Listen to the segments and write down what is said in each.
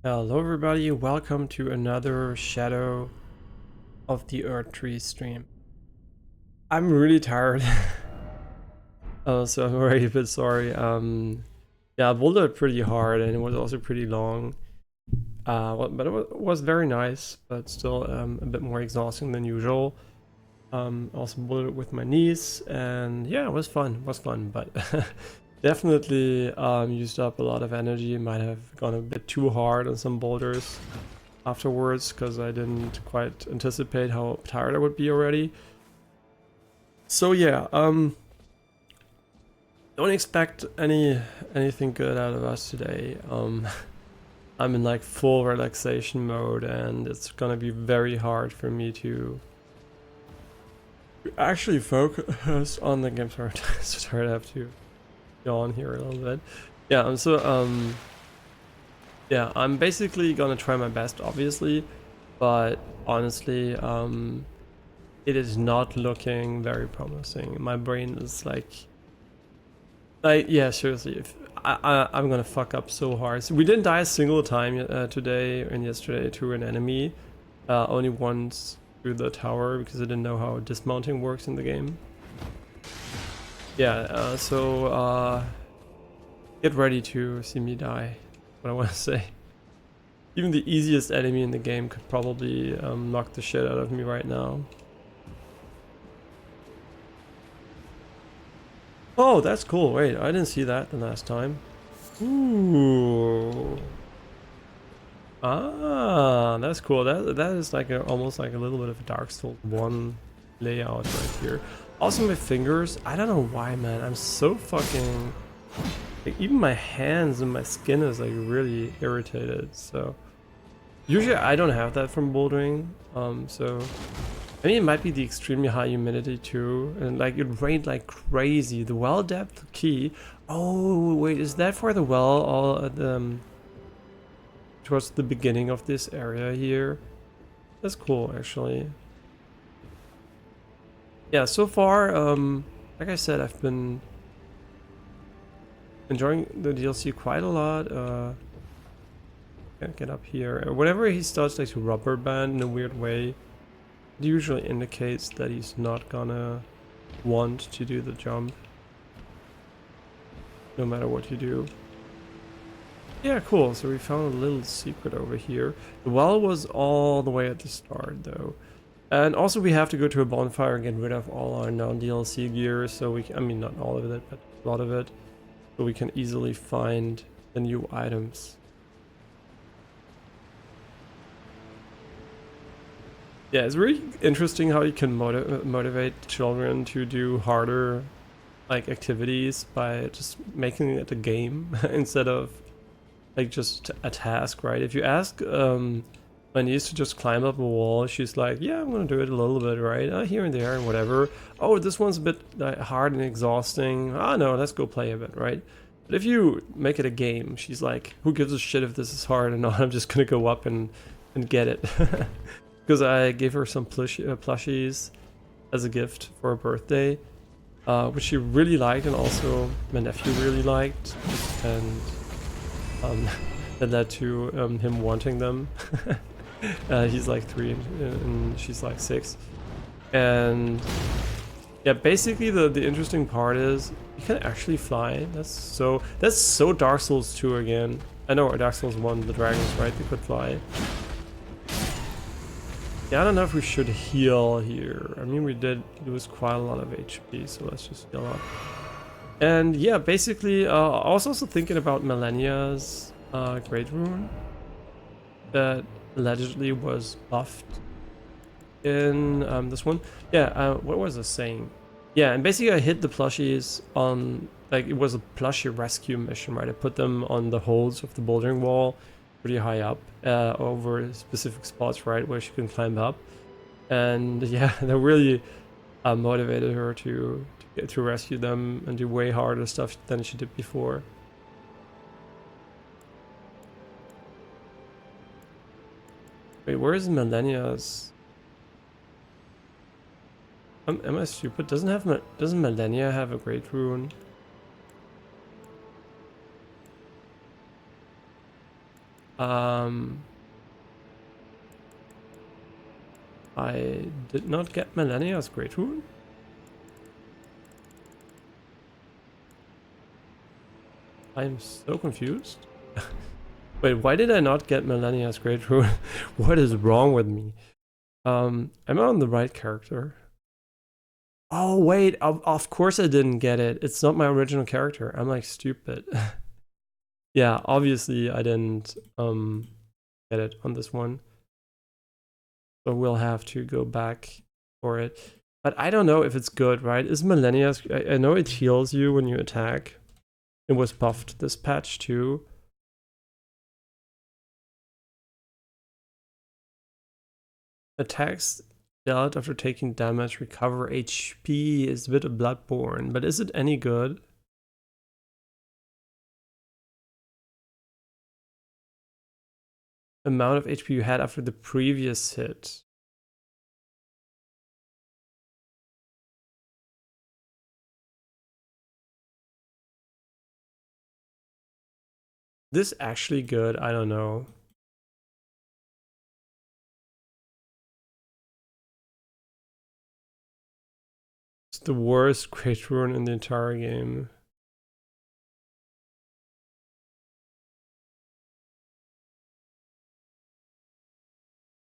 Hello everybody, welcome to another Shadow of the Erdtree stream. I'm really tired, so I'm already a bit sorry. Yeah, I bowled it pretty hard and it was also pretty long. But it was very nice, but still a bit more exhausting than usual. Also bowled it with my niece and yeah, it was fun, but definitely used up a lot of energy. Might have gone a bit too hard on some boulders afterwards because I didn't quite anticipate how tired I would be already. So yeah, don't expect anything good out of us today. I'm in like full relaxation mode and it's gonna be very hard for me to actually focus on the game. Sorry, sorry, I have to yawn here a little bit. Yeah, yeah, I'm basically gonna try my best, obviously, but honestly, it is not looking very promising. My brain is like yeah, seriously, if I'm gonna fuck up so hard. So we didn't die a single time today and yesterday to an enemy. Only once through the tower because I didn't know how dismounting works in the game. Yeah, get ready to see me die. What I want to say. Even the easiest enemy in the game could probably knock the shit out of me right now. Oh, that's cool. Wait, I didn't see that the last time. Ooh. Ah, that's cool. That is like almost like a little bit of a Dark Souls 1 layout right here. Also my fingers, I don't know why, man. I'm so fucking like, even my hands and my skin is like really irritated. So usually I don't have that from bouldering. So I mean, it might be the extremely high humidity too, and like it rained like crazy. The well depth key. Oh wait, is that for the well all at the towards the beginning of this area here? That's cool, actually. Yeah, so far, like I said, I've been enjoying the DLC quite a lot. Can't get up here. Whenever he starts like to rubber band in a weird way, it usually indicates that he's not gonna want to do the jump, no matter what you do. Yeah, cool. So we found a little secret over here. The well was all the way at the start, though. And also we have to go to a bonfire and get rid of all our non-DLC gear, so we can, I mean, not all of it, but a lot of it, so we can easily find the new items. Yeah, it's really interesting how you can motivate children to do harder like activities by just making it a game instead of like just a task, right? If you ask my niece to just climb up a wall, she's like, yeah, I'm gonna do it a little bit, right? Here and there and whatever. Oh, this one's a bit hard and exhausting. Ah, no, let's go play a bit, right? But if you make it a game, she's like, who gives a shit if this is hard or not? I'm just gonna go up and get it. Because I gave her some plushies as a gift for her birthday, which she really liked, and also my nephew really liked, and that led to him wanting them. He's like 3 and she's like 6, and yeah, basically the interesting part is you can actually fly. That's so Dark Souls 2 again. I know Dark Souls 1, the dragons, right? They could fly. Yeah, I don't know if we should heal here. I mean, we did lose quite a lot of HP, so let's just heal up. And yeah, basically, I was also thinking about Millennia's Great Rune that allegedly was buffed in this one. Yeah, what was I saying? Yeah, and basically I hit the plushies on, like, it was a plushie rescue mission, right? I put them on the holes of the bouldering wall pretty high up over specific spots, right, where she can climb up. And yeah, that really motivated her to get to rescue them and do way harder stuff than she did before. Wait, where is Millennia's? Am I stupid? Doesn't Millennia have a great rune? I did not get Melania's Great Rune. I'm so confused. Wait, why did I not get Melania's Great Rune? What is wrong with me? Am I on the right character? Oh wait, of course I didn't get it. It's not my original character. I'm like stupid. Yeah, obviously I didn't get it on this one. So we'll have to go back for it. But I don't know if it's good, right? Is Melania's... I know it heals you when you attack. It was buffed this patch too. Attacks dealt after taking damage recover HP is a bit of Bloodborne, but is it any good? Amount of HP you had after the previous hit. This actually good? I don't know. It's the worst Great Rune in the entire game.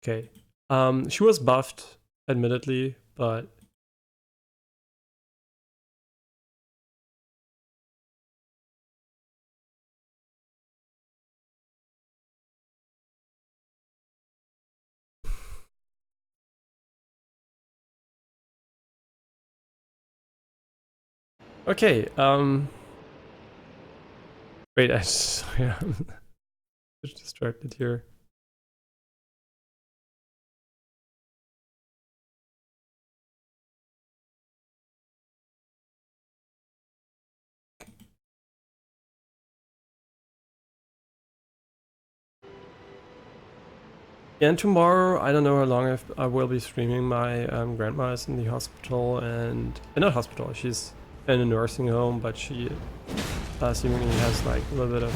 Okay. She was buffed, admittedly, but okay. Wait, I just, yeah, I'm just distracted here. And tomorrow, I don't know how long I will be streaming. My grandma is in the hospital, and not hospital. She's in a nursing home, but she seemingly has like a little bit of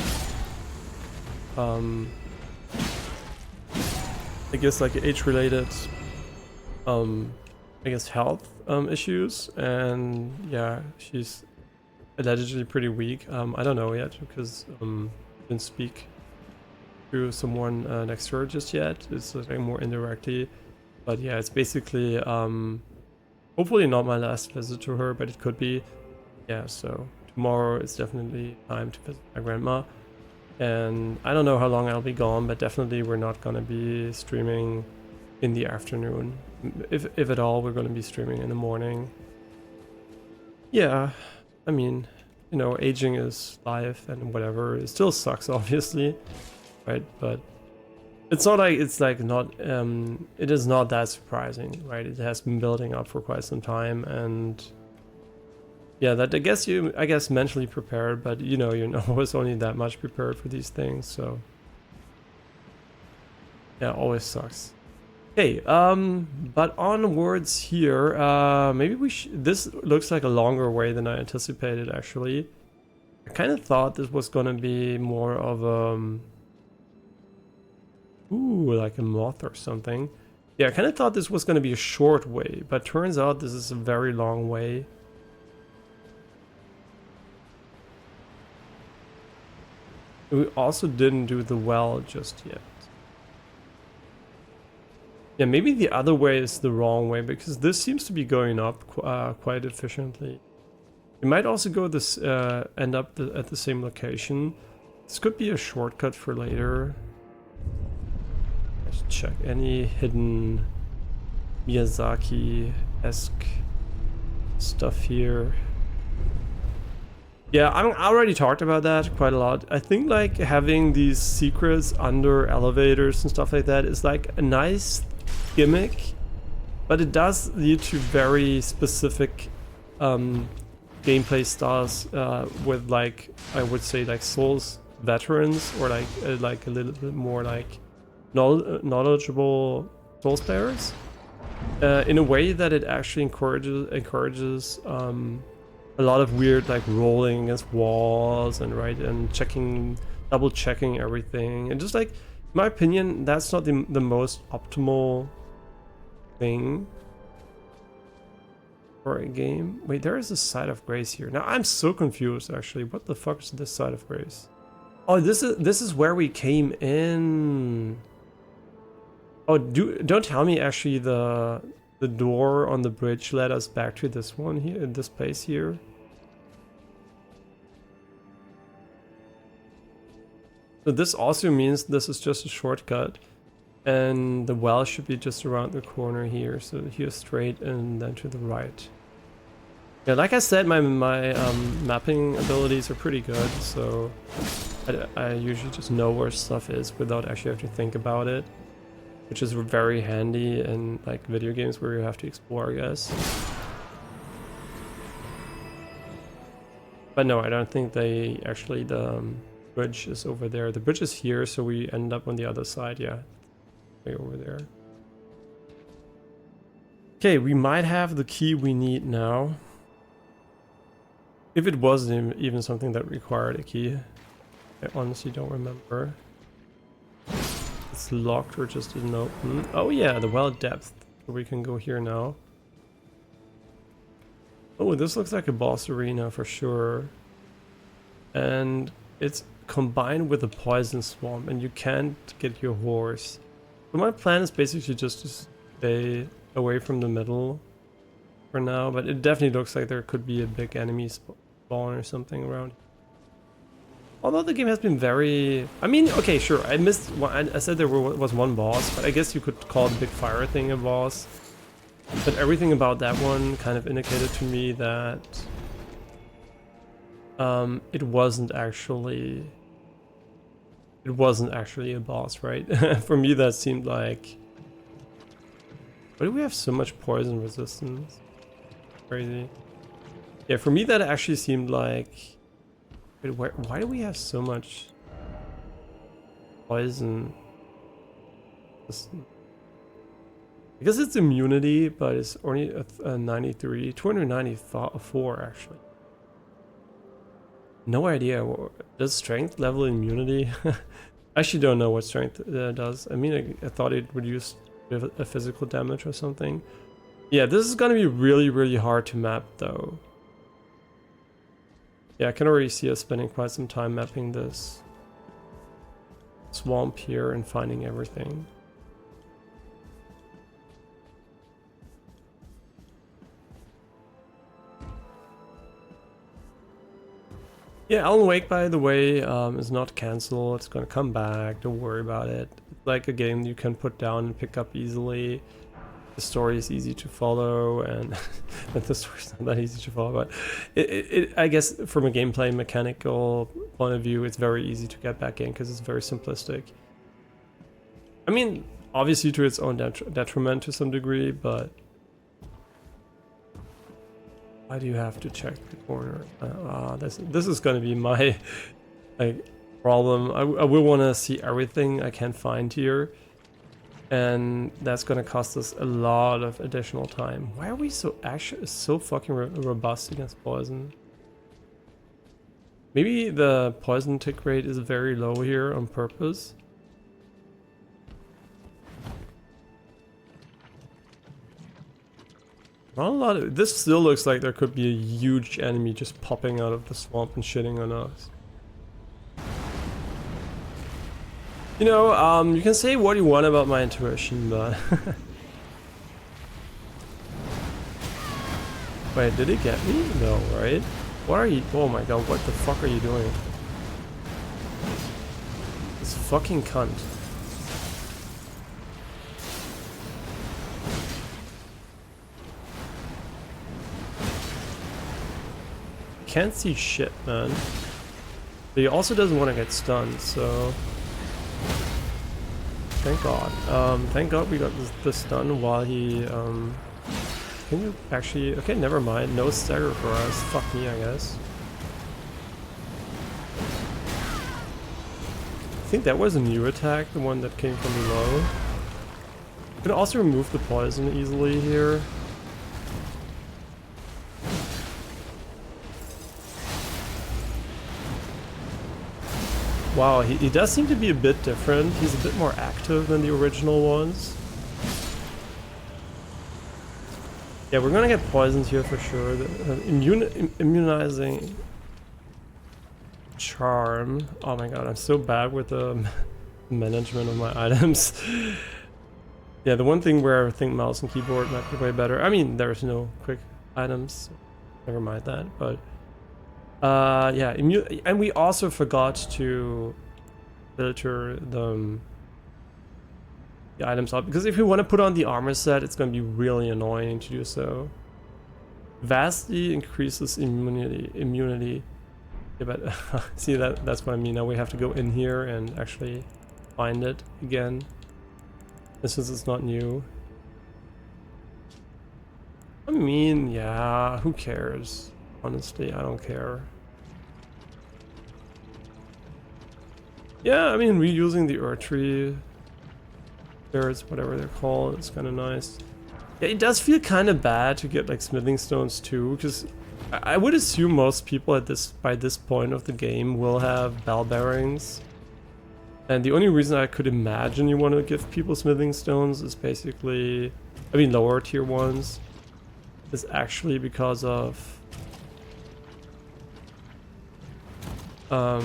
I guess like age-related I guess health issues, and yeah, she's allegedly pretty weak. I don't know yet because didn't speak to someone next to her just yet. It's like more indirectly, but yeah, it's basically hopefully not my last visit to her, but it could be. Yeah, so tomorrow is definitely time to visit my grandma, and I don't know how long I'll be gone, but definitely we're not gonna be streaming in the afternoon. If at all, we're gonna be streaming in the morning. Yeah, I mean, you know, aging is life and whatever. It still sucks, obviously, right? But it's not like it is not that surprising, right? It has been building up for quite some time, and yeah, that I guess mentally prepared, but you know, you're always only that much prepared for these things, so yeah, always sucks. Okay, but onwards here, maybe this looks like a longer way than I anticipated, actually. I kind of thought this was gonna be more of ooh, like a moth or something. Yeah, I kind of thought this was gonna be a short way, but turns out this is a very long way. We also didn't do the well just yet. Yeah, maybe the other way is the wrong way, because this seems to be going up quite efficiently. You might also go this end up at the same location. This could be a shortcut for later. Let's check any hidden Miyazaki-esque stuff here. Yeah, I already talked about that quite a lot. I think like having these secrets under elevators and stuff like that is like a nice gimmick, but it does lead to very specific gameplay styles with, like, I would say, like Souls veterans, or like a little bit more like knowledgeable Souls players, in a way that it actually encourages a lot of weird like rolling against walls and double checking everything, and just like, in my opinion, that's not the most optimal thing for a game. Wait, there is a side of grace here. Now I'm so confused actually. What the fuck is this side of grace? Oh, this is where we came in. Oh, don't tell me actually the door on the bridge led us back to this one here, in this place here. So this also means this is just a shortcut, and the well should be just around the corner here. So here straight and then to the right. Yeah, like I said, my mapping abilities are pretty good, so I usually just know where stuff is without actually having to think about it, which is very handy in like video games where you have to explore, I guess. But no, I don't think they actually, the bridge is over there. The bridge is here, so we end up on the other side. Yeah, way over there. Okay, we might have the key we need now. If it wasn't even something that required a key. I honestly don't remember. It's locked or just didn't open. Oh yeah, the well depth. So we can go here now. Oh, this looks like a boss arena for sure. And it's combined with a poison swamp, and you can't get your horse. So my plan is basically just to stay away from the middle for now, but it definitely looks like there could be a big enemy spawn or something around. Although the game has been very... I mean, okay, sure, I missed one. I said there was one boss, but I guess you could call the big fire thing a boss. But everything about that one kind of indicated to me that it wasn't actually a boss, right? For me that seemed like... Why do we have so much poison resistance? Crazy. Yeah, for me that actually seemed like... Wait, why do we have so much poison resistance? Because it's immunity, but it's only a 93, 294 actually. No idea. Does strength level immunity? I actually don't know what strength does. I mean, I thought it would use a physical damage or something. Yeah, this is gonna be really, really hard to map though. Yeah, I can already see us spending quite some time mapping this swamp here and finding everything. Yeah, Alan Wake, by the way, is not cancelled. It's gonna come back. Don't worry about it. It's like a game you can put down and pick up easily. The story is easy to follow, and the story's not that easy to follow, but I guess from a gameplay mechanical point of view, it's very easy to get back in because it's very simplistic. I mean, obviously to its own detriment to some degree, but why do you have to check the corner? This is gonna be my problem. I will want to see everything I can find here, and that's gonna cost us a lot of additional time. Why are we so fucking robust against poison? Maybe the poison tick rate is very low here on purpose. Not a lot of... This still looks like there could be a huge enemy just popping out of the swamp and shitting on us. You know, you can say what you want about my intuition, but... Wait, did he get me? No, right? What are you... Oh my god, what the fuck are you doing? This fucking cunt. Can't see shit, man. But he also doesn't want to get stunned, so... Thank god. Thank god we got the stun while he... Can you actually... Okay, never mind. No stagger for us. Fuck me, I guess. I think that was a new attack, the one that came from below. You can also remove the poison easily here. Wow, he does seem to be a bit different. He's a bit more active than the original ones. Yeah, we're gonna get poisoned here for sure. Immunizing charm. Oh my god, I'm so bad with the management of my items. Yeah, the one thing where I think mouse and keyboard might be way better. I mean, there's no quick items. Never mind that, but yeah, and we also forgot to filter the items up, because if we want to put on the armor set, it's going to be really annoying to do so. Vastly increases immunity. Yeah, but see, that's what I mean. Now we have to go in here and actually find it again, and since it's not new. I mean, yeah, who cares? Honestly, I don't care. Yeah, I mean, reusing the Erdtree, whatever they're called, it's kind of nice. Yeah, it does feel kind of bad to get like smithing stones too, because I would assume most people by this point of the game will have bell bearings. And the only reason I could imagine you want to give people smithing stones is basically, I mean, lower tier ones, is actually because of why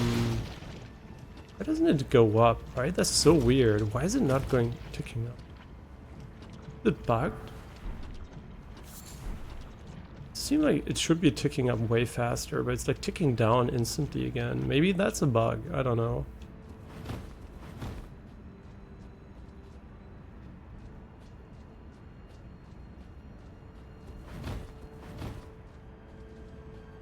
doesn't it go up, right? That's so weird. Why is it not ticking up? Is it bugged? It seems like it should be ticking up way faster, but it's like ticking down instantly again. Maybe that's a bug, I don't know.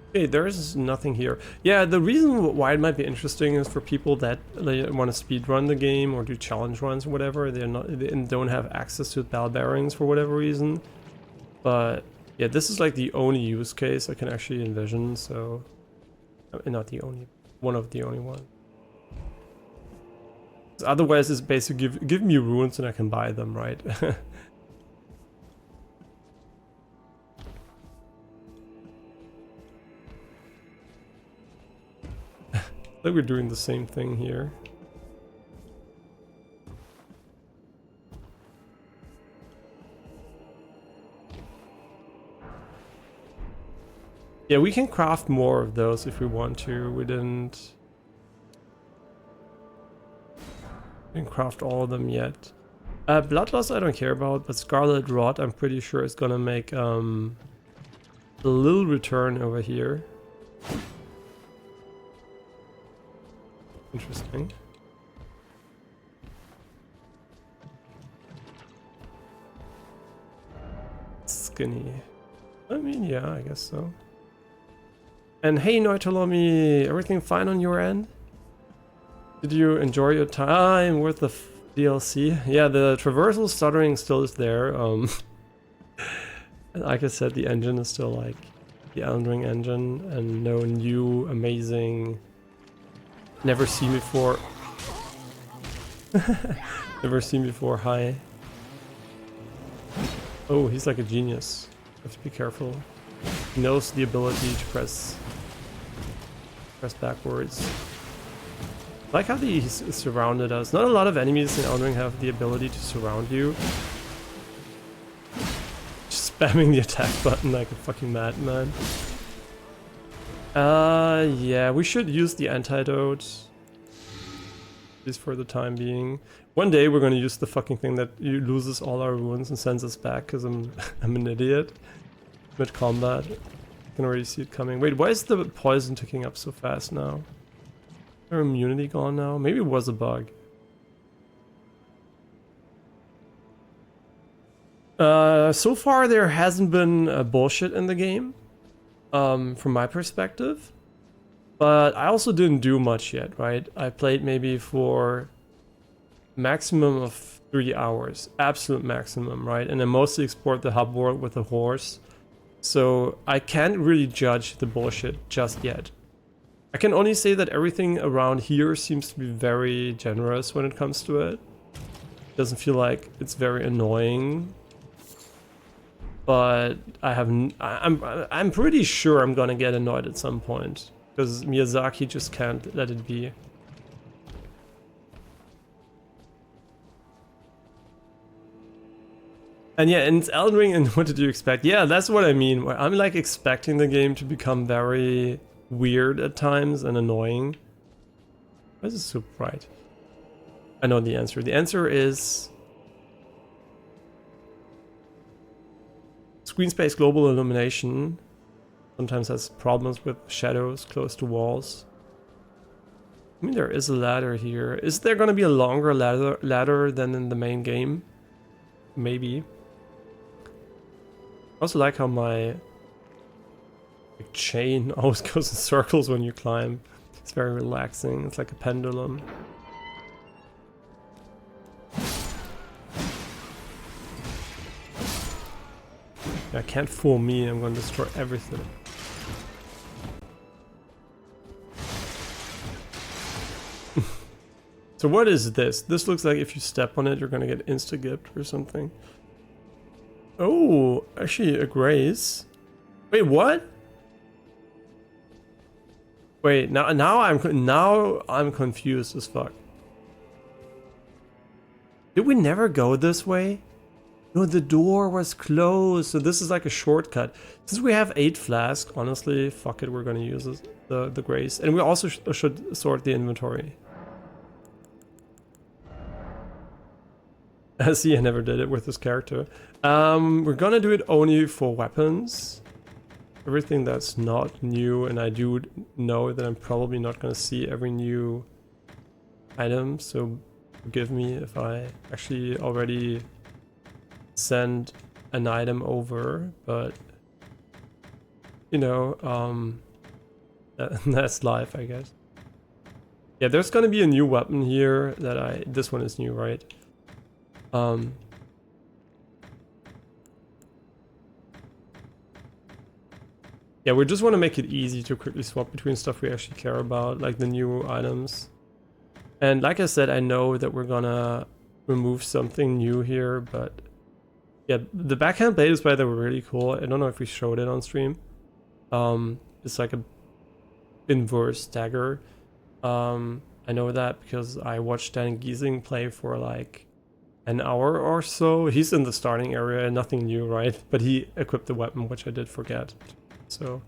Okay, there's nothing here. Yeah, the reason why it might be interesting is for people that want to speedrun the game or do challenge runs or whatever. They don't have access to bell bearings for whatever reason. But yeah, this is like the only use case I can actually envision. So, not the only, one of the only ones. Otherwise, it's basically give me runes and I can buy them, right? I think we're doing the same thing here. Yeah, we can craft more of those if we want to. We didn't craft all of them yet. Bloodlust I don't care about, but Scarlet Rot I'm pretty sure is gonna make a little return over here. Interesting. Skinny. I mean, yeah, I guess so. And hey, Noitolomi, everything fine on your end? Did you enjoy your time with the DLC? Yeah, the traversal stuttering still is there. Like I said, the engine is still like the Elden Ring engine, and no new amazing, never seen before. Never seen before. Hi. Oh, he's like a genius. Have to be careful. He knows the ability to press backwards. I like how he's surrounded us. Not a lot of enemies in Elden Ring have the ability to surround you. Just spamming the attack button like a fucking madman. Yeah, we should use the antidote. At least for the time being. One day we're gonna use the fucking thing that loses all our runes and sends us back because I'm an idiot. Mid combat. I can already see it coming. Wait, why is the poison ticking up so fast now? Is their immunity gone now? Maybe it was a bug. So far there hasn't been bullshit in the game, from my perspective. But I also didn't do much yet, right? I played maybe for maximum of 3 hours, absolute maximum, right? And I mostly explored the hub world with a horse. So I can't really judge the bullshit just yet. I can only say that everything around here seems to be very generous when it comes to it. Doesn't feel like it's very annoying. But I'm pretty sure I'm gonna get annoyed at some point. Because Miyazaki just can't let it be. And yeah, and it's Elden Ring, and what did you expect? Yeah, that's what I mean. Where I'm like expecting the game to become very weird at times and annoying. Why is it so bright? I know the answer. The answer is screen space global illumination. Sometimes has problems with shadows close to walls. I mean, there is a ladder here. Is there going to be a longer ladder than in the main game? Maybe. I also like how my chain always goes in circles when you climb. It's very relaxing. It's like a pendulum. Yeah, can't fool me. I'm going to destroy everything. So what is this? This looks like if you step on it, you're gonna get insta-gipped or something. Oh, actually a grace. Wait, what? Wait, now I'm confused as fuck. Did we never go this way? No, the door was closed, so this is like a shortcut. Since we have 8 flasks, honestly, fuck it, we're gonna use this, the grace. And we also should sort the inventory. See, I never did it with this character. We're gonna do it only for weapons. Everything that's not new, and I do know that I'm probably not gonna see every new item, so forgive me if I actually already send an item over, but you know, that's life, I guess. Yeah, there's gonna be a new weapon here that this one is new, right? Yeah, we just want to make it easy to quickly swap between stuff we actually care about, like the new items. And like I said, I know that we're gonna remove something new here, but yeah, the backhand blade is by the way really cool. I don't know if we showed it on stream. It's like a inverse dagger. I know that because I watched Dan Giesing play for like an hour or so. He's in the starting area, nothing new, right? But he equipped the weapon, which I did forget. So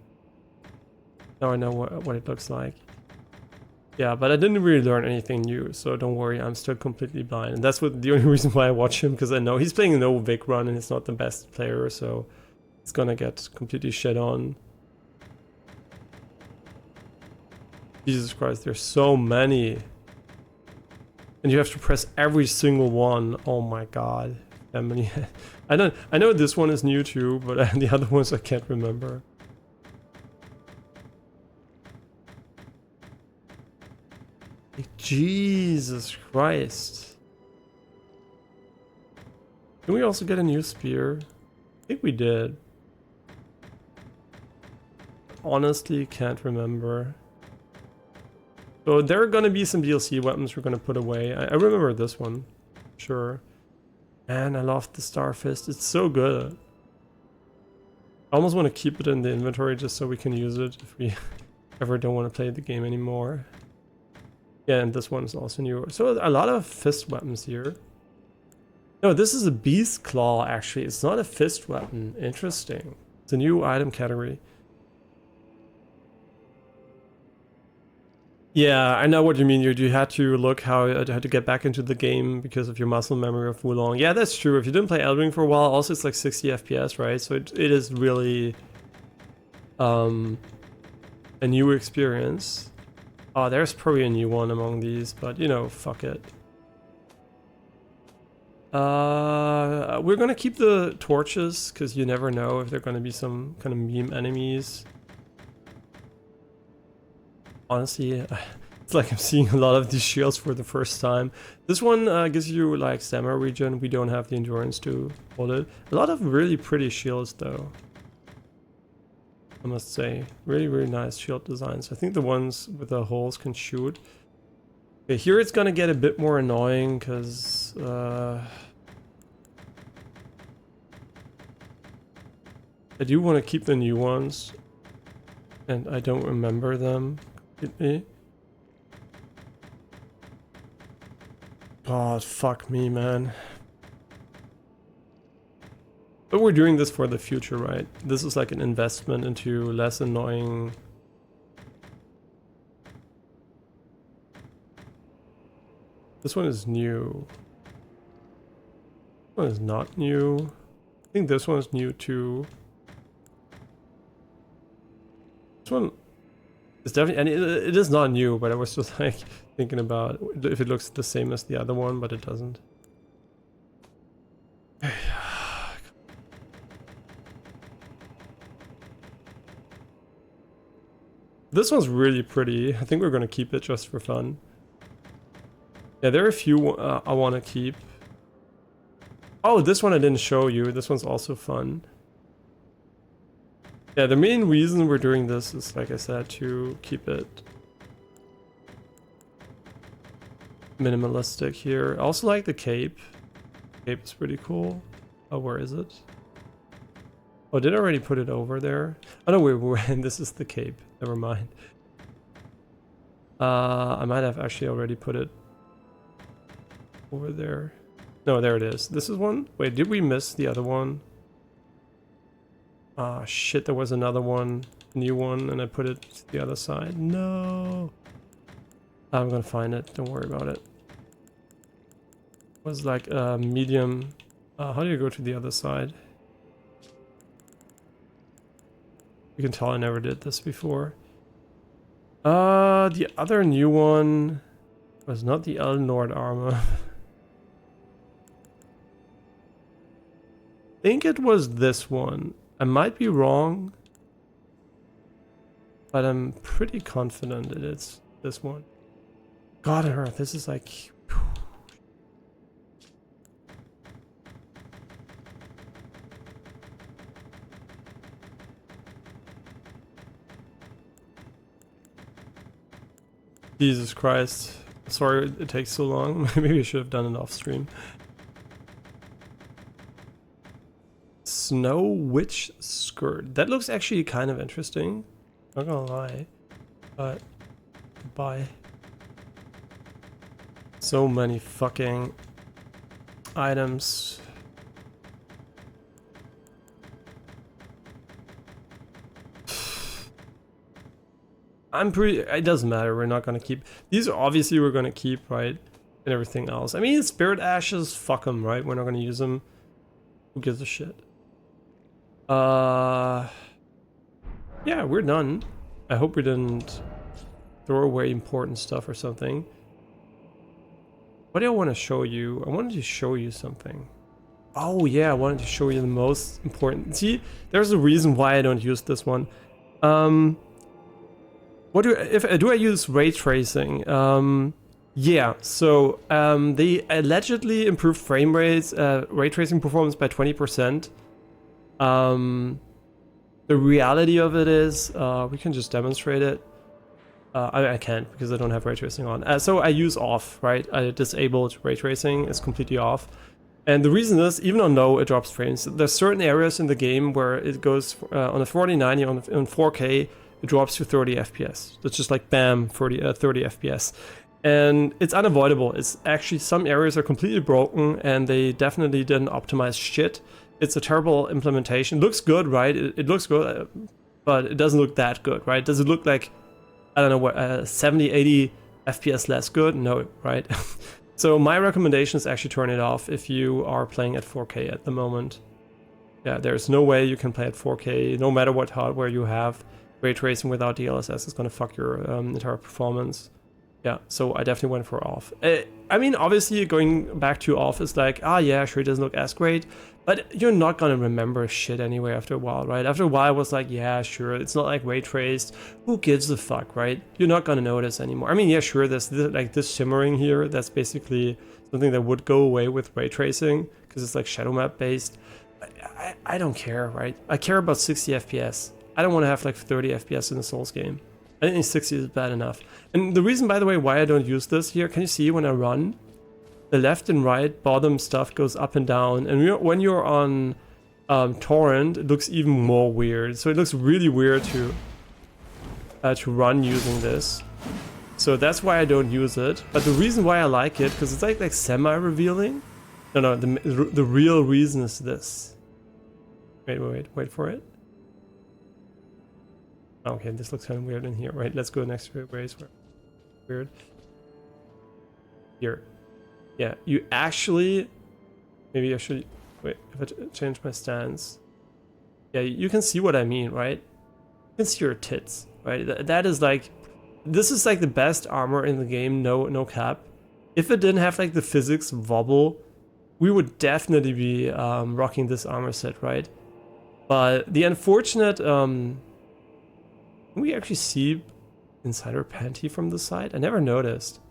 now I know what it looks like. Yeah, but I didn't really learn anything new, so don't worry, I'm still completely blind. And that's the only reason why I watch him, because I know he's playing no Vic run and he's not the best player, so it's gonna get completely shit on. Jesus Christ, there's so many. And you have to press every single one. Oh my god. That many. I know this one is new too, but the other ones I can't remember. Jesus Christ. Can we also get a new spear? I think we did. Honestly, can't remember. So there are gonna be some DLC weapons we're gonna put away. I remember this one. Sure. Man, I love the Star Fist. It's so good. I almost want to keep it in the inventory just so we can use it if we ever don't want to play the game anymore. Yeah, and this one is also new. So a lot of fist weapons here. No, this is a beast claw actually. It's not a fist weapon. Interesting. It's a new item category. Yeah, I know what you mean. You had to look how to get back into the game because of your muscle memory of Wulong. Yeah, that's true. If you didn't play Elden Ring for a while, also it's like 60 FPS, right? So it is really a new experience. Oh, there's probably a new one among these, but you know, fuck it. We're gonna keep the torches because you never know if they're gonna be some kind of meme enemies. Honestly, it's like I'm seeing a lot of these shields for the first time. This one gives you like stamina regen. We don't have the endurance to hold it. A lot of really pretty shields though, I must say. Really, really nice shield designs. I think the ones with the holes can shoot. Okay, here it's gonna get a bit more annoying because I do want to keep the new ones and I don't remember them completely. God, fuck me, man. But we're doing this for the future, right? This is like an investment into less annoying... This one is new. This one is not new. I think this one is new too. This one is definitely, and it is not new, but I was just like thinking about if it looks the same as the other one, but it doesn't. This one's really pretty. I think we're gonna keep it just for fun. Yeah, there are a few I want to keep. Oh, this one I didn't show you. This one's also fun. Yeah, the main reason we're doing this is, like I said, to keep it minimalistic here. I also like the cape. The cape is pretty cool. Oh, where is it? Oh, did I already put it over there? Oh no, wait, this is the cape. Never mind. I might have actually already put it over there. No, there it is. This is one. Wait, did we miss the other one? Ah, shit, there was another one, new one, and I put it to the other side. No. I'm gonna find it. Don't worry about it. It was like a medium. How do you go to the other side? You can tell I never did this before. The other new one was not the Elden armor. I think it was this one. I might be wrong, but I'm pretty confident that it's this one. God on earth, this is like... Jesus Christ. Sorry it takes so long. Maybe we should have done it off stream. Snow Witch skirt. That looks actually kind of interesting. Not gonna lie. But goodbye. So many fucking items. I'm pretty... It doesn't matter. We're not gonna keep... These are obviously we're gonna keep, right? And everything else. I mean, Spirit Ashes, fuck them, right? We're not gonna use them. Who gives a shit? Yeah, we're done. I hope we didn't throw away important stuff or something. What do I want to show you? I wanted to show you something. Oh yeah, I wanted to show you the most important. See, there's a reason why I don't use this one. What do I use ray tracing? Yeah, so they allegedly improved frame rates, ray tracing performance by 20%. The reality of it is, we can just demonstrate it. I can't because I don't have ray tracing on. So I use off, right? I disabled ray tracing, it's completely off. And the reason is, even on no, it drops frames. There's certain areas in the game where it goes on a 4090 on 4K, it drops to 30 FPS. It's just like bam, 30 FPS. And it's unavoidable. It's actually, some areas are completely broken and they definitely didn't optimize shit. It's a terrible implementation. Looks good, right? It looks good, but it doesn't look that good, right? Does it look like, I don't know, what 70, 80 FPS less good? No, right? So my recommendation is actually turn it off if you are playing at 4K at the moment. Yeah, there's no way you can play at 4K, no matter what hardware you have. Ray tracing without DLSS is going to fuck your entire performance. Yeah, so I definitely went for off. I mean, obviously going back to off is like, ah yeah, sure, it doesn't look as great, but you're not gonna remember shit anyway after a while, right? After a while I was like, yeah, sure, it's not like ray traced, who gives a fuck, right? You're not gonna notice anymore. I mean, yeah, sure, there's like this shimmering here, that's basically something that would go away with ray tracing, because it's like shadow map based. I don't care, right? I care about 60 FPS. I don't want to have like 30 FPS in a Souls game. I think 60 is bad enough. And the reason, by the way, why I don't use this here, can you see when I run? The left and right bottom stuff goes up and down. And when you're on torrent, it looks even more weird. So it looks really weird to run using this. So that's why I don't use it. But the reason why I like it, because it's like semi-revealing. No, the real reason is this. Wait for it. Okay, this looks kind of weird in here. Right, let's go next to it. Where is weird? Here. Yeah, you actually... Maybe I should... Wait, if I change my stance... Yeah, you can see what I mean, right? You can see your tits, right? That is like... This is like the best armor in the game, no cap. If it didn't have like the physics wobble, we would definitely be rocking this armor set, right? But the unfortunate... Can we actually see inside her panty from the side? I never noticed.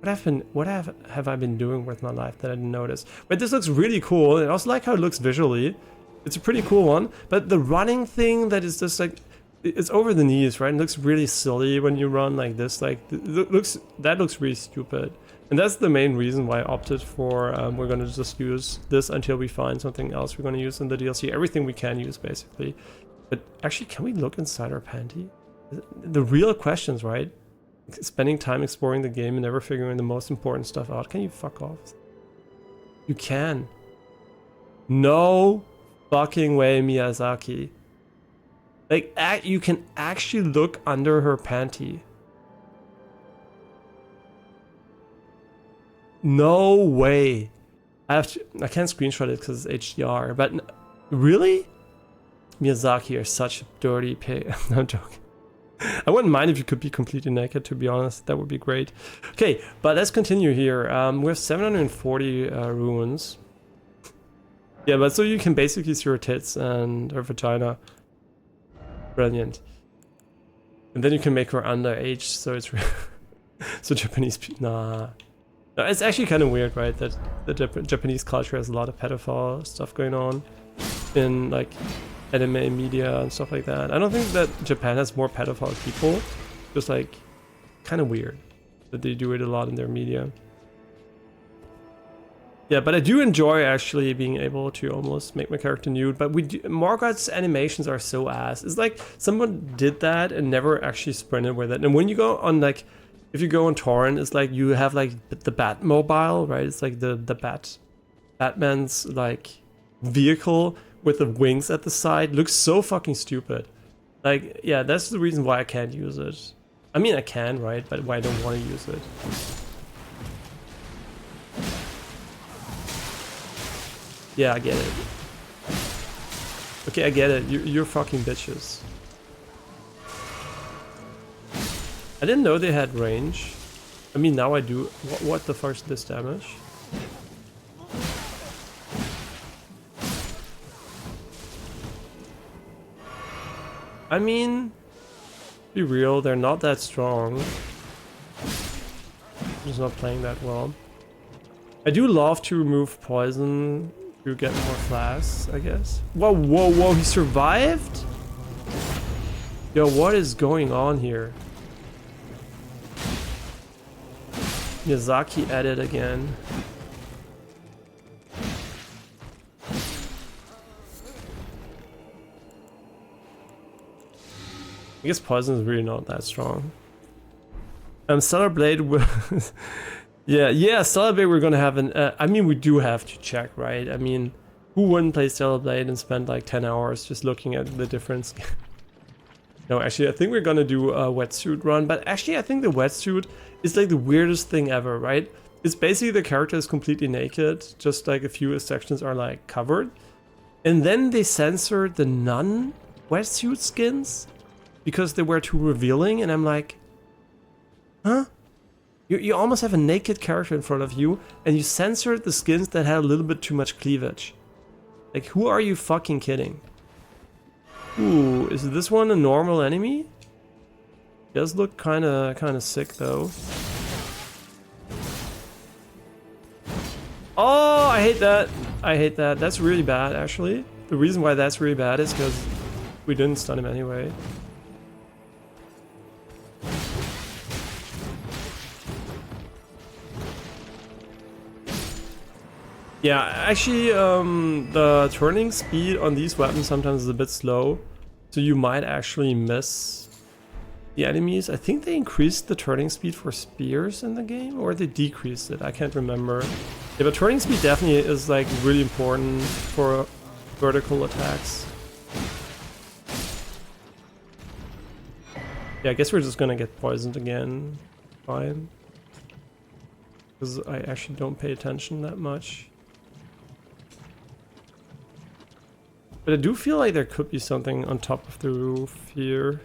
What have I been doing with my life that I didn't notice? But this looks really cool. I also like how it looks visually. It's a pretty cool one. But the running thing that is just like, it's over the knees, right? It looks really silly when you run like this. Like that looks really stupid. And that's the main reason why I opted for we're gonna just use this until we find something else we're gonna use in the DLC. Everything we can use basically. But actually, can we look inside our panty? The real questions, right? Spending time exploring the game and never figuring the most important stuff out. Can you fuck off? You can. No fucking way, Miyazaki. Like, you can actually look under her panty. No way. I can't screenshot it because it's HDR, but really? Miyazaki, you're such a dirty pig. No, I'm joking. I wouldn't mind if you could be completely naked, to be honest. That would be great. Okay, but let's continue here. We have 740 runes. Yeah, but so you can basically see her tits and her vagina. Brilliant. And then you can make her underage, so it's so Japanese. Nah. No, it's actually kind of weird, right? That the Japanese culture has a lot of pedophile stuff going on in like anime media and stuff like that. I don't think that Japan has more pedophile people. Just like kind of weird that they do it a lot in their media. Yeah, but I do enjoy actually being able to almost make my character nude. But Morgoth's animations are so ass. It's like someone did that and never actually sprinted with it. And when you go on like, if you go on torrent, it's like you have like the Batmobile, right? It's like the Batman's like vehicle with the wings at the side. Looks so fucking stupid. Like, yeah, that's the reason why I can't use it. I mean, I can, right? But why I don't want to use it. Yeah, I get it. Okay, I get it. You're fucking bitches. I didn't know they had range. I mean, now I do. What the fuck is this damage? I mean, be real, they're not that strong. Just not playing that well. I do love to remove poison to get more flasks, I guess. Whoa, whoa, whoa, he survived? Yo, what is going on here? Miyazaki at it again. I guess poison is really not that strong. Stellar Blade. yeah, Stellar Blade. We're gonna have an. I mean, we do have to check, right? I mean, who wouldn't play Stellar Blade and spend like 10 hours just looking at the difference? No, actually, I think we're gonna do a wetsuit run. But actually, I think the wetsuit is like the weirdest thing ever, right? It's basically the character is completely naked, just like a few sections are like covered, and then they censored the non-wetsuit skins because they were too revealing, and I'm like, huh? You almost have a naked character in front of you, and you censored the skins that had a little bit too much cleavage. Like, who are you fucking kidding? Ooh, is this one a normal enemy? Does look kind of sick though. Oh, I hate that. I hate that. That's really bad, actually. The reason why that's really bad is because we didn't stun him anyway. Yeah, actually, the turning speed on these weapons sometimes is a bit slow, so you might actually miss the enemies. I think they increased the turning speed for spears in the game, or they decreased it. I can't remember. Yeah, but turning speed definitely is like really important for vertical attacks. Yeah, I guess we're just gonna get poisoned again. Fine. Because I actually don't pay attention that much. But I do feel like there could be something on top of the roof here.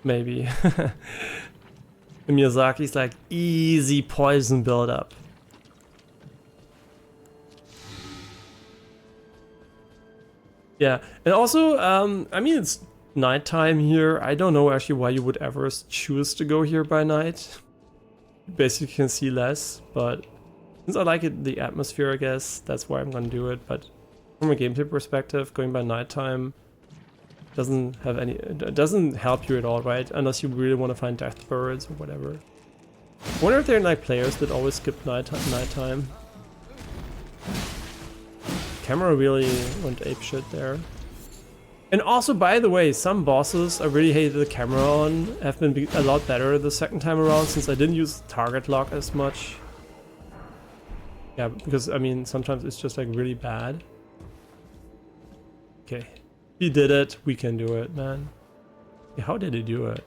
Maybe. And Miyazaki's like, easy poison buildup. Yeah, and also, I mean, it's nighttime here. I don't know actually why you would ever choose to go here by night. You basically can see less, but since I like it, the atmosphere, I guess, that's why I'm gonna do it. But from a gameplay perspective, going by nighttime doesn't have any, it doesn't help you at all, right? Unless you really want to find death birds or whatever. I wonder if there are like players that always skip nighttime. Camera really went apeshit there. And also, by the way, some bosses I really hated the camera on have been a lot better the second time around since I didn't use target lock as much. Yeah, because I mean, sometimes it's just like really bad. Okay. He did it, we can do it, man. How did he do it?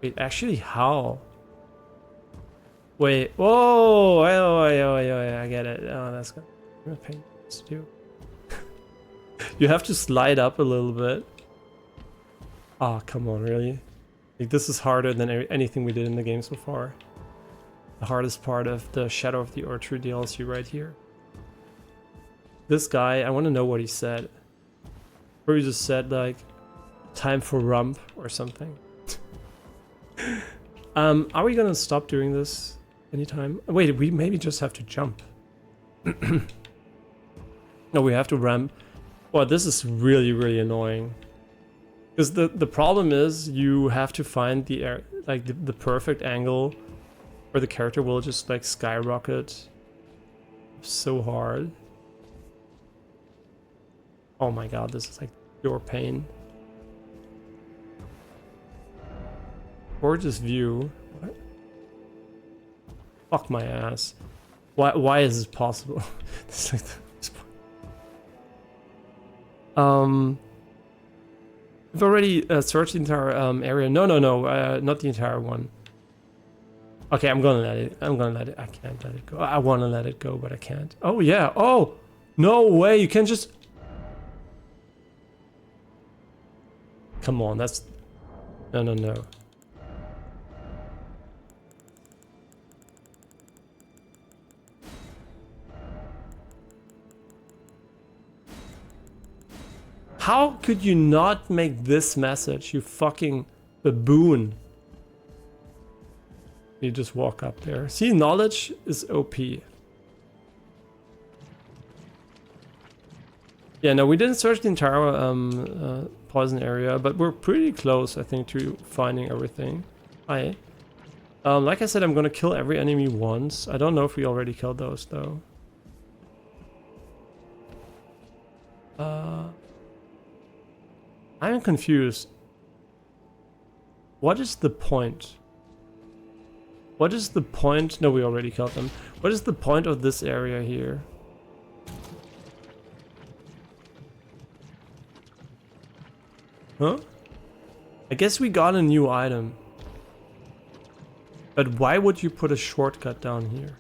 Wait, actually, how? Wait, whoa, I get it. Oh, that's gonna be a pain to do. You have to slide up a little bit. Oh, come on, really? Like, this is harder than anything we did in the game so far. The hardest part of the Shadow of the Erdtree DLC right here. This guy, I want to know what he said. Or he just said, like, time for rump or something. Are we gonna stop doing this anytime? Wait, we maybe just have to jump. No, we have to ramp. Well, this is really, really annoying. Because the problem is you have to find the the perfect angle where the character will just like skyrocket so hard. Oh my god, this is like pure pain. Gorgeous view. What? Fuck my ass. Why is this possible? It's like I've already searched the entire area. No, not the entire one. Okay, I'm gonna let it. I can't let it go. I want to let it go, but I can't. Oh yeah. Oh no way! You can just. Come on, that's no. How could you not make this message, you fucking baboon? You just walk up there. See, knowledge is OP. Yeah, no, we didn't search the entire poison area, but we're pretty close, I think, to finding everything. Hi. Like I said, I'm gonna kill every enemy once. I don't know if we already killed those, though. I'm confused. What is the point? What is the point? No, we already killed them. What is the point of this area here? Huh? I guess we got a new item. But why would you put a shortcut down here?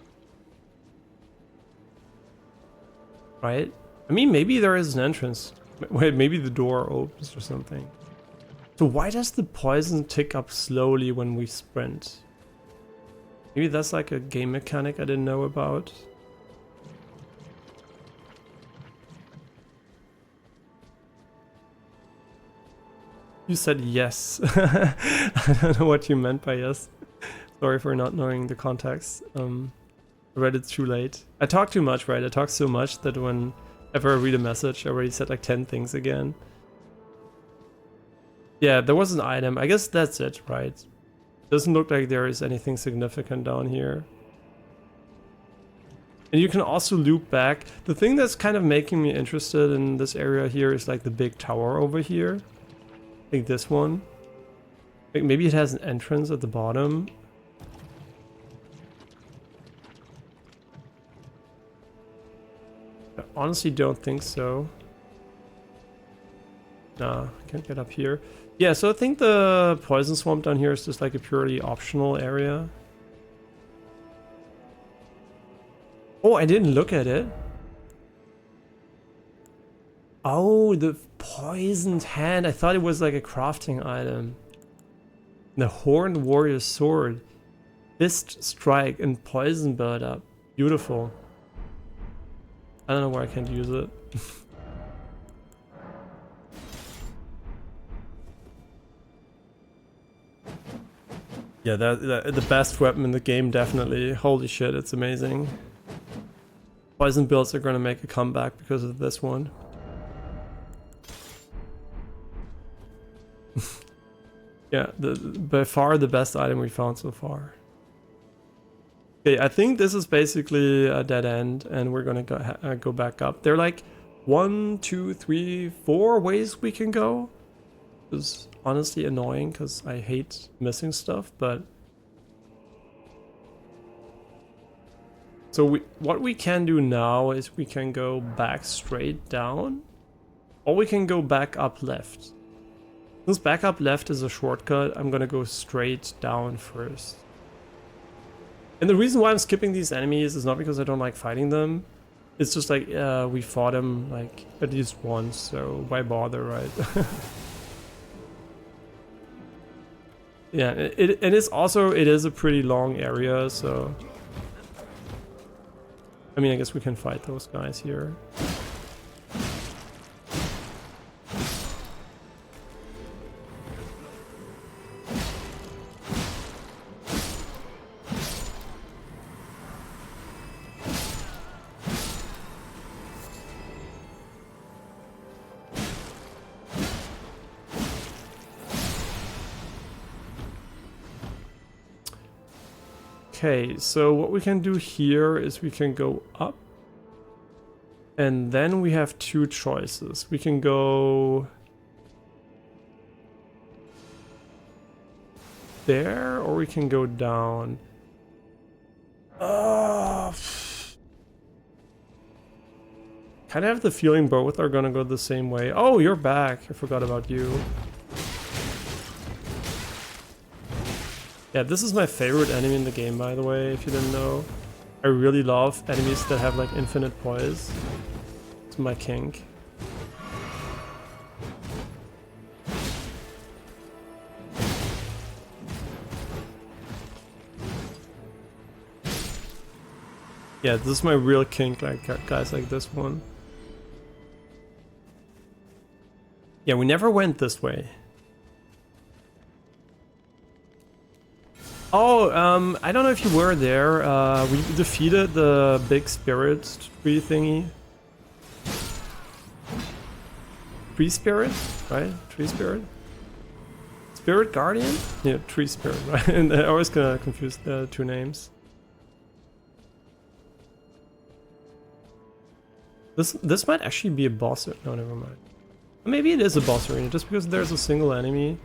Right? I mean, maybe there is an entrance. Wait, maybe the door opens or something. So why does the poison tick up slowly when we sprint? Maybe that's like a game mechanic I didn't know about. You said yes. I don't know what you meant by yes. Sorry for not knowing the context. I read it too late. I talk too much, right? I talk so much that whenever I read a message, I already said like 10 things again. Yeah, there was an item. I guess that's it, right? Doesn't look like there is anything significant down here. And you can also loop back. The thing that's kind of making me interested in this area here is like the big tower over here. I think this one. Like maybe it has an entrance at the bottom. honestly don't think so. Nah, I can't get up here. Yeah, so I think the poison swamp down here is just like a purely optional area. Oh, I didn't look at it. Oh, the poisoned hand. I thought it was like a crafting item. The Horned Warrior Sword. Fist Strike and Poison Build Up. Beautiful. I don't know where I can't use it. Yeah, the best weapon in the game, definitely. Holy shit, it's amazing. Poison builds are gonna make a comeback because of this one. Yeah, by far the best item we found so far. Okay, I think this is basically a dead end, and we're gonna go back up. There are like 1, 2, 3, 4 ways we can go. It's honestly annoying because I hate missing stuff, but so what we can do now is we can go back straight down, or we can go back up left. Since back up left is a shortcut, I'm gonna go straight down first. And the reason why I'm skipping these enemies is not because I don't like fighting them. It's just like we fought them like at least once, so why bother, right? Yeah, it is a pretty long area, so I mean, I guess we can fight those guys here. Okay, so what we can do here is we can go up, and then we have two choices. We can go there, or we can go down. Kind of have the feeling both are gonna go the same way. Oh, you're back. I forgot about you. Yeah, this is my favorite enemy in the game, by the way, if you didn't know. I really love enemies that have like infinite poise. It's my kink. Yeah, this is my real kink, like guys like this one. Yeah, we never went this way. Oh, I don't know if you were there. We defeated the big spirit tree thingy. Tree spirit, right? Tree spirit? Spirit guardian? Yeah, tree spirit, right? And I always gonna confuse the two names. This might actually be a boss. No, never mind. Maybe it is a boss arena, just because there's a single enemy.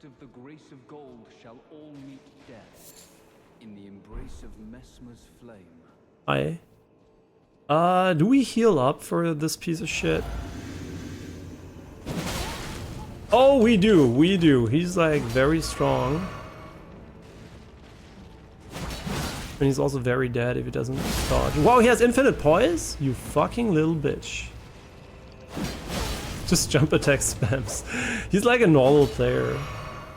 Of the grace of gold shall all meet death in the embrace of Mesmer's flame. Hi. Do we heal up for this piece of shit? Oh, we do. He's like very strong. And he's also very dead if he doesn't dodge. Wow, he has infinite poise? You fucking little bitch. Just jump attack spams. He's like a normal player.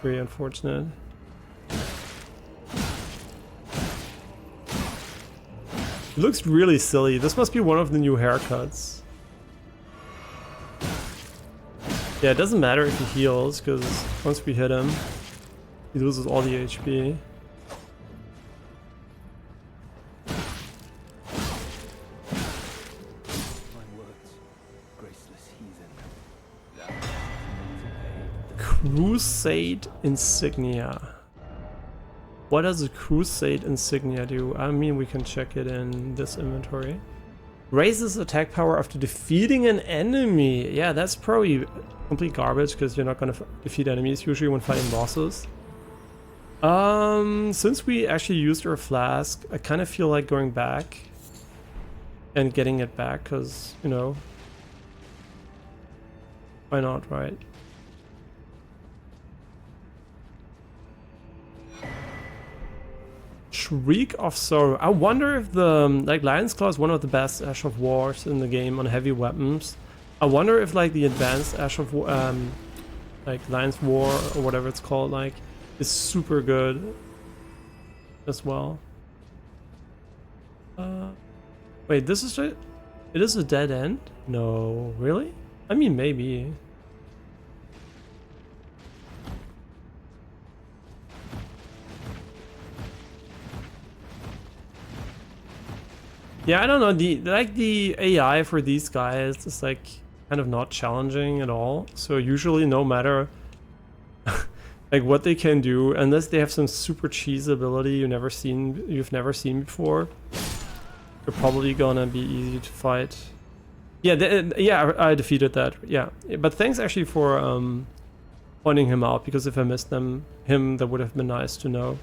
Very unfortunate. It looks really silly. This must be one of the new haircuts. Yeah, it doesn't matter if he heals, because once we hit him, he loses all the HP. Crusade Insignia. What does a Crusade Insignia do? I mean, we can check it in this inventory. Raises attack power after defeating an enemy. Yeah, that's probably complete garbage because you're not gonna defeat enemies usually when fighting bosses. Since we actually used our flask, I kind of feel like going back. and getting it back, because, you know, why not, right? Shriek of Sorrow. I wonder if the, like, Lion's Claw is one of the best Ash of Wars in the game on heavy weapons. I wonder if, like, the advanced Ash of War, like, Lion's War, or whatever it's called, like, is super good as well. Wait, this is it? It is a dead end? No, really? I mean, maybe. Yeah, I don't know. The AI for these guys is like kind of not challenging at all. So usually, no matter like what they can do, unless they have some super cheese ability you've never seen before, they're probably gonna be easy to fight. Yeah, yeah, I defeated that. Yeah, but thanks actually for pointing him out, because if I missed him, that would have been nice to know.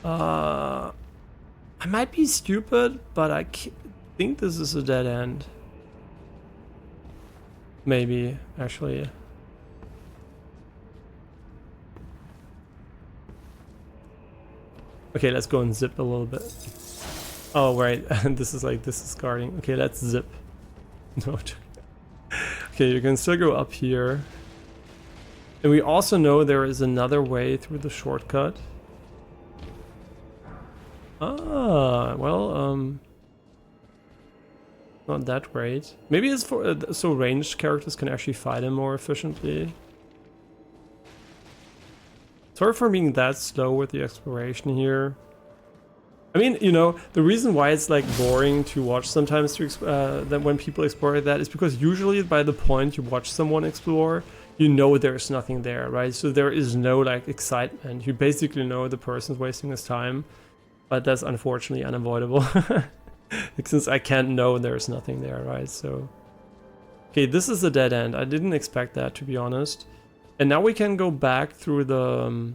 I might be stupid, but I think this is a dead end. Maybe, actually. Okay, let's go and zip a little bit. Oh, right. This is guarding. Okay, let's zip. No. Okay, you can still go up here. And we also know there is another way through the shortcut. Ah, well, not that great. Maybe it's for so ranged characters can actually fight him more efficiently. Sorry for being that slow with the exploration here. I mean, you know, the reason why it's like boring to watch sometimes that when people explore that is because usually by the point you watch someone explore, you know there's nothing there, right? So there is no like excitement. You basically know the person's wasting his time. But that's unfortunately unavoidable. Since I can't know there's nothing there, right? So, okay, this is a dead end. I didn't expect that, to be honest. And now we can go back through the,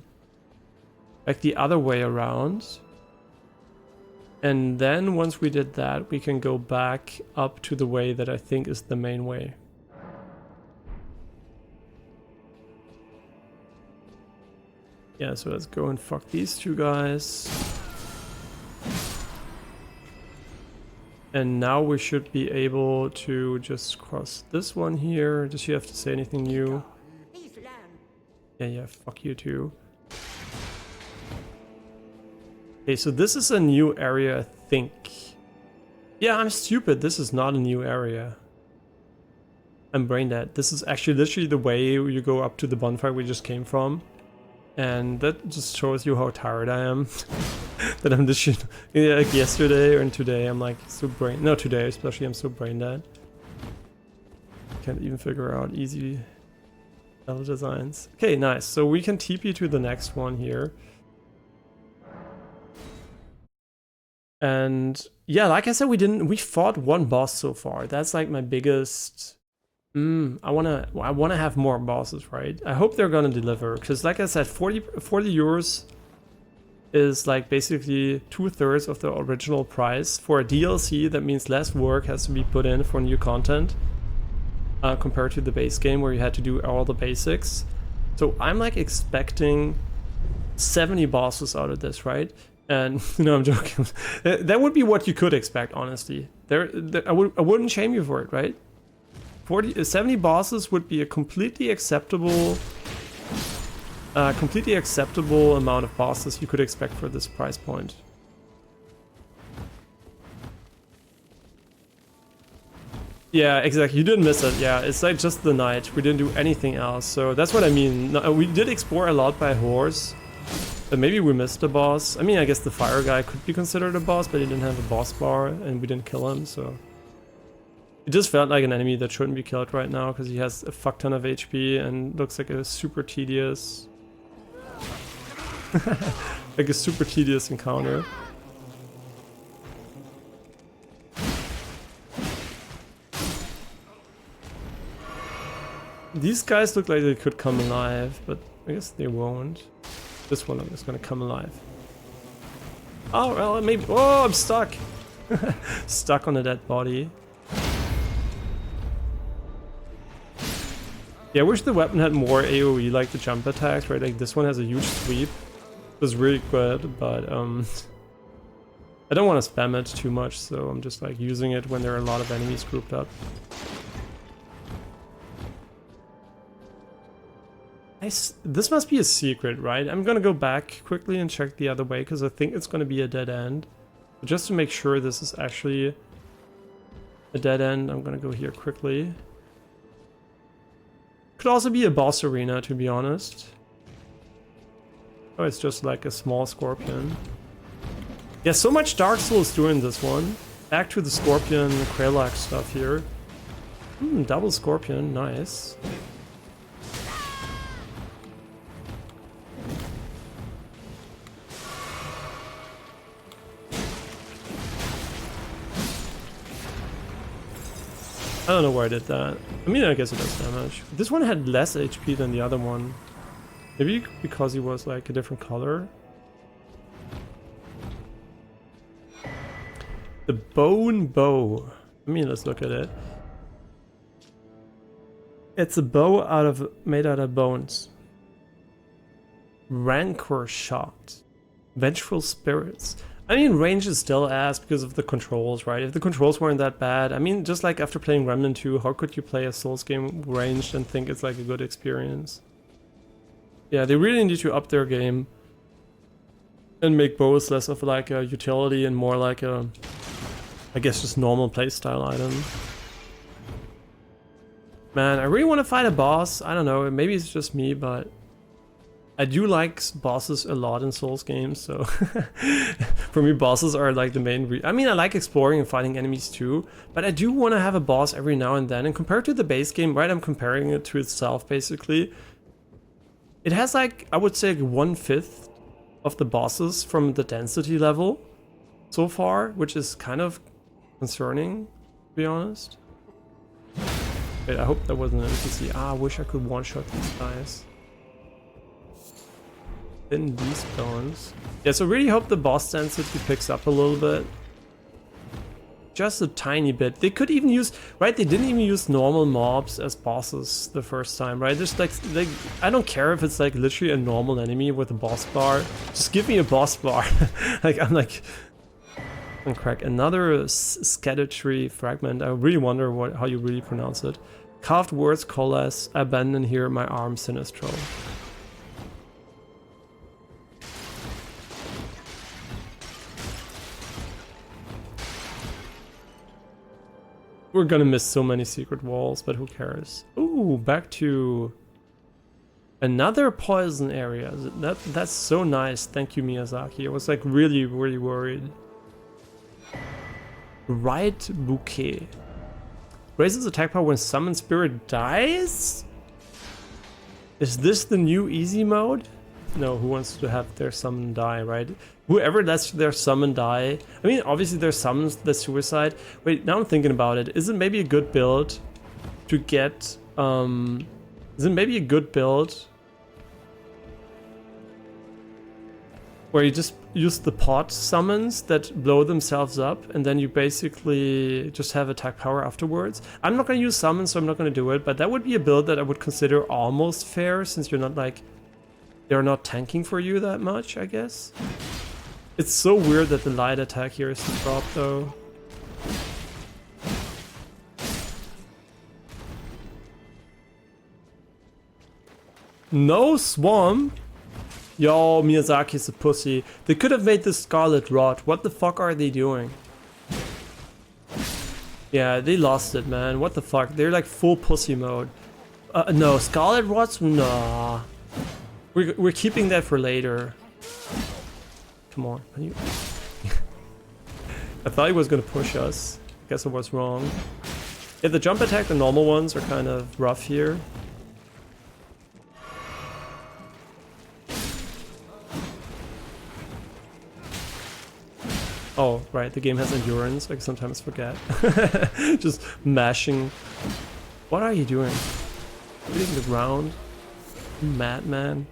like the other way around. And then once we did that, we can go back up to the way that I think is the main way. Yeah, so let's go and fuck these two guys. And now we should be able to just cross this one here. Does she have to say anything new? Yeah, fuck you too. Okay, so this is a new area, I think. Yeah, I'm stupid. This is not a new area. I'm brain dead. This is actually literally the way you go up to the bonfire we just came from. And that just shows you how tired I am. That I'm this shit. Yeah, like yesterday and today I'm like so today especially I'm so brain dead. Can't even figure out easy level designs. Okay, nice. So we can TP to the next one here. And yeah, like I said, we fought one boss so far. That's like my biggest. I wanna have more bosses, right? I hope they're gonna deliver, because like I said, 40 euros is like basically 2/3 of the original price. For a DLC, that means less work has to be put in for new content compared to the base game where you had to do all the basics. So I'm like expecting 70 bosses out of this, right? And no, I'm joking. That would be what you could expect, honestly. I wouldn't shame you for it, right? 70 bosses would be a completely acceptable amount of bosses you could expect for this price point. Yeah, exactly. You didn't miss it. Yeah, it's like just the night. We didn't do anything else. So that's what I mean. No, we did explore a lot by horse. But maybe we missed a boss. I mean, I guess the fire guy could be considered a boss, but he didn't have a boss bar and we didn't kill him, so... It just felt like an enemy that shouldn't be killed right now because he has a fuck ton of HP and looks like a super tedious... like a super tedious encounter. These guys look like they could come alive, but I guess they won't. This one is gonna come alive. Oh, well, maybe. Oh, I'm stuck. Stuck on a dead body. Yeah, I wish the weapon had more AoE like the jump attacks, right? Like this one has a huge sweep. It was really good, but I don't want to spam it too much, so I'm just like using it when there are a lot of enemies grouped up. This must be a secret, right? I'm gonna go back quickly and check the other way because I think it's gonna be a dead end. But just to make sure this is actually a dead end, I'm gonna go here quickly. Could also be a boss arena, to be honest. Oh, it's just like a small scorpion. Yeah, so much Dark Souls doing this one. Back to the scorpion Kralak stuff here. Double scorpion, nice. I don't know why I did that. I mean, I guess it does damage. This one had less HP than the other one. Maybe because he was like a different color. The bone bow. I mean, let's look at it. It's a bow made out of bones. Rancor shot. Vengeful spirits. I mean, range is still ass because of the controls, right? If the controls weren't that bad, I mean, just like after playing Remnant 2, how could you play a Souls game ranged and think it's like a good experience? Yeah, they really need to up their game and make bows less of like a utility and more like a, I guess, just normal playstyle item. Man, I really want to fight a boss. I don't know, maybe it's just me, but I do like bosses a lot in Souls games, so for me bosses are like the main I mean, I like exploring and fighting enemies too, but I do want to have a boss every now and then, and compared to the base game, right, I'm comparing it to itself basically. It has like, I would say like 1/5 of the bosses from the density level so far, which is kind of concerning, to be honest. Wait, I hope that wasn't an NPC. I wish I could one-shot these guys. In these bones. Yeah, so really hope the boss density picks up a little bit. Just a tiny bit. They could even use, right, they didn't even use normal mobs as bosses the first time, right? Just like I don't care if it's like literally a normal enemy with a boss bar. Just give me a boss bar. Like, I'm like, and crack another Erdtree fragment. I really wonder how you really pronounce it. Carved words coalesce, abandon here my arm sinistral. We're gonna miss so many secret walls, but who cares? Ooh, back to another poison area. That's so nice. Thank you, Miyazaki. I was like really worried. Right bouquet. Raises attack power when summon spirit dies? Is this the new easy mode? No, who wants to have their summon die, right? Whoever lets their summon die. I mean, obviously there's summons that suicide. Wait, now I'm thinking about it. Is it maybe a good build to get, is it maybe a good build where you just use the pot summons that blow themselves up and then you basically just have attack power afterwards? I'm not gonna use summons, so I'm not gonna do it, but that would be a build that I would consider almost fair since you're not like, they're not tanking for you that much, I guess. It's so weird that the light attack here is the drop though. No swamp? Yo, Miyazaki's a pussy. They could have made this Scarlet Rot. What the fuck are they doing? Yeah, they lost it, man. What the fuck? They're like full pussy mode. No, Scarlet Rots? Nah. We're keeping that for later. Come on. I thought he was gonna push us. Guess I was wrong. Yeah, the jump attack, the normal ones are kind of rough here. Oh, right, the game has endurance. I sometimes forget. Just mashing. What are you doing? Hitting the ground? Madman.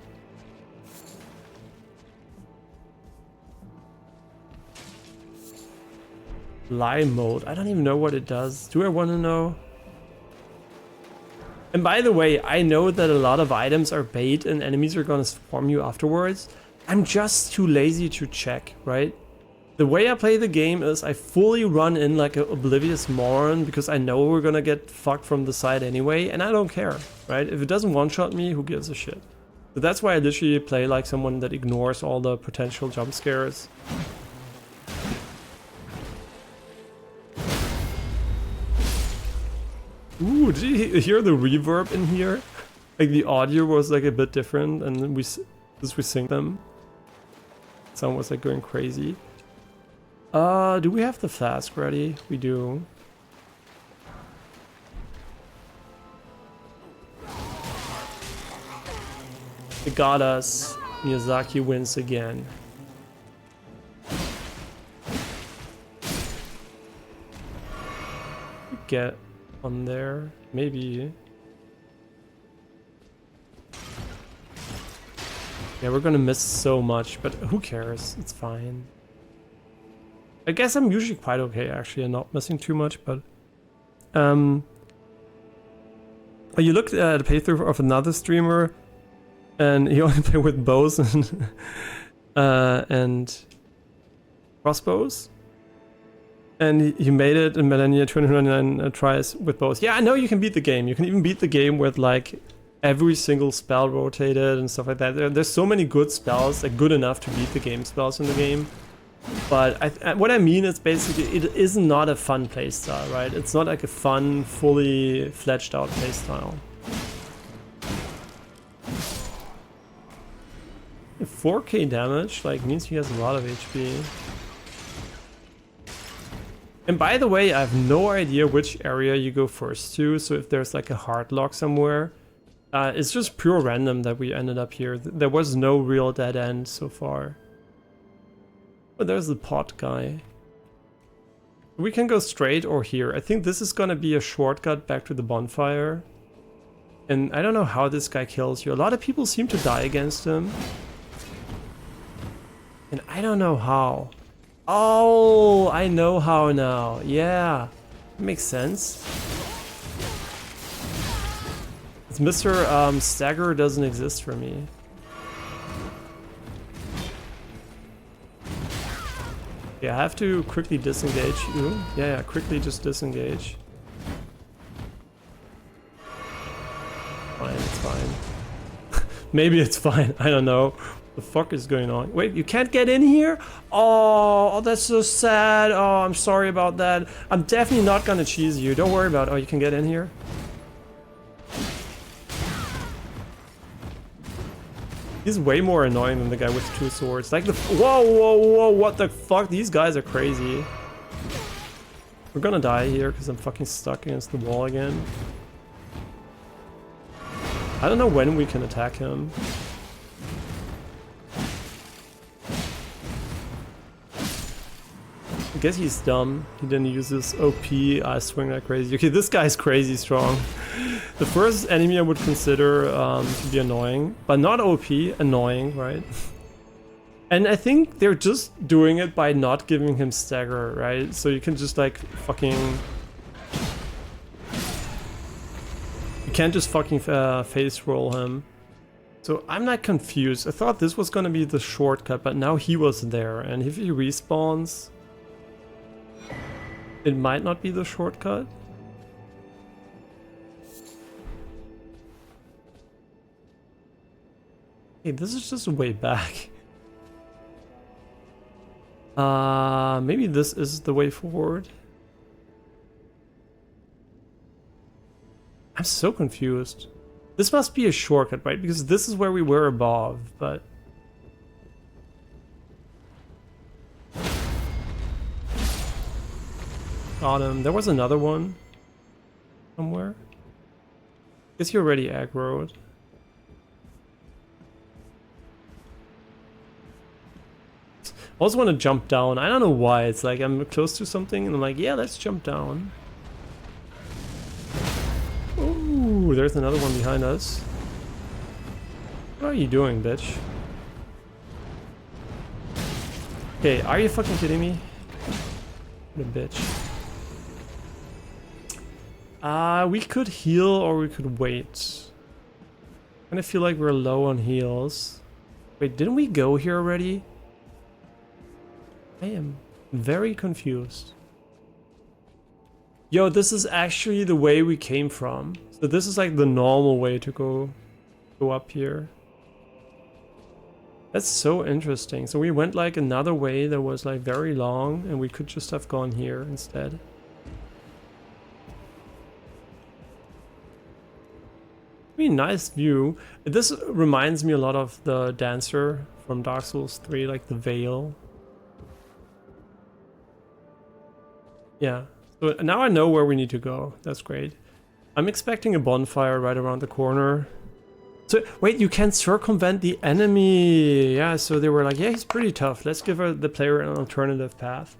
Lie mode. I don't even know what it does. Do I want to know? And by the way, I know that a lot of items are bait and enemies are gonna swarm you afterwards. I'm just too lazy to check, right? The way I play the game is I fully run in like an oblivious moron because I know we're gonna get fucked from the side anyway, and I don't care, right? If it doesn't one-shot me, who gives a shit? So that's why I literally play like someone that ignores all the potential jump scares. Ooh, did you hear the reverb in here? Like the audio was like a bit different, and then we sync them. Sound was like going crazy. Do we have the flask ready? We do. It got us. Miyazaki wins again. Get on there, maybe. Yeah, we're gonna miss so much, but who cares? It's fine. I guess I'm usually quite okay actually and not missing too much, but you looked at a playthrough of another streamer and he only played with bows and crossbows. And he made it in Millennia 299 tries with both. Yeah, I know you can beat the game. You can even beat the game with like every single spell rotated and stuff like that. There's so many good spells, like good enough to beat the game spells in the game. But what I mean is basically it is not a fun playstyle, right? It's not like a fun, fully fledged out playstyle. 4k damage like means he has a lot of HP. And by the way, I have no idea which area you go first to, so if there's like a hard lock somewhere, it's just pure random that we ended up here. There was no real dead end so far. But there's the pot guy. We can go straight or here. I think this is gonna be a shortcut back to the bonfire. And I don't know how this guy kills you. A lot of people seem to die against him. And I don't know how. Oh, I know how now. Yeah, makes sense. It's Mr. Stagger doesn't exist for me. Yeah, I have to quickly disengage you. Yeah, quickly just disengage. Fine, it's fine. Maybe it's fine, I don't know. The fuck is going on? Wait, you can't get in here? Oh, that's so sad. Oh, I'm sorry about that. I'm definitely not gonna cheese you. Don't worry about it. Oh, you can get in here? He's way more annoying than the guy with 2 swords. Like the... Whoa, whoa, whoa, what the fuck? These guys are crazy. We're gonna die here because I'm fucking stuck against the wall again. I don't know when we can attack him. I guess he's dumb. He didn't use his OP. I swing like crazy. Okay, this guy's crazy strong. The first enemy I would consider to be annoying, but not OP, annoying, right? And I think they're just doing it by not giving him stagger, right? So you can just like fucking... You can't just fucking face roll him. So I'm not confused. I thought this was gonna be the shortcut, but now he was there. And if he respawns... It might not be the shortcut. Hey, this is just a way back. Maybe this is the way forward. I'm so confused. This must be a shortcut, right? Because this is where we were above, but... Got him. There was another one somewhere. Guess he already aggroed. I also want to jump down. I don't know why. It's like I'm close to something and I'm like, yeah, let's jump down. Ooh, there's another one behind us. What are you doing, bitch? Okay, are you fucking kidding me? What a bitch. We could heal or we could wait. I kind of feel like we're low on heals. Wait, didn't we go here already? I am very confused. Yo, this is actually the way we came from. So this is like the normal way to go up here. That's so interesting. So we went like another way that was like very long and we could just have gone here instead. Pretty nice view. This reminds me a lot of the dancer from Dark Souls 3, like the veil. Yeah, so now I know where we need to go. That's great. I'm expecting a bonfire right around the corner. So, wait, you can circumvent the enemy. Yeah, so they were like, yeah, he's pretty tough. Let's give the player an alternative path.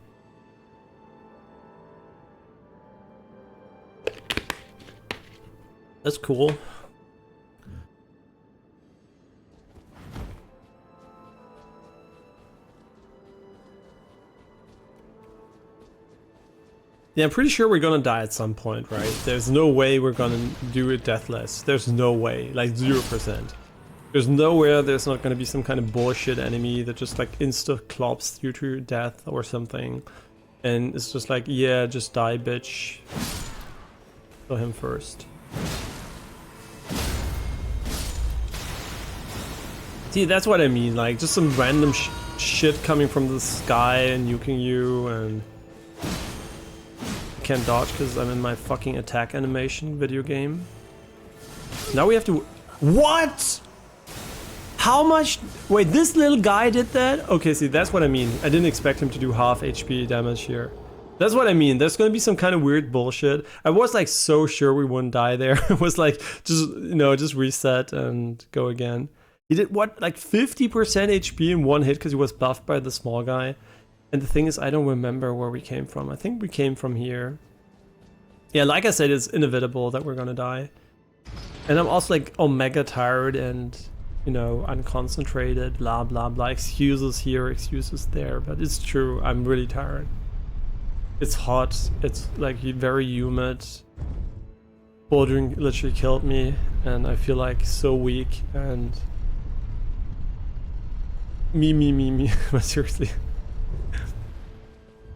That's cool. Yeah, I'm pretty sure we're gonna die at some point, right? There's no way we're gonna do it deathless. There's no way, like 0%. There's nowhere there's not gonna be some kind of bullshit enemy that just like insta-clops you to death or something. And it's just like, yeah, just die, bitch. Kill him first. See, that's what I mean, like just some random shit coming from the sky and nuking you and... Can't dodge because I'm in my fucking attack animation video game. Now we have to... What? How much... Wait, this little guy did that? Okay, see, that's what I mean. I didn't expect him to do half HP damage here. That's what I mean. There's gonna be some kind of weird bullshit. I was like so sure we wouldn't die there. It was like, just, you know, just reset and go again. He did what? Like 50% HP in one hit because he was buffed by the small guy. And the thing is, I don't remember where we came from. I think we came from here. Yeah, like I said, it's inevitable that we're gonna die. And I'm also like omega tired and, you know, unconcentrated, blah, blah, blah. Excuses here, excuses there. But it's true, I'm really tired. It's hot, it's like very humid. Bouldering literally killed me. And I feel like so weak and... Me. But seriously.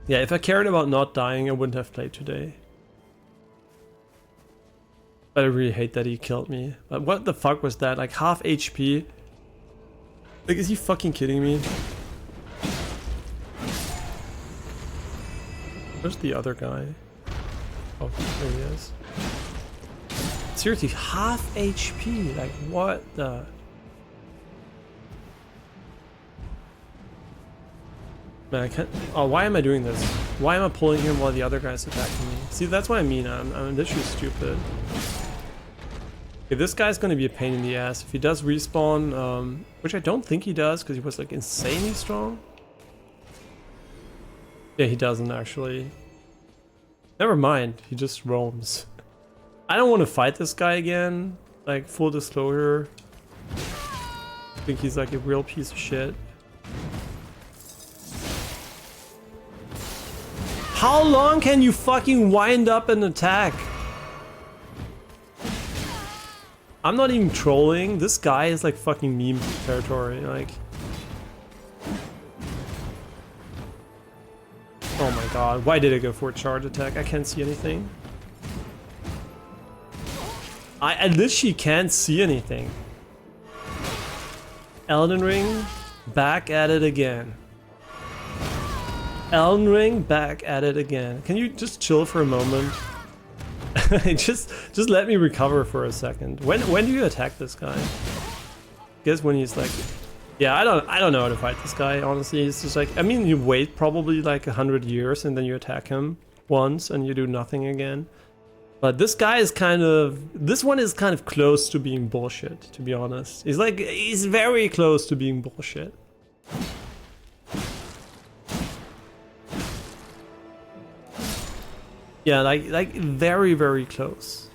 Yeah, if I cared about not dying, I wouldn't have played today. But I really hate that he killed me. But what the fuck was that? Like half HP? Like, is he fucking kidding me? Where's the other guy? Oh, there he is. Seriously, half HP? Like, what the... Man, I can't... Oh, why am I doing this? Why am I pulling him while the other guy's attacking me? See, that's what I mean. I'm literally stupid. Okay, this guy's gonna be a pain in the ass. If he does respawn, which I don't think he does, because he was like insanely strong. Yeah, he doesn't actually. Never mind, he just roams. I don't want to fight this guy again. Like, full disclosure. I think he's like a real piece of shit. How long can you fucking wind up an attack? I'm not even trolling. This guy is like fucking meme territory. Like, oh my god, why did I go for a charge attack? I can't see anything. I literally can't see anything. Elden Ring, back at it again. Elden Ring, back at it again. Can you just chill for a moment? just let me recover for a second. When do you attack this guy? I guess when he's like... Yeah, I don't know how to fight this guy, honestly. It's just like, I mean, you wait probably like 100 years and then you attack him once and you do nothing again. But this guy is kind of... This one is kind of close to being bullshit, to be honest. He's very close to being bullshit. Yeah, like very, very close.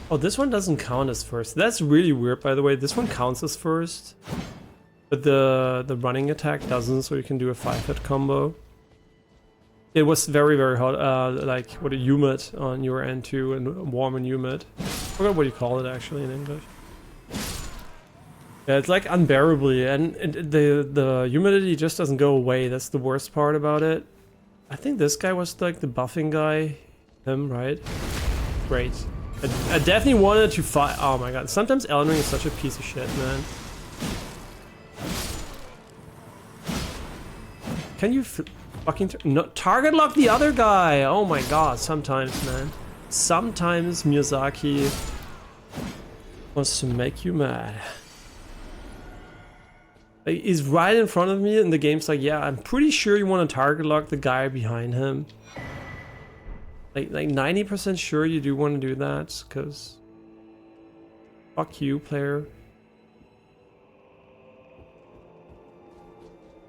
Oh, this one doesn't count as first. That's really weird, by the way. This one counts as first. but the running attack doesn't, so you can do a 5-hit combo. It was very, very hot, like, what, humid on your end too, and warm and humid. I forgot what you call it actually in English. Yeah, it's like unbearably, and the humidity just doesn't go away. That's the worst part about it. I think this guy was like the buffing guy. Him, right? Great. I definitely wanted to fight. Oh my god. Sometimes Elden Ring is such a piece of shit, man. Can you fucking no, target lock the other guy? Oh my god. Sometimes, man. Sometimes Miyazaki wants to make you mad. Like, he's right in front of me and the game's like, yeah, I'm pretty sure you want to target lock the guy behind him. Like 90% sure you do want to do that, because fuck you, player.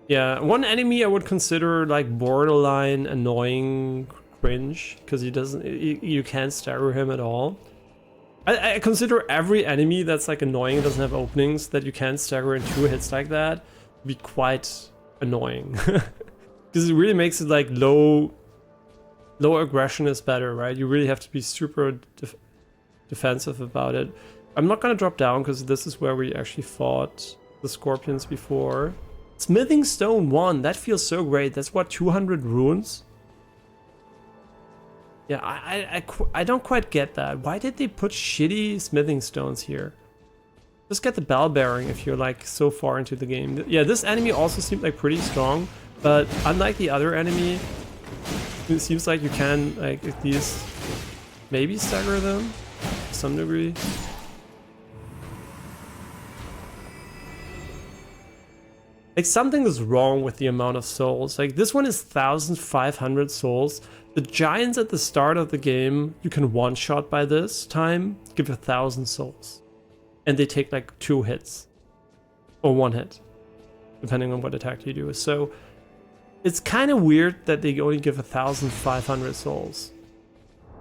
Yeah, one enemy I would consider like borderline annoying cringe, because he doesn't, you can't stagger him at all. I consider every enemy that's like annoying and doesn't have openings that you can't stagger in 2 hits like that to be quite annoying. Because it really makes it like low aggression is better, right? You really have to be super defensive about it. I'm not gonna drop down because this is where we actually fought the scorpions before. Smithing Stone 1, that feels so great. That's what, 200 runes? Yeah, I don't quite get that. Why did they put shitty smithing stones here? Just get the bell bearing if you're like so far into the game. Yeah, this enemy also seemed like pretty strong, but unlike the other enemy, it seems like you can like at least maybe stagger them to some degree. Like something is wrong with the amount of souls. Like this one is 1,500 souls. The giants at the start of the game, you can one-shot by this time, give 1,000 souls. And they take like 2 hits. Or 1 hit. Depending on what attack you do. So it's kind of weird that they only give 1,500 souls.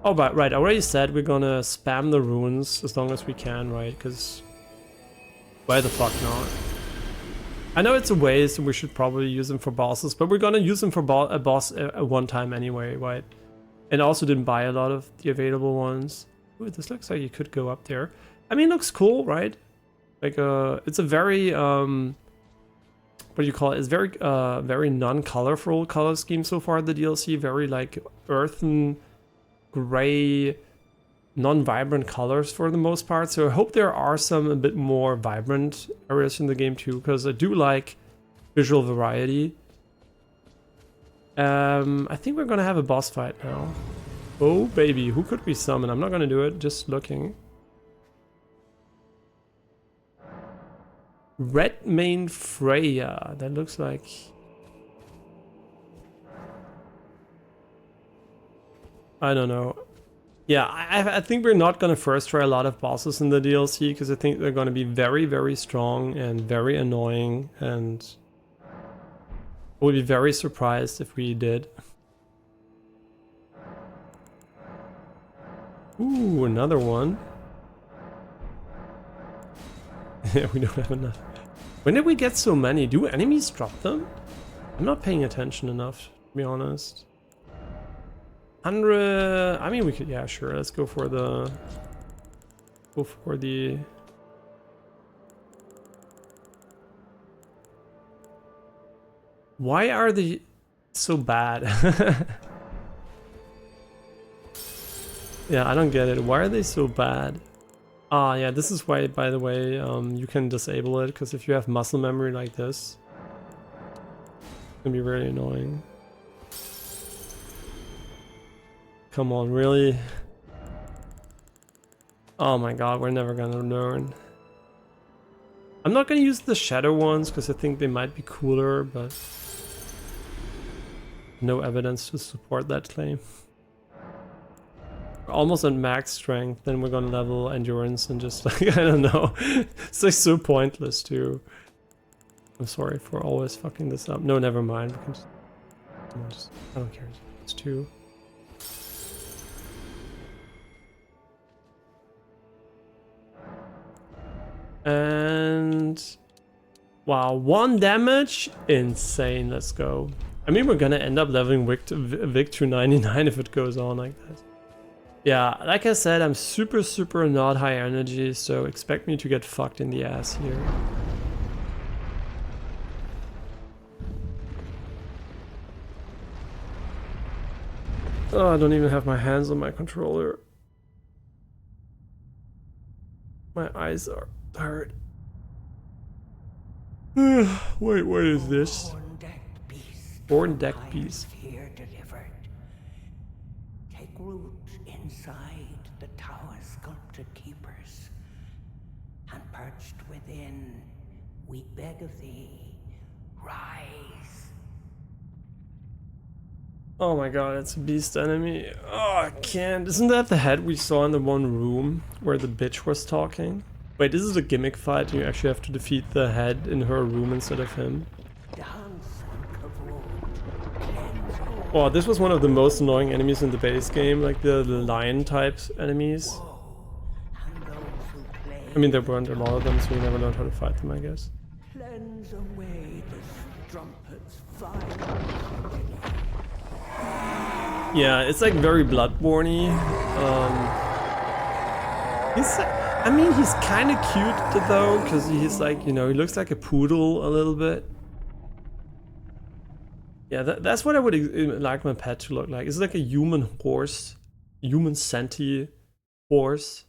Oh, but right, I already said we're gonna spam the runes as long as we can, right? Because why the fuck not? I know it's a waste and we should probably use them for bosses, but we're gonna use them for a boss one time anyway, right? And also didn't buy a lot of the available ones. Ooh, this looks like you could go up there. I mean, it looks cool, right? Like, it's a very, what do you call it? It's very, very non-colorful color scheme so far, the DLC. Very, like, earthen, gray, non-vibrant colors for the most part, so I hope there are some a bit more vibrant areas in the game too, because I do like visual variety. I think we're gonna have a boss fight now. Oh baby, who could we summon? I'm not gonna do it, just looking. Red Mane Freya, that looks like... I don't know. Yeah, I think we're not going to first try a lot of bosses in the DLC, because I think they're going to be very, very strong and very annoying, and I would be very surprised if we did. Ooh, another one. Yeah, we don't have enough. When did we get so many? Do enemies drop them? I'm not paying attention enough, to be honest. 100. I mean, we could. Yeah, sure. Let's go for the. Go for the. Why are they so bad? Yeah, I don't get it. Why are they so bad? Ah, yeah. This is why, by the way, you can disable it, because if you have muscle memory like this, it can be very annoying. Come on, really? Oh my god, we're never gonna learn. I'm not gonna use the shadow ones because I think they might be cooler, but no evidence to support that claim. We're almost at max strength, then we're gonna level endurance and just like, I don't know. It's like so pointless too. I'm sorry for always fucking this up. No, never mind. We can just I don't care. It's 2. And Wow, 1 damage? Insane, let's go. I mean, we're gonna end up leveling Vic to 99 if it goes on like that. Yeah, like I said, I'm super not high energy, so expect me to get fucked in the ass here. Oh, I don't even have my hands on my controller. My eyes are hurt. Wait, what is this? Horn-decked beast. Here delivered. Take root inside the tower's sculpted keepers, and perched within, we beg of thee, rise. Oh my god, it's a beast enemy. Oh, I can't. Isn't that the head we saw in the one room where the bitch was talking? Wait, this is a gimmick fight and you actually have to defeat the head in her room instead of him. Oh, this was one of the most annoying enemies in the base game, like the lion types enemies. I mean, there weren't a lot of them, so you never learned how to fight them, I guess. Cleanse away the strumpet's fire. Yeah, it's like very bloodborne-y. I mean, he's kind of cute though, because he's like, you know, he looks like a poodle a little bit. Yeah, that's what I would like my pet to look like. It's like a human horse, human sentient horse.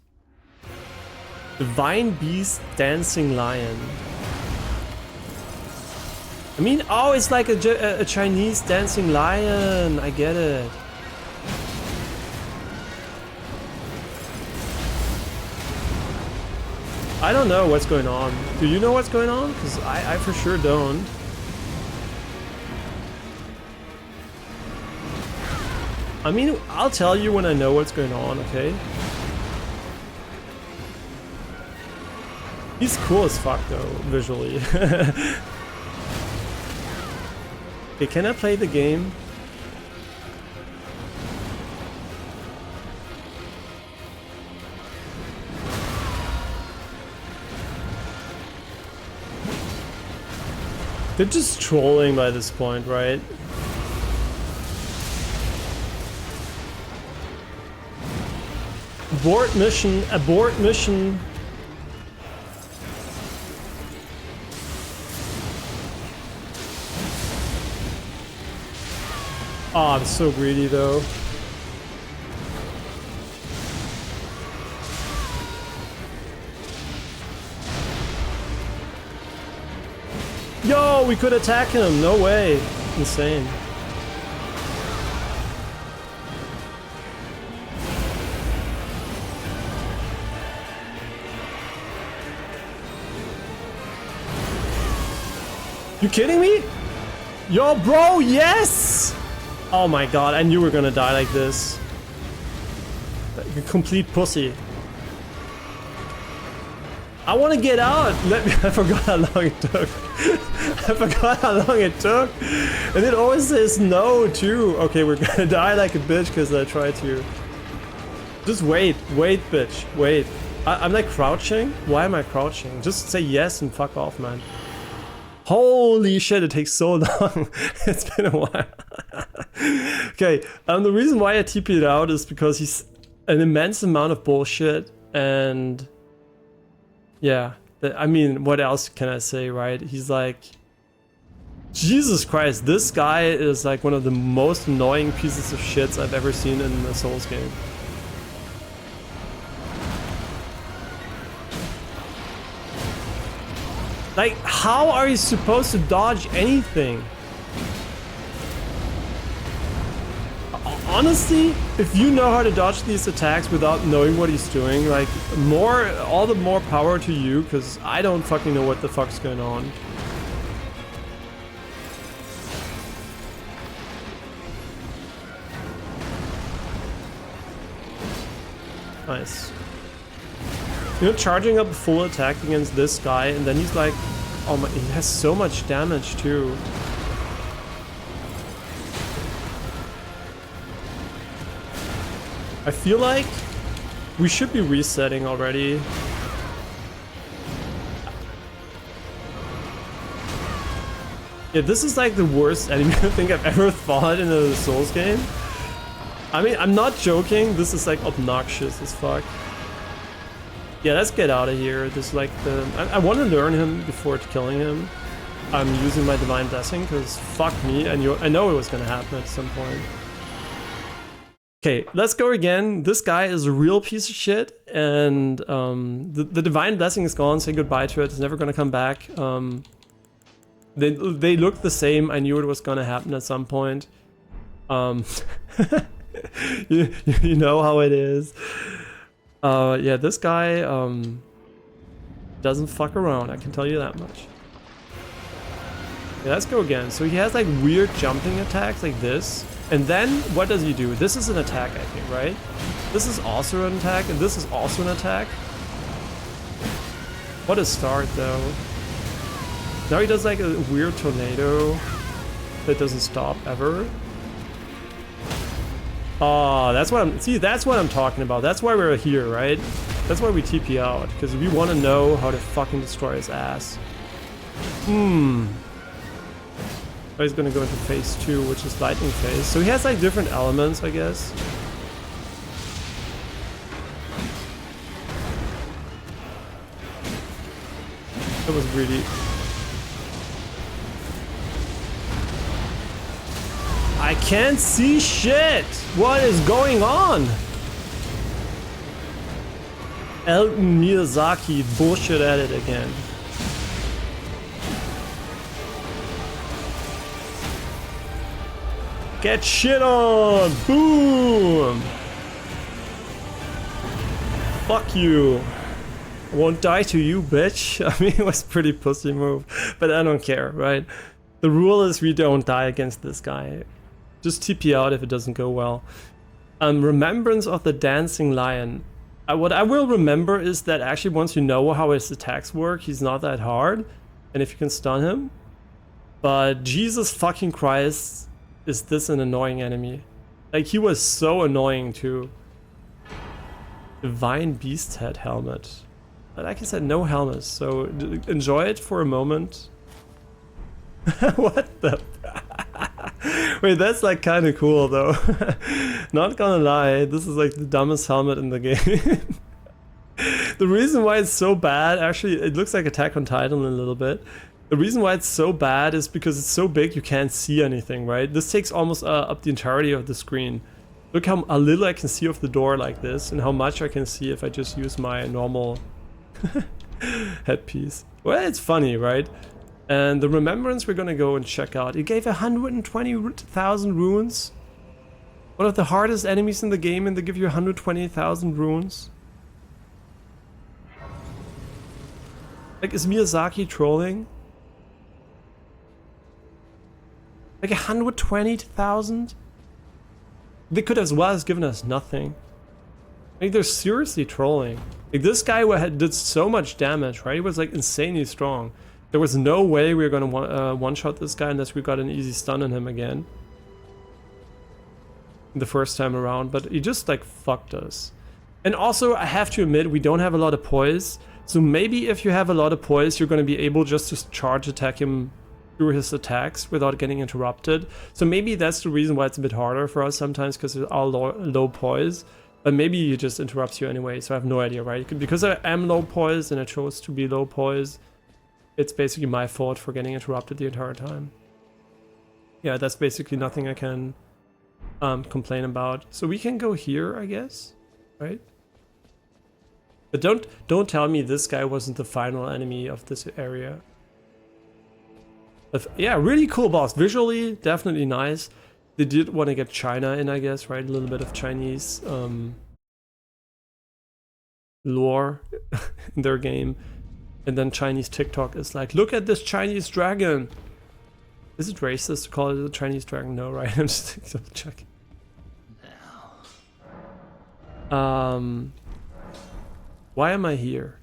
Divine beast, dancing lion. I mean, oh, it's like a Chinese dancing lion. I get it. I don't know what's going on. Do you know what's going on? Because I for sure don't. I mean, I'll tell you when I know what's going on, okay? He's cool as fuck though, visually. Okay, can I play the game? They're just trolling by this point, right? Abort mission, abort mission. Oh, I'm so greedy though. Yo, we could attack him. No way. Insane. You kidding me? Yo, bro, yes! Oh my god, I knew we were gonna die like this. Like a complete pussy. I want to get out. Let me. I forgot how long it took. I forgot how long it took. And it always says no too. Okay, we're gonna die like a bitch because I tried to. Just wait, wait, bitch, wait. I'm like crouching. Why am I crouching? Just say yes and fuck off, man. Holy shit, it takes so long. It's been a while. Okay, the reason why I TP'd out is because he's an immense amount of bullshit, and yeah, I mean, what else can I say, right? He's like, Jesus Christ, this guy is like one of the most annoying pieces of shit I've ever seen in a Souls game. Like, how are you supposed to dodge anything? Honestly, if you know how to dodge these attacks without knowing what he's doing, like, all the more power to you, because I don't fucking know what the fuck's going on. Nice. You know, charging up a full attack against this guy, and then he's like, oh my, he has so much damage too. I feel like we should be resetting already. Yeah, this is like the worst enemy I think I've ever fought in a Souls game. I mean, I'm not joking. This is like obnoxious as fuck. Yeah, let's get out of here. This is like the... I want to learn him before killing him. I'm using my Divine Blessing because fuck me. I know it was going to happen at some point. Okay, let's go again. This guy is a real piece of shit. And the Divine Blessing is gone. Say goodbye to it. It's never going to come back. They look the same. I knew it was going to happen at some point. You know how it is. Yeah, this guy doesn't fuck around, I can tell you that much. Yeah, let's go again. So he has like weird jumping attacks like this. And then what does he do? This is an attack, I think, right? This is also an attack, and this is also an attack. What a start though. Now he does like a weird tornado that doesn't stop ever. Oh, that's what I'm talking about. That's why we're here, right? That's why we TP out, because we want to know how to fucking destroy his ass. Oh, he's gonna go into phase 2, which is lightning phase. So he has like different elements, I guess. That was really... I can't see shit! What is going on? Elden Miyazaki bullshit at it again. Get shit on! Boom! Fuck you. I won't die to you, bitch. I mean, it was a pretty pussy move, but I don't care, right? The rule is we don't die against this guy. Just TP out if it doesn't go well. Remembrance of the Dancing Lion. What I will remember is that actually once you know how his attacks work, he's not that hard. And if you can stun him. But Jesus fucking Christ, is this an annoying enemy. Like, he was so annoying too. Divine Beast Head helmet. But like I said, no helmets, so enjoy it for a moment. What the... Wait, that's like kind of cool though. Not gonna lie, this is like the dumbest helmet in the game. The reason why it's so bad, actually it looks like Attack on Titan a little bit. The reason why it's so bad is because it's so big you can't see anything, right? This takes almost up the entirety of the screen. Look how little I can see of the door like this, and how much I can see if I just use my normal headpiece. Well, it's funny, right? And the Remembrance we're gonna go and check out. It gave 120,000 runes. One of the hardest enemies in the game, and they give you 120,000 runes. Like, is Miyazaki trolling? Like 120,000? They could as well have given us nothing. Like, they're seriously trolling. Like, this guy did so much damage, right? He was like insanely strong. There was no way we were gonna one-shot this guy unless we got an easy stun on him again. The first time around, but he just like fucked us. And also, I have to admit, we don't have a lot of poise. So maybe if you have a lot of poise, you're gonna be able just to charge attack him through his attacks without getting interrupted. So maybe that's the reason why it's a bit harder for us sometimes, because it's all low poise. But maybe he just interrupts you anyway, so I have no idea, right? Because I am low poise and I chose to be low poise, it's basically my fault for getting interrupted the entire time. Yeah, that's basically nothing I can complain about. So we can go here, I guess, right? But don't tell me this guy wasn't the final enemy of this area. But yeah, really cool boss. Visually, definitely nice. They did want to get China in, I guess, right? A little bit of Chinese lore in their game. And then Chinese TikTok is like, look at this Chinese dragon. Is it racist to call it a Chinese dragon? No, right? I'm just checking. Why am I here?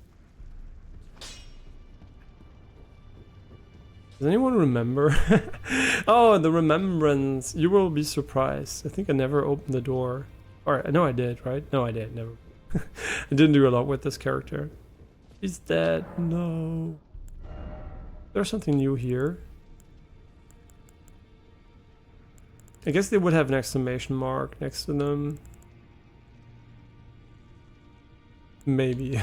Does anyone remember? Oh, the Remembrance. You will be surprised. I think I never opened the door. Or, no, I did, right? No, I did, never. I didn't do a lot with this character. He's dead. No. There's something new here. I guess they would have an exclamation mark next to them. Maybe.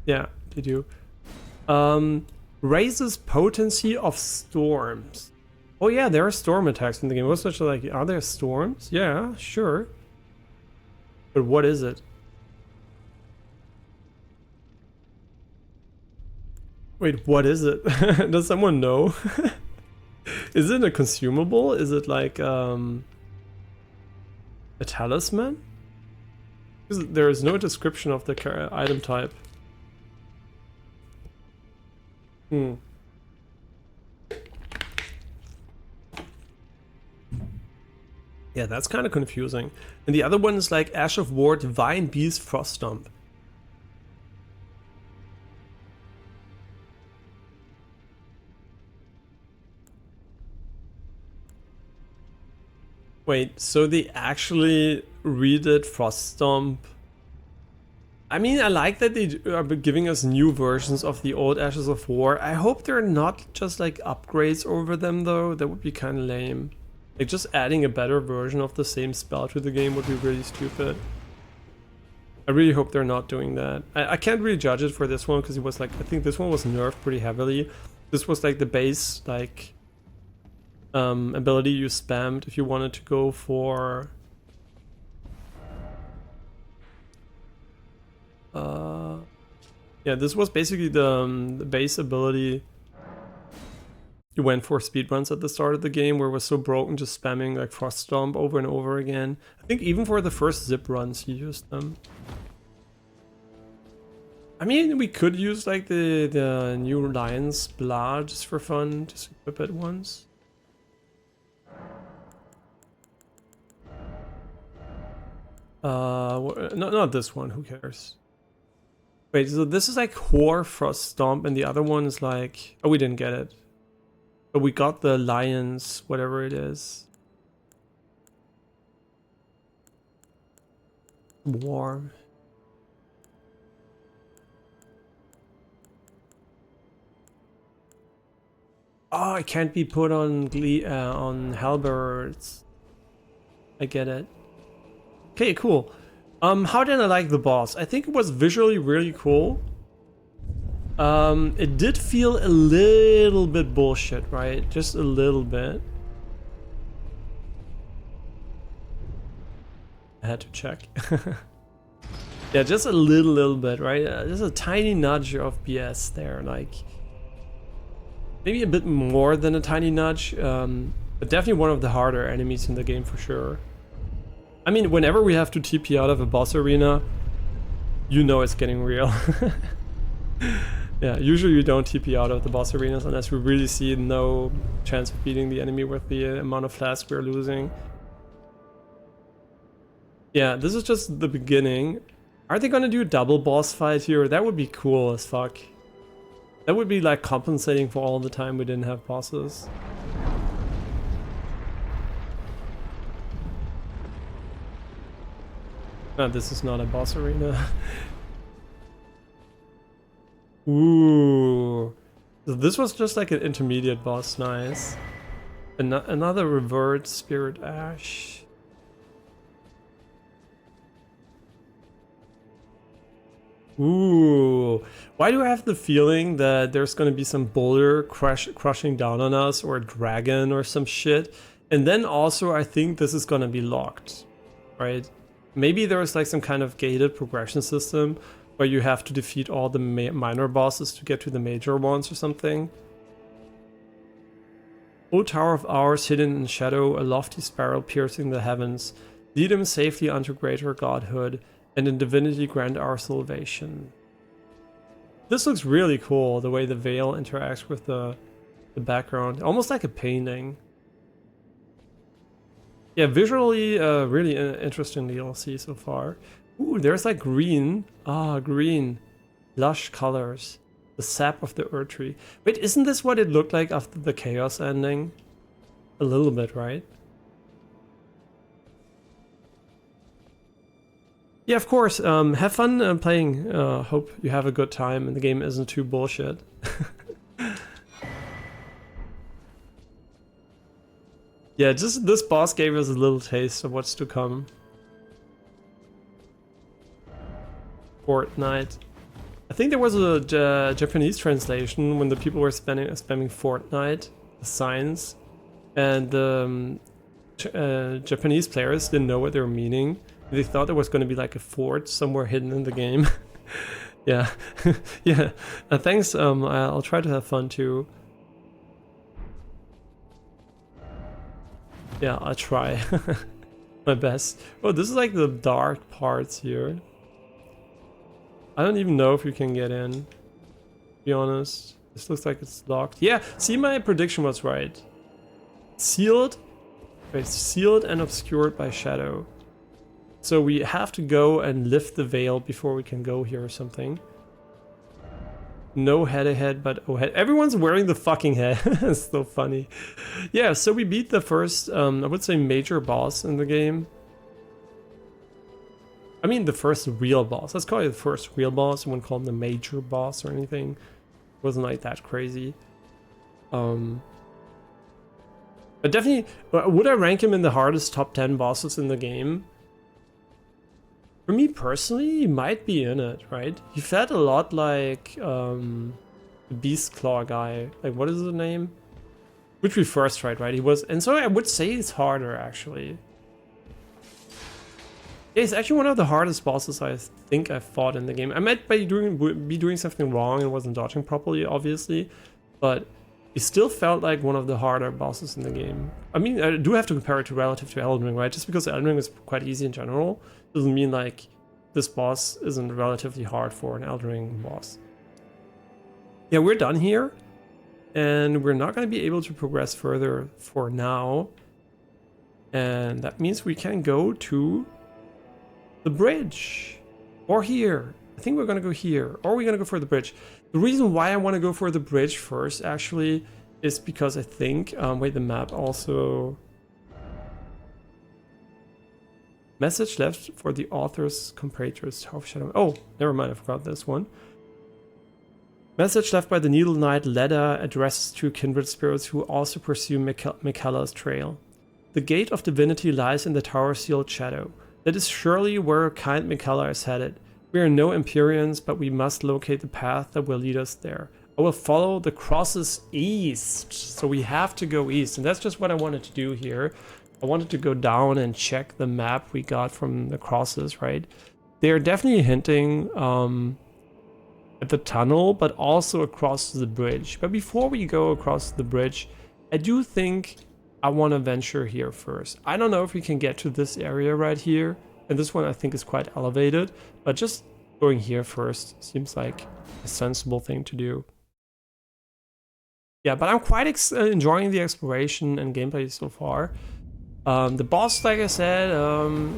Yeah, they do. Raises potency of storms. Oh yeah, there are storm attacks in the game. What's such like, are there storms? Yeah, sure. But what is it? Wait, what is it? Does someone know? Is it a consumable? Is it like a talisman? Because there is no description of the item type. Hmm. Yeah, that's kind of confusing. And the other one is like Ash of War, Divine Beast, Frost Stomp. Wait, so they actually redid Frost Stomp? I mean, I like that they are giving us new versions of the old Ashes of War. I hope they're not just like upgrades over them though. That would be kind of lame. Like just adding a better version of the same spell to the game would be really stupid. I really hope they're not doing that. I can't really judge it for this one because it was like, I think this one was nerfed pretty heavily. This was like the base like ability you spammed if you wanted to go for yeah, this was basically the base ability you went for speedruns at the start of the game, where it was so broken just spamming like Frost Stomp over and over again. I think even for the first zip runs you used them. I mean, we could use like the new Lion's Blood just for fun, just equip it once. No, not this one, who cares? Wait, so this is like Whore Frost Stomp and the other one is like, oh, we didn't get it. But we got the Lions, whatever it is. Warm. Oh, it can't be put on on halberds. I get it. Okay, cool. How did I like the boss? I think it was visually really cool. It did feel a little bit bullshit, right? Just a little bit. I had to check. Yeah, just a little bit, right? Just a tiny nudge of BS there, like maybe a bit more than a tiny nudge, but definitely one of the harder enemies in the game for sure. I mean, whenever we have to TP out of a boss arena, you know it's getting real. Yeah, usually you don't TP out of the boss arenas unless we really see no chance of beating the enemy with the amount of flasks we're losing. Yeah, this is just the beginning. Are they gonna do a double boss fight here? That would be cool as fuck. That would be like compensating for all the time we didn't have bosses. No, this is not a boss arena. Ooh. So this was just like an intermediate boss, nice. Another Revert Spirit Ash. Ooh. Why do I have the feeling that there's gonna be some boulder crushing down on us, or a dragon or some shit? And then also I think this is gonna be locked, right? Maybe there's like some kind of gated progression system where you have to defeat all the minor bosses to get to the major ones or something. O Tower of Ours, hidden in shadow, a lofty spiral piercing the heavens, lead him safely unto greater godhood, and in divinity grant our salvation. This looks really cool, the way the veil interacts with the background, almost like a painting. Yeah, visually, really interesting DLC so far. Ooh, there's like green. Ah, green. Lush colors. The sap of the Erdtree. Wait, isn't this what it looked like after the Chaos ending? A little bit, right? Yeah, of course. Have fun playing. Hope you have a good time and the game isn't too bullshit. Yeah, just this boss gave us a little taste of what's to come. Fortnite. I think there was a Japanese translation when the people were spamming Fortnite, the signs, and the Japanese players didn't know what they were meaning. They thought there was going to be like a fort somewhere hidden in the game. Yeah, yeah. Thanks. I'll try to have fun too. Yeah, I'll try my best. Oh, this is like the dark parts here. I don't even know if you can get in, to be honest. This looks like it's locked. Yeah, see, my prediction was right. Sealed. Wait, sealed and obscured by shadow. So we have to go and lift the veil before we can go here or something. No head ahead, but oh head. Everyone's wearing the fucking head. It's so funny. Yeah, so we beat the first, I would say, major boss in the game. I mean, the first real boss. Let's call it the first real boss. I wouldn't call him the major boss or anything. It wasn't like that crazy. But definitely, would I rank him in the hardest top 10 bosses in the game? For me personally, he might be in it, right? He felt a lot like the Beast Claw guy. Like, what is his name? Which we first tried, right? He was, and so I would say it's harder actually. Yeah, it's actually one of the hardest bosses I think I've fought in the game. I might be doing something wrong and wasn't dodging properly, obviously, but it still felt like one of the harder bosses in the game. I mean, I do have to compare it to relative to Elden Ring, right? Just because Elden Ring is quite easy in general, doesn't mean like this boss isn't relatively hard for an Elden Ring boss. Yeah, we're done here, and we're not going to be able to progress further for now. And that means we can go to the bridge, or here. I think we're gonna go here, or we're gonna go for the bridge. The reason why I want to go for the bridge first, actually, is because I think, wait, the map also... Message left for the author's compatriots, Tower of Shadow. Oh, never mind, I forgot this one. Message left by the Needle Knight Leda addresses to kindred spirits who also pursue Miquella's trail. The gate of divinity lies in the tower sealed shadow. That is surely where kind Miquella is headed. We are no Empyreans, but we must locate the path that will lead us there. I will follow the crosses east. So we have to go east, and that's just what I wanted to do here. I wanted to go down and check the map we got from the crosses, right? They're definitely hinting at the tunnel, but also across the bridge. But before we go across the bridge, I do think I want to venture here first. I don't know if we can get to this area right here, and this one I think is quite elevated, but just going here first seems like a sensible thing to do. Yeah, but I'm quite enjoying the exploration and gameplay so far. The boss, like I said,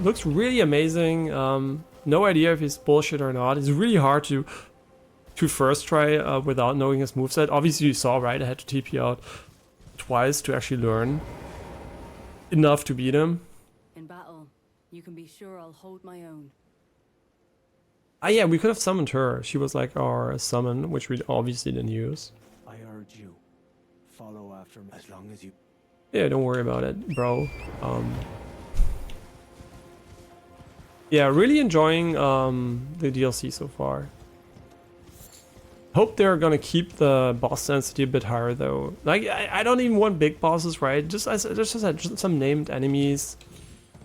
looks really amazing. No idea if he's bullshit or not. It's really hard to first try without knowing his moveset. Obviously you saw, right? I had to TP out twice to actually learn enough to beat him. In battle, you can be sure I'll hold my own. Ah, yeah, we could have summoned her. She was like our summon, which we obviously didn't use. I urge you, follow after me as long as you... Yeah, don't worry about it, bro. Yeah, really enjoying the DLC so far. Hope they're gonna keep the boss density a bit higher though. Like, I don't even want big bosses, right? Just some named enemies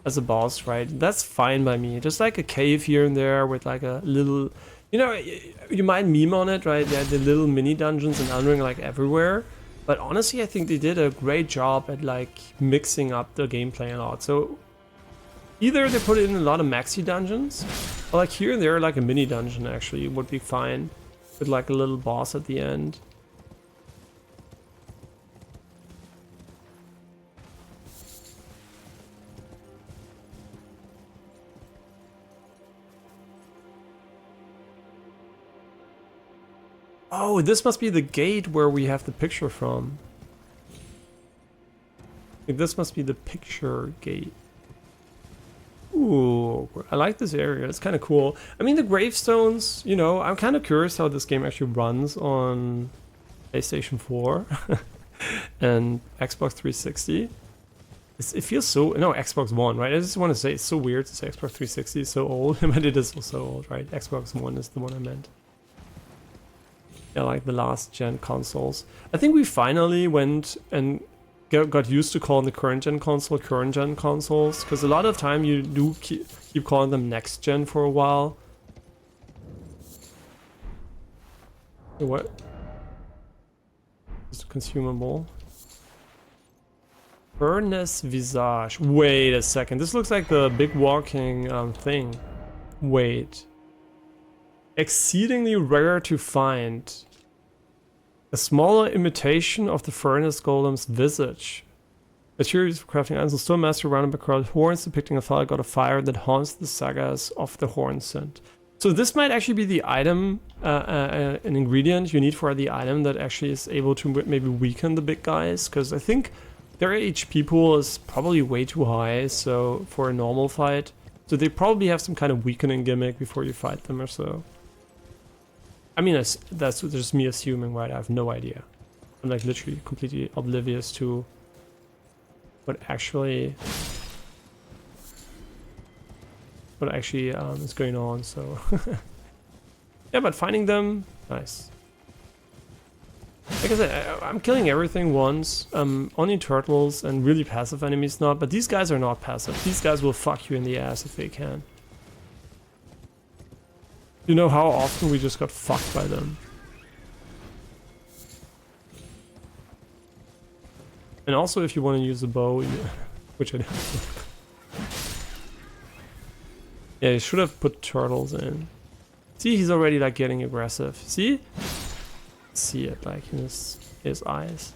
as a boss, right? That's fine by me. Just like a cave here and there with like a little, you know, you might meme on it, right? They had the little mini dungeons and Elden Ring like everywhere. But honestly, I think they did a great job at like mixing up the gameplay a lot. So either they put in a lot of maxi dungeons, or like here and there, like a mini dungeon actually would be fine. With like a little boss at the end. Oh, this must be the gate where we have the picture from. Like, this must be the picture gate. Ooh, I like this area. It's kind of cool. I mean, the gravestones, you know, I'm kind of curious how this game actually runs on PlayStation 4 and Xbox 360. It feels so... No, Xbox One, right? I just want to say it's so weird to say Xbox 360 is so old, but it is also old, right? Xbox One is the one I meant. Yeah, like the last gen consoles. I think we finally went and got used to calling the current gen consoles, because a lot of time you do keep calling them next gen for a while. What? It's consumable. Furnace Visage. Wait a second. This looks like the big walking thing. Wait. Exceedingly rare to find. A smaller imitation of the Furnace Golem's visage. Materials for crafting items. A stone master surrounded by crowd horns depicting a fellow god of fire that haunts the sagas of the horn scent. So this might actually be the item, an ingredient you need for the item that actually is able to maybe weaken the big guys, because I think their HP pool is probably way too high, so for a normal fight. So they probably have some kind of weakening gimmick before you fight them or so. I mean, that's just me assuming, right? I have no idea. I'm like literally completely oblivious to what actually is going on, so yeah, but finding them, nice. Like I said, I'm killing everything once, only turtles and really passive enemies not, but these guys are not passive. These guys will fuck you in the ass if they can. You know how often we just got fucked by them. And also if you want to use a bow, which I don't. Yeah, you should have put turtles in. See, he's already like getting aggressive. See? See it like in his eyes.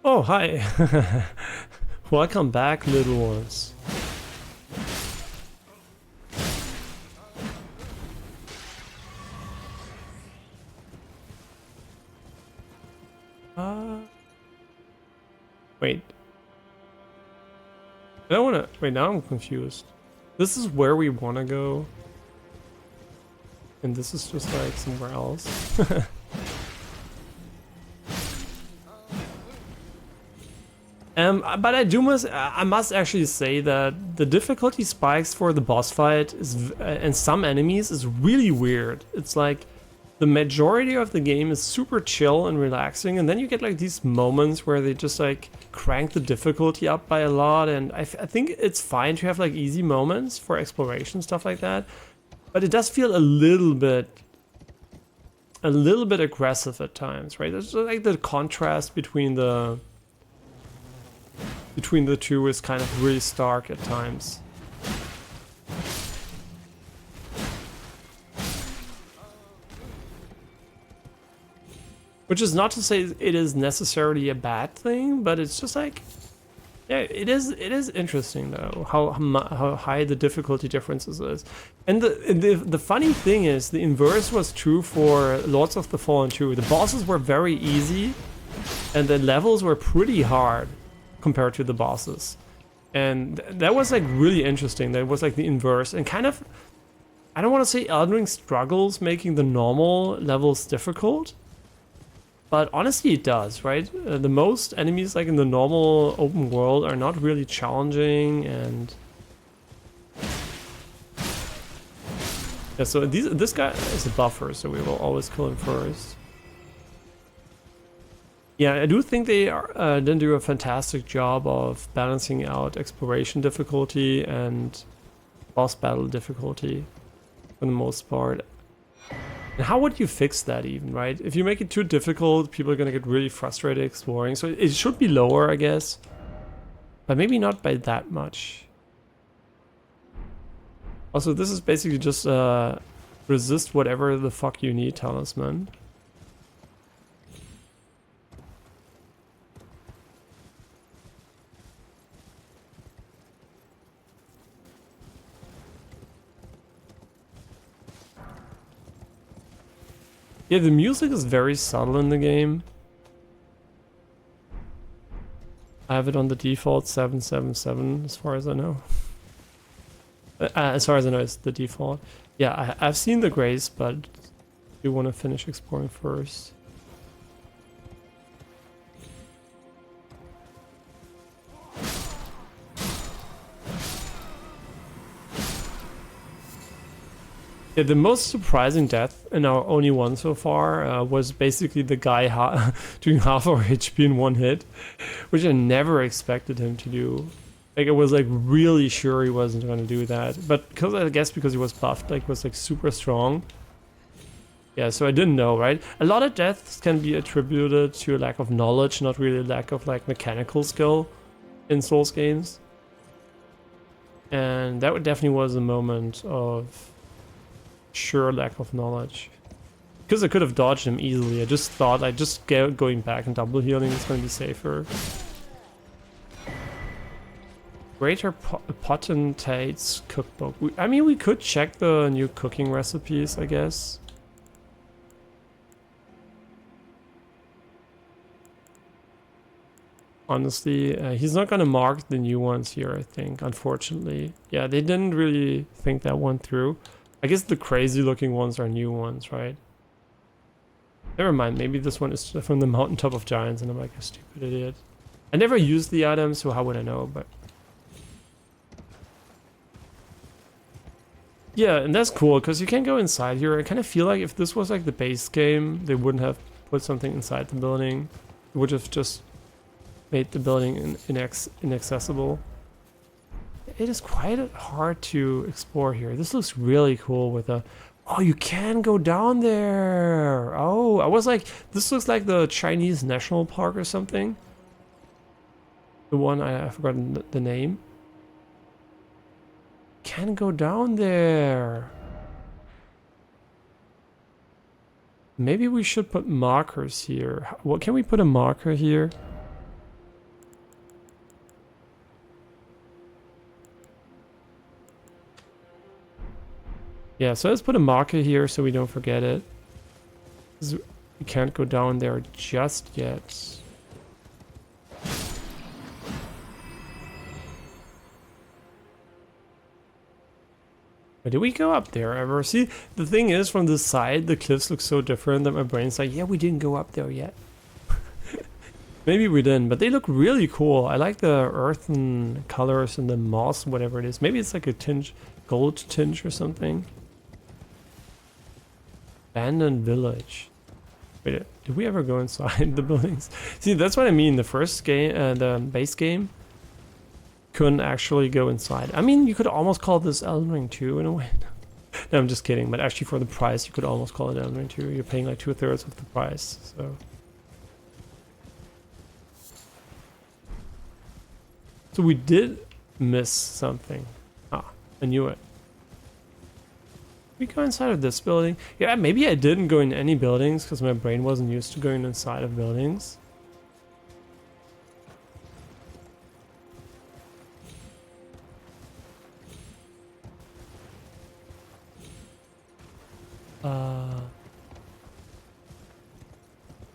Oh, hi. Welcome back, little ones. Wait. I don't wanna... Wait, now I'm confused. This is where we wanna go. And this is just like somewhere else. But I must actually say that the difficulty spikes for the boss fight is, and some enemies is really weird. It's like the majority of the game is super chill and relaxing, and then you get like these moments where they just like crank the difficulty up by a lot, and I think it's fine to have like easy moments for exploration, stuff like that, but it does feel a little bit aggressive at times, right? There's like the contrast between the two is kind of really stark at times. Which is not to say it is necessarily a bad thing, but it's just like, yeah, it is interesting though how high the difficulty differences is. And the funny thing is the inverse was true for Lords of the Fallen 2. The bosses were very easy, and the levels were pretty hard compared to the bosses, and that was like really interesting. That was like the inverse, and kind of, I don't want to say Elden Ring struggles making the normal levels difficult, but honestly it does, right? The most enemies like in the normal open world are not really challenging, and yeah, so this guy is a buffer, so we will always kill him first. Yeah, I do think they didn't do a fantastic job of balancing out exploration difficulty and boss battle difficulty for the most part. And how would you fix that even, right? If you make it too difficult, people are gonna get really frustrated exploring. So it should be lower, I guess. But maybe not by that much. Also, this is basically just resist whatever the fuck you need talisman. Yeah, the music is very subtle in the game. I have it on the default 777 as far as I know. As far as I know, it's the default. Yeah, I've seen the Grace, but I do want to finish exploring first. Yeah, the most surprising death, and our only one so far, was basically the guy doing half our HP in one hit, which I never expected him to do. Like, I was like really sure he wasn't going to do that, but because I guess because he was buffed, like was like super strong. Yeah, so I didn't know, right? A lot of deaths can be attributed to a lack of knowledge, not really a lack of like mechanical skill in Souls games. And that definitely was a moment of sure lack of knowledge. Because I could have dodged him easily. I just thought going back and double healing is going to be safer. Greater Potentate's cookbook. I mean, we could check the new cooking recipes, I guess. Honestly, he's not going to mark the new ones here, I think, unfortunately. Yeah, they didn't really think that one through. I guess the crazy looking ones are new ones, right? Never mind, maybe this one is from the Mountaintop of Giants and I'm like a stupid idiot. I never used the item, so how would I know, but... Yeah, and that's cool, because you can go inside here. I kind of feel like if this was like the base game, they wouldn't have put something inside the building. It would have just made the building inaccessible. It is quite hard to explore here. This looks really cool with a... Oh, you can go down there! Oh, I was like, this looks like the Chinese National Park or something. The one, I've forgotten the name. Can go down there. Maybe we should put markers here. What can we put a marker here? Yeah, so let's put a marker here so we don't forget it. We can't go down there just yet. But did we go up there ever? See, the thing is, from the side, the cliffs look so different that my brain's like, yeah, we didn't go up there yet. Maybe we didn't, but they look really cool. I like the earthen colors and the moss, whatever it is. Maybe it's like a tinge, gold tinge or something. Abandoned village. Wait, did we ever go inside the buildings? See, that's what I mean. The first game, the base game, couldn't actually go inside. I mean, you could almost call this Elden Ring 2 in a way. No, I'm just kidding. But actually, for the price, you could almost call it Elden Ring 2. You're paying like 2/3 of the price. So we did miss something. Ah, I knew it. We go inside of this building. Yeah, maybe I didn't go in any buildings because my brain wasn't used to going inside of buildings.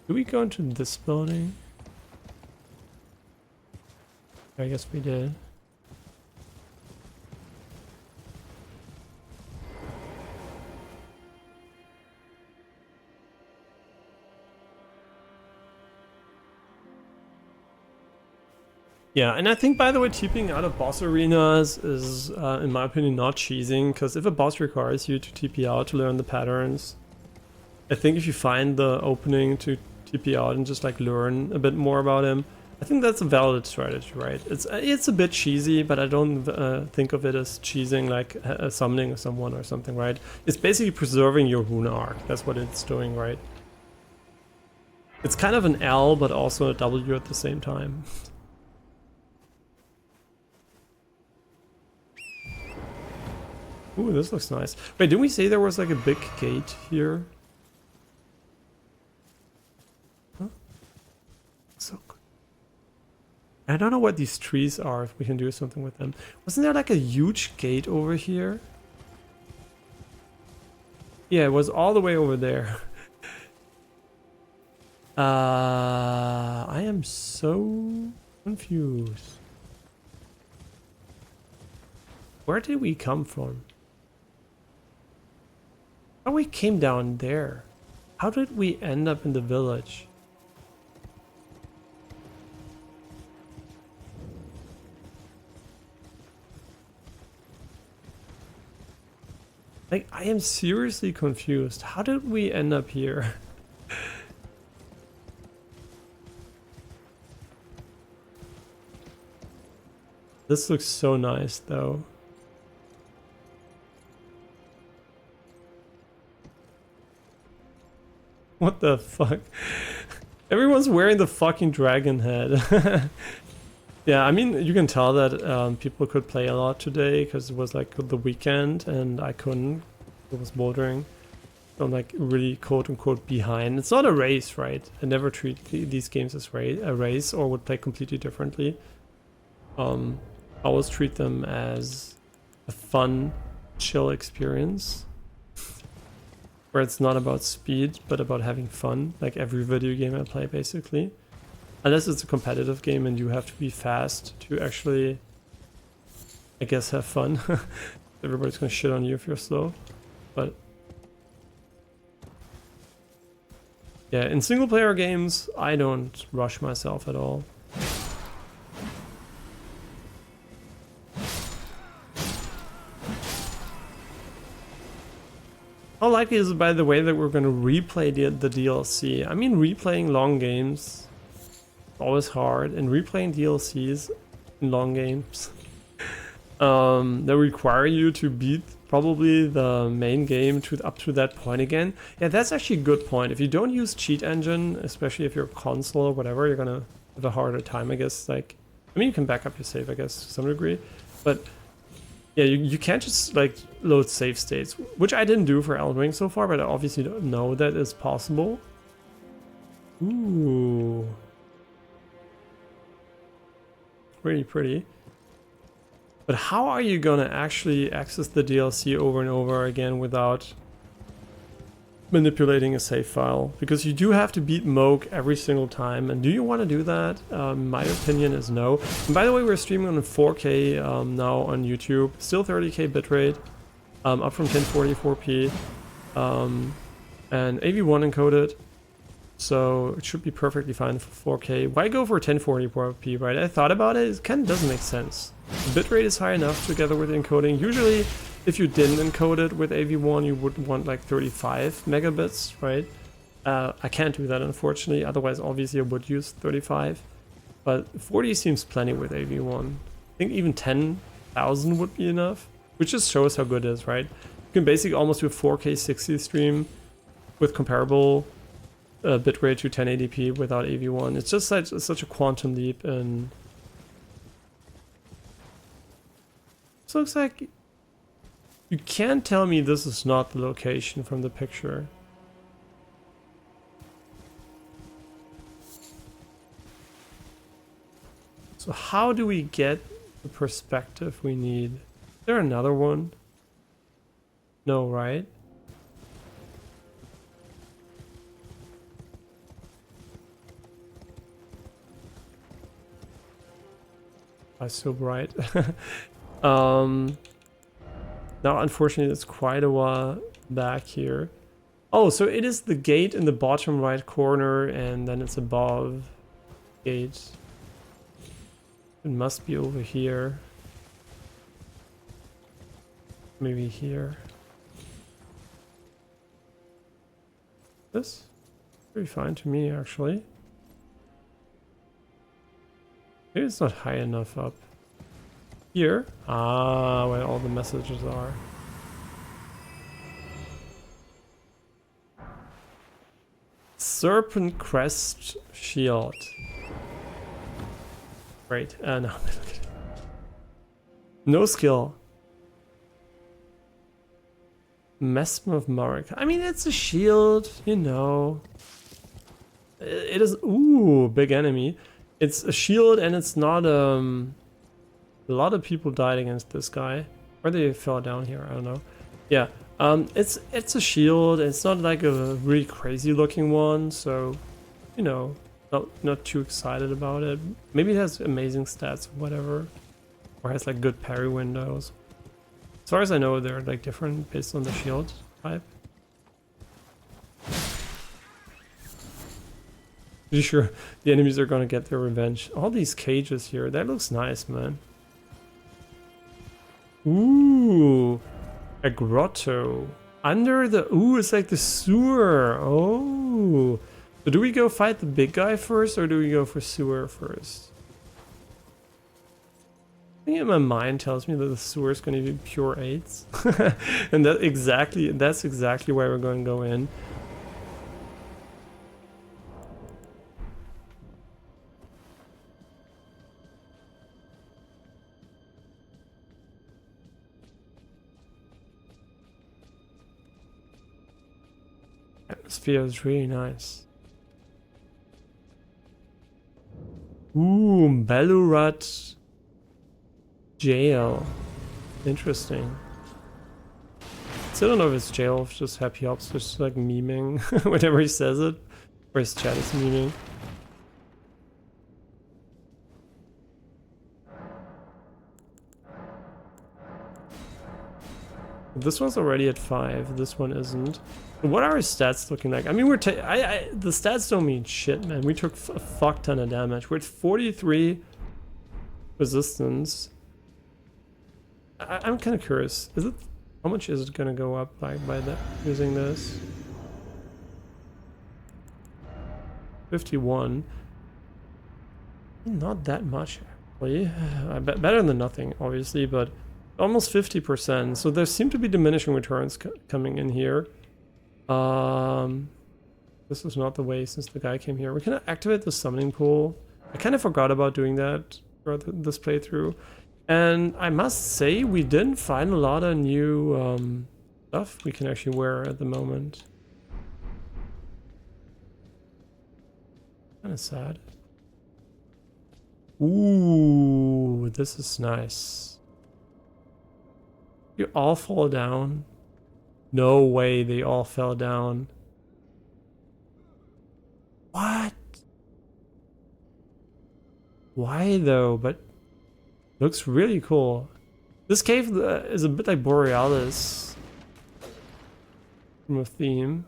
Do we go into this building? I guess we did. Yeah, and I think, by the way, TPing out of boss arenas is, in my opinion, not cheesing, because if a boss requires you to TP out to learn the patterns, I think if you find the opening to TP out and just like learn a bit more about him, I think that's a valid strategy, right? It's a bit cheesy, but I don't think of it as cheesing like summoning someone or something, right? It's basically preserving your rune arc. That's what it's doing, right? It's kind of an L, but also a W at the same time. Ooh, this looks nice. Wait, didn't we say there was like a big gate here? Huh? So good. I don't know what these trees are, if we can do something with them. Wasn't there like a huge gate over here? Yeah, it was all the way over there. I am so Confused. Where did we come from? Oh, we came down there. How did we end up in the village? Like, I am seriously confused. How did we end up here? This looks so nice, though. What the fuck? Everyone's wearing the fucking dragon head. Yeah, I mean, you can tell that people could play a lot today because it was like the weekend and I couldn't. It was bouldering. So I'm like really quote unquote behind. It's not a race, right? I never treat these games as a race or would play completely differently. I always treat them as a fun, chill experience. Where it's not about speed, but about having fun, like every video game I play, basically. Unless it's a competitive game and you have to be fast to actually, I guess, have fun. Everybody's gonna shit on you if you're slow. But yeah, in single player games, I don't rush myself at all. How likely is it, by the way, that we're going to replay the DLC? I mean, replaying long games is always hard, and replaying DLCs in long games that require you to beat probably the main game up to that point again. Yeah, that's actually a good point. If you don't use cheat engine, especially if you're console or whatever, you're gonna have a harder time, I guess. Like, I mean, you can back up your save, I guess, to some degree, but yeah, you can't just like load save states, which I didn't do for Elden Ring so far, but I obviously don't know that is possible. Ooh. Really pretty. But how are you gonna actually access the DLC over and over again without manipulating a save file? Because you do have to beat Moog every single time, and do you want to do that? My opinion is no. And by the way, we're streaming on 4K now on YouTube, still 30k bitrate, up from 1044p, and AV1 encoded, so it should be perfectly fine for 4K. Why go for 1044p, right? I thought about it, it kind of doesn't make sense. The bitrate is high enough together with encoding. Usually, if you didn't encode it with AV1, you would want like 35 megabits, right? I can't do that, unfortunately. Otherwise, obviously, I would use 35. But 40 seems plenty with AV1. I think even 10,000 would be enough, which just shows how good it is, right? You can basically almost do a 4K 60 stream with comparable bitrate to 1080p without AV1. It's just such a quantum leap, and so it looks like you can't tell me this is not the location from the picture. So how do we get the perspective we need? Is there another one? No, right? That's so bright. Now, unfortunately, it's quite a while back here. Oh, so it is the gate in the bottom right corner, and then it's above gate. It must be over here. Maybe here. This? Pretty fine to me, actually. Maybe it's not high enough up. Here? Ah, where all the messages are. Serpent Crest Shield. Great. No. No skill. Mesmer of Marek. I mean, it's a shield, you know. It is... Ooh, big enemy. It's a shield, and it's not... A lot of people died against this guy. Or they fell down here, I don't know. Yeah, it's a shield. It's not like a really crazy looking one, so, you know, not too excited about it. Maybe it has amazing stats, whatever, or has like good parry windows. As far as I know, they're like different based on the shield type. Pretty sure the enemies are gonna get their revenge. All these cages here, that looks nice, man. Ooh, a grotto. Under the, ooh, it's like the sewer. Oh. So do we go fight the big guy first, or do we go for sewer first? I think in my mind tells me that the sewer is going to be pure 8s. And that's exactly where we're going to go in. Atmosphere is really nice. Ooh, Balurat jail. Interesting. Still don't know if it's jail, if it's just Happy Hops just like memeing whenever he says it, or his chat is memeing. This one's already at 5. This one isn't. What are his stats looking like? I mean, the stats don't mean shit, man. We took a fuck ton of damage. We're at 43 resistance. I'm kind of curious. Is it, how much is it gonna go up by that using this? 51. Not that much, actually. Better than nothing, obviously, but almost 50%. So there seem to be diminishing returns coming in here. This is not the way since the guy came here. We can activate the summoning pool. I kind of forgot about doing that throughout this playthrough. And I must say, we didn't find a lot of new stuff we can actually wear at the moment. Kind of sad. Ooh, this is nice. You all fall down. No way they all fell down. What? Why though? But looks really cool. This cave is a bit like Borealis from a theme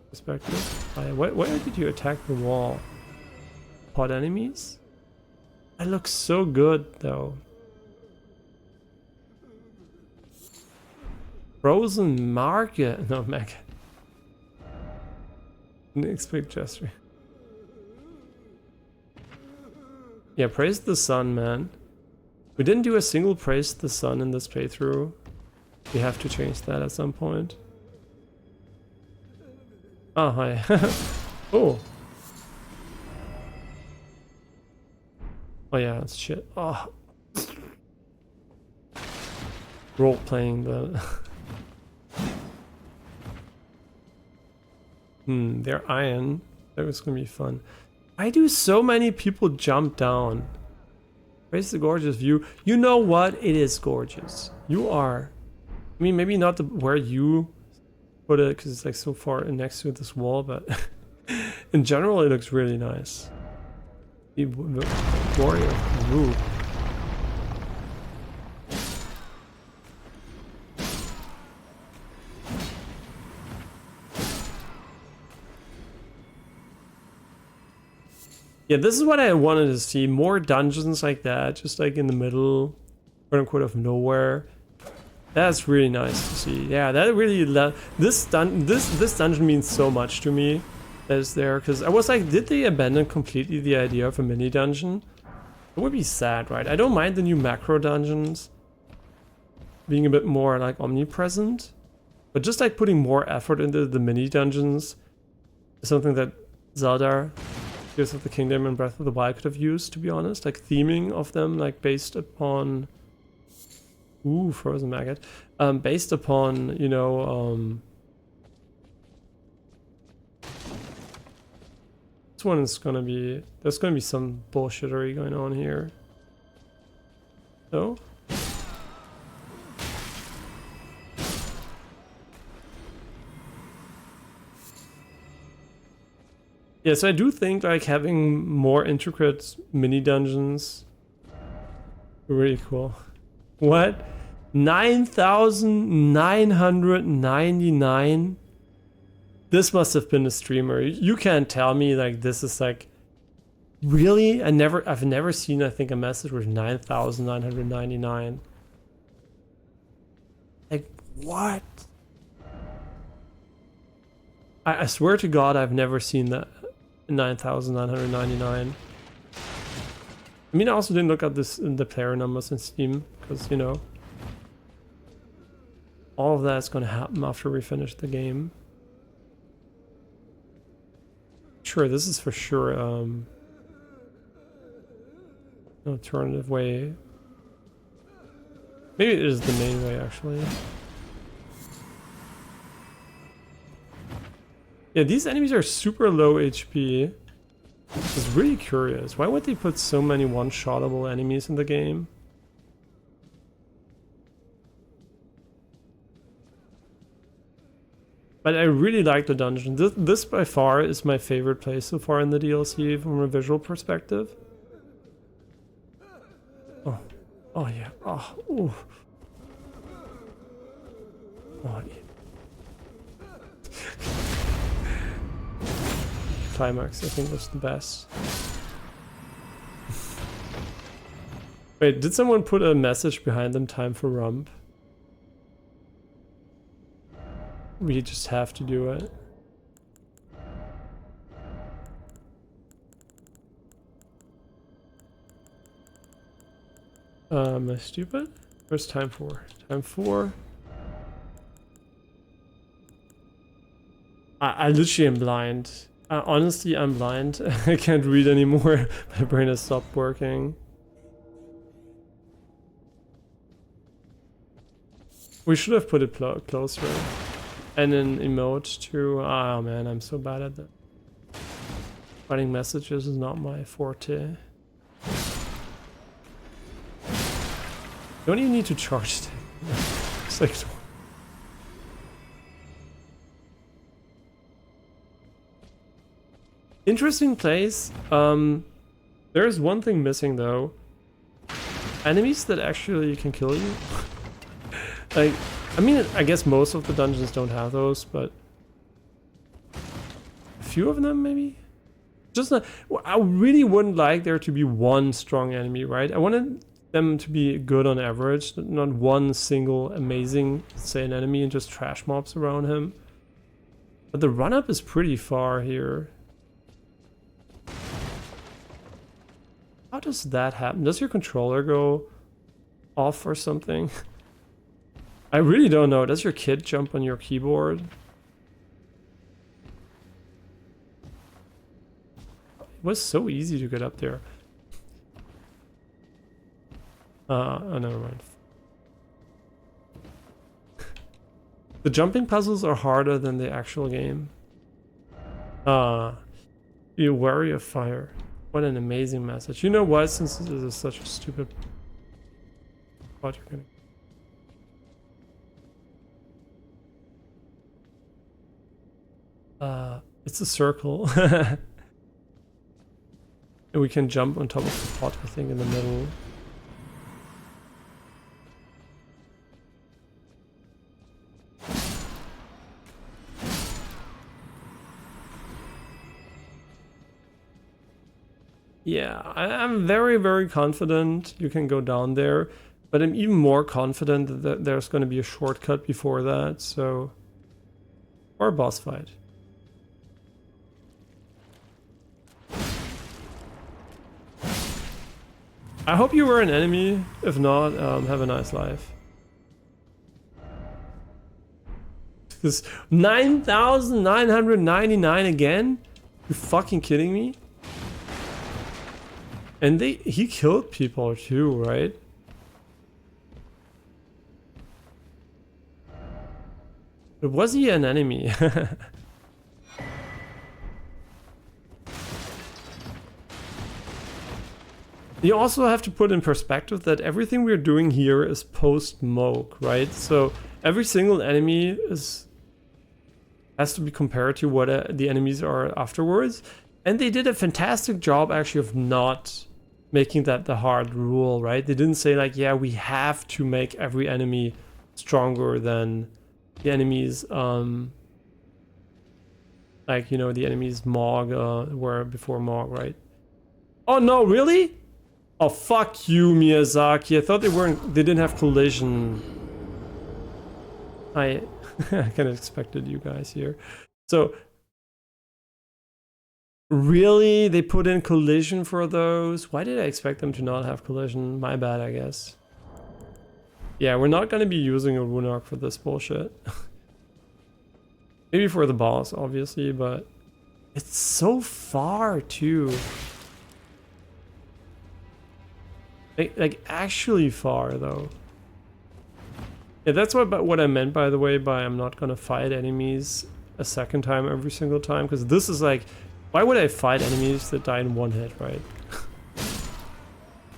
perspective. Why did you attack the wall? Pod enemies? That looks so good though. Frozen market. No, Meg. Didn't expect gesture. Yeah, praise the sun, man. We didn't do a single praise the sun in this playthrough. We have to change that at some point. Oh, hi. Oh. Oh yeah, that's shit. Oh. Role playing the. They're iron. That was gonna be fun. Why do so many people jump down? Praise the gorgeous view. You know what? It is gorgeous. You are. I mean, maybe not where you put it because it's like so far next to this wall, but in general, it looks really nice. The warrior. Ooh. Yeah, this is what I wanted to see. More dungeons like that, just like in the middle, quote unquote, of nowhere. That's really nice to see. Yeah, that really this dungeon means so much to me. That is there because I was like, did they abandon completely the idea of a mini dungeon? It would be sad, right? I don't mind the new macro dungeons being a bit more like omnipresent, but just like putting more effort into the mini dungeons is something that Zelda, Tears of the Kingdom and Breath of the Wild could have used, to be honest. Like theming of them, like based upon, ooh, frozen maggot, based upon, you know, this one is gonna be, there's gonna be some bullshittery going on here. So. Yeah, so I do think like having more intricate mini dungeons really cool. What? 9,999? This must have been a streamer. You can't tell me like this is like really? I've never seen I think a message with 9,999. Like what? I swear to God I've never seen that 9,999. I mean, I also didn't look at this in the player numbers in Steam because, you know, all of that is going to happen after we finish the game. Sure, this is for sure an alternative way. Maybe it is the main way, actually. Yeah, these enemies are super low HP. It's really curious. Why would they put so many one-shottable enemies in the game? But I really like the dungeon. This by far is my favorite place so far in the DLC from a visual perspective. Oh, oh yeah. Oh, ooh. Oh yeah. Climax, I think, was the best. Wait, did someone put a message behind them? Time for rump. We just have to do it. Am I stupid? Where's time for? Time for? I literally am blind. Honestly, I'm blind. I can't read anymore. My brain has stopped working. We should have put it closer. And an emote too. Oh man, I'm so bad at that. Writing messages is not my forte. Don't even need to charge it. It's like... Interesting place. There's one thing missing though. Enemies that actually can kill you. Like, I mean, I guess most of the dungeons don't have those, but a few of them maybe. Just not. I really wouldn't like there to be one strong enemy, right? I wanted them to be good on average, not one single amazing, say, an enemy and just trash mobs around him. But the run-up is pretty far here. How does that happen? Does your controller go off or something? I really don't know. Does your kid jump on your keyboard? It was so easy to get up there. Oh, never mind. The jumping puzzles are harder than the actual game. You worry of fire. What an amazing message. You know what? Since this is such a stupid... What you're gonna... It's a circle. And we can jump on top of the pot, I think, in the middle. Yeah, I'm very, very confident you can go down there, but I'm even more confident that there's going to be a shortcut before that, so... Or a boss fight. I hope you were an enemy. If not, have a nice life. This 9,999 again? You fucking kidding me? And he killed people too, right? But was he an enemy? You also have to put in perspective that everything we're doing here is post-Moke, right? So every single enemy has to be compared to what the enemies are afterwards. And they did a fantastic job actually of not making that the hard rule, right? They didn't say like, yeah, we have to make every enemy stronger than the enemies, like, you know, the enemies Mog were before Mog, right? Oh no, really? Oh, fuck you, Miyazaki. I thought they didn't have collision. I kind of expected you guys here. So, really? They put in collision for those? Why did I expect them to not have collision? My bad, I guess. Yeah, we're not going to be using a rune arc for this bullshit. Maybe for the boss, obviously, but it's so far, too. Like actually far, though. Yeah, that's what I meant, by the way, by I'm not gonna fight enemies a second time every single time, because this is like, why would I fight enemies that die in one hit, right?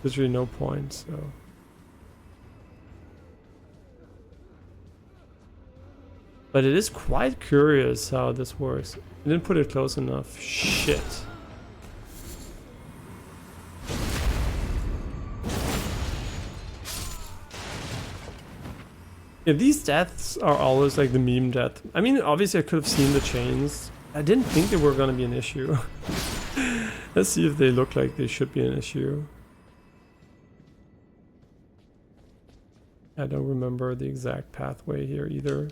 There's really no point, so. But it is quite curious how this works. I didn't put it close enough. Shit. Yeah, these deaths are always like the meme death. I mean, obviously I could have seen the chains. I didn't think they were gonna be an issue. Let's see if they look like they should be an issue. I don't remember the exact pathway here either.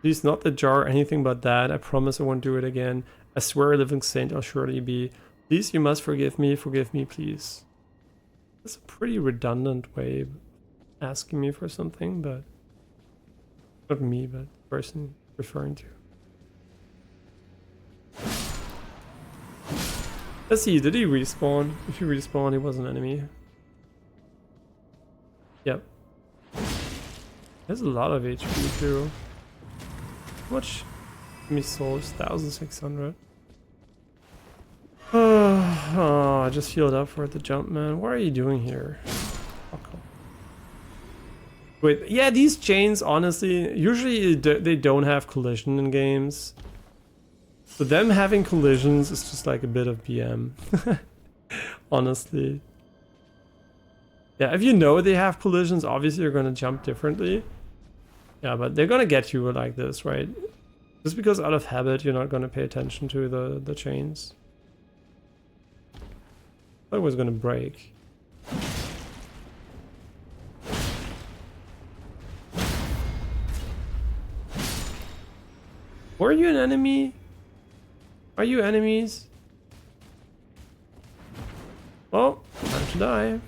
Please, not the jar or anything but that. I promise I won't do it again. I swear a living saint I'll surely be. Please, you must forgive me, please. That's a pretty redundant way of asking me for something, but not me, but the person referring to. Let's see, did he respawn? If he respawned, he was an enemy. Yep. There's a lot of HP too. How much? Enemy souls? 1,600. Oh, I just healed up for the jump, man. What are you doing here? Fuck off. Wait, yeah, these chains, honestly, usually they don't have collision in games. So them having collisions is just like a bit of BM. Honestly. Yeah, if you know they have collisions, obviously you're gonna jump differently. Yeah, but they're gonna get you like this, right? Just because out of habit you're not gonna pay attention to the chains. I thought it was gonna break. Were you an enemy? Are you enemies? Oh, time to die.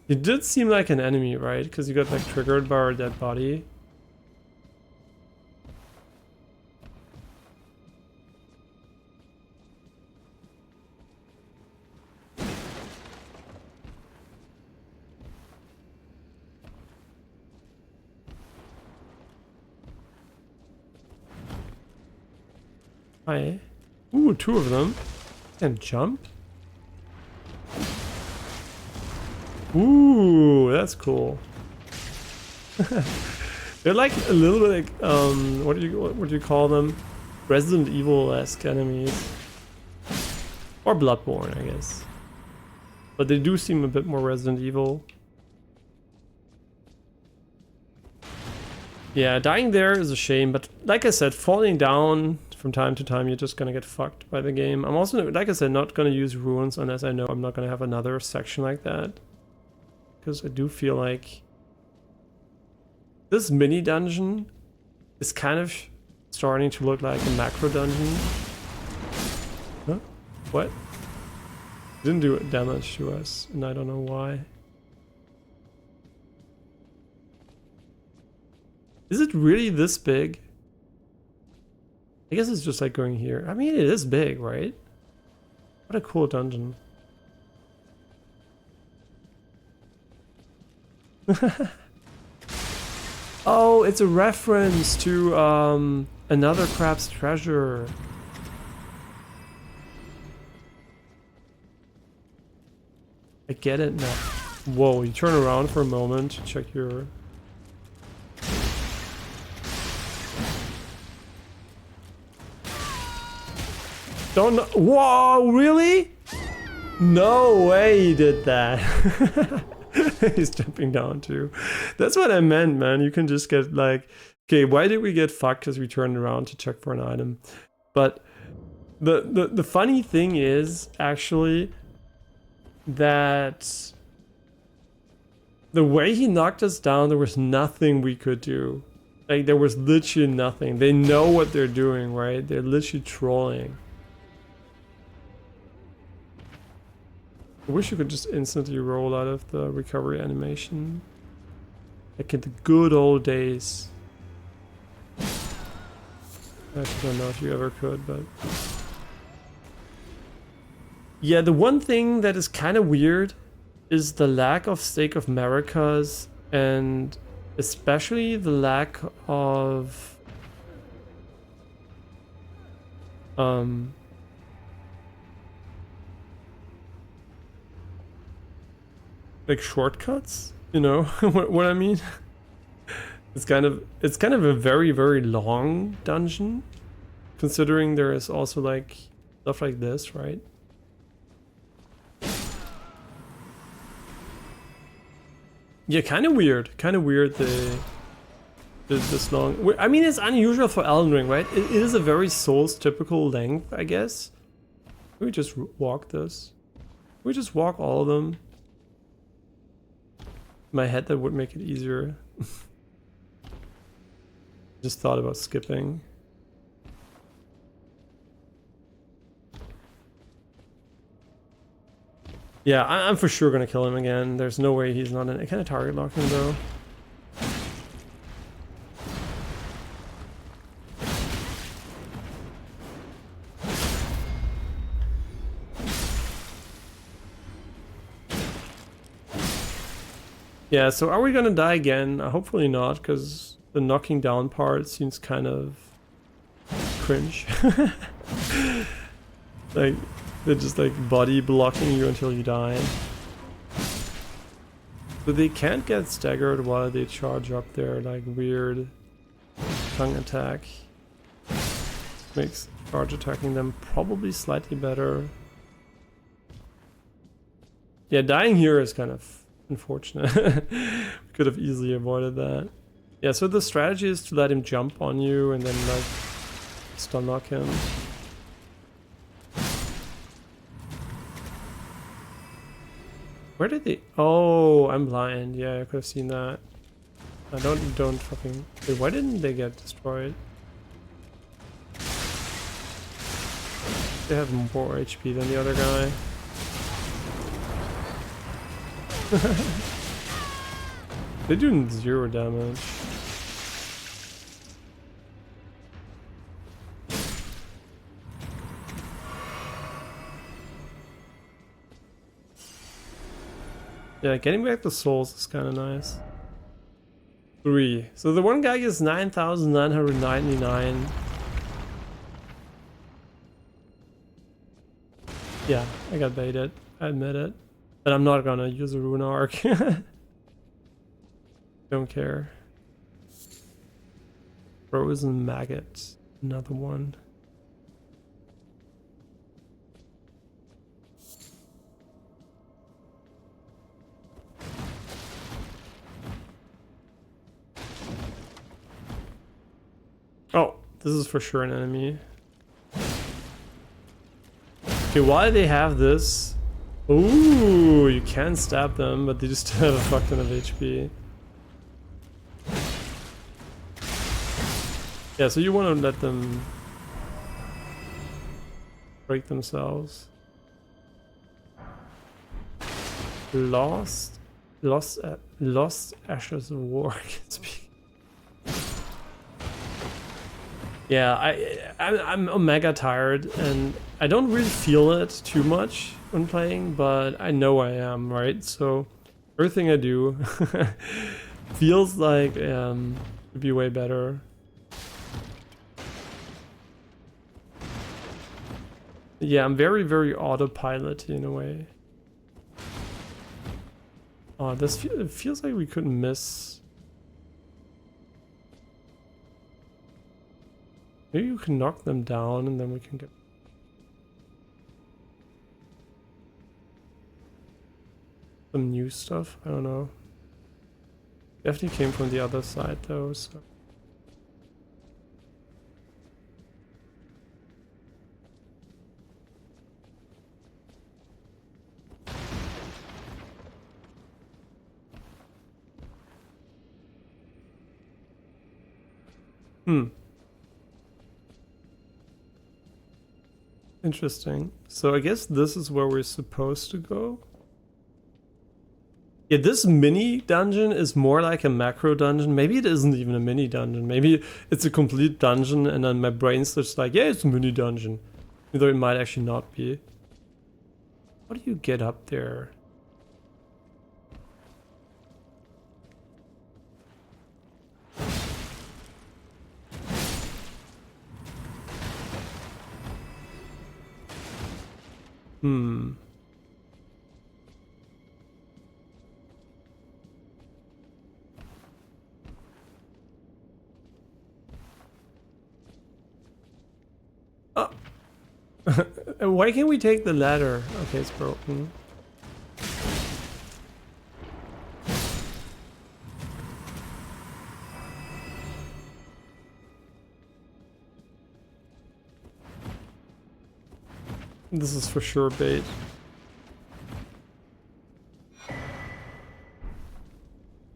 You did seem like an enemy, right? Because you got like triggered by our dead body. Hi. Ooh, 2 of them. And jump. Ooh, that's cool. They're like a little bit like what do you call them? Resident Evil-esque enemies. Or Bloodborne, I guess. But they do seem a bit more Resident Evil. Yeah, dying there is a shame, but like I said, falling down from time to time, you're just gonna get fucked by the game. I'm also, like I said, not gonna use runes unless I know I'm not gonna have another section like that. Because I do feel like this mini dungeon is kind of starting to look like a macro dungeon. Huh? What? Didn't do damage to us, and I don't know why. Is it really this big? I guess it's just like going here. I mean, it is big, right? What a cool dungeon. Oh, it's a reference to another crab's treasure. I get it now. Whoa, you turn around for a moment to check your... Don't know. Whoa, really? No way he did that. He's jumping down too. That's what I meant, man. You can just get like, okay, why did we get fucked? Because we turned around to check for an item. But the funny thing is actually that the way he knocked us down, there was nothing we could do. Like, there was literally nothing. They know what they're doing, right? They're literally trolling. I wish you could just instantly roll out of the recovery animation. Like in the good old days. I actually don't know if you ever could, but... Yeah, the one thing that is kind of weird is the lack of Stake of Americas, and especially the lack of... like shortcuts, you know what I mean? It's kind of a very, very long dungeon, considering there is also like stuff like this, right? Yeah, kind of weird this long. I mean, it's unusual for Elden Ring, right? It is a very Souls typical length, I guess. Can we just walk this? Can we just walk all of them? In my head, that would make it easier. Just thought about skipping. Yeah, I'm for sure gonna kill him again. There's no way he's not in. I kind of target lock him though. Yeah, so are we gonna die again? Hopefully not, because the knocking down part seems kind of cringe. Like, they're just like body blocking you until you die. But they can't get staggered while they charge up their like weird tongue attack. Makes charge attacking them probably slightly better. Yeah, dying here is kind of unfortunate. Could have easily avoided that. Yeah, so the strategy is to let him jump on you and then like stun lock him. Where did they? Oh, I'm blind. Yeah, I could have seen that. I don't fucking. Wait, why didn't they get destroyed? They have more HP than the other guy. They're doing 0 damage. Yeah, getting back the souls is kind of nice. 3. So the one guy gets 9,999. Yeah, I got baited. I admit it. But I'm not gonna use a rune arc. Don't care. Frozen maggot. Another one. Oh, this is for sure an enemy. Okay, why do they have this? Ooh, you can stab them, but they just have a fuck ton of HP. Yeah, so you want to let them break themselves. Lost Ashes of War. I can't speak. Yeah, I'm mega tired, and I don't really feel it too much when playing, but I know I am, right? So everything I do feels like it'd be way better. Yeah, I'm very, very autopilot in a way. Oh, it feels like we couldn't miss. Maybe you can knock them down and then we can get... some new stuff. I don't know. Definitely came from the other side though, so. Interesting. So I guess this is where we're supposed to go. Yeah, this mini dungeon is more like a macro dungeon. Maybe it isn't even a mini dungeon. Maybe it's a complete dungeon and then my brain's just like, yeah, it's a mini dungeon. Though it might actually not be. How do you get up there? Hmm. Oh. Why can't we take the ladder? Okay, it's broken. This is for sure bait.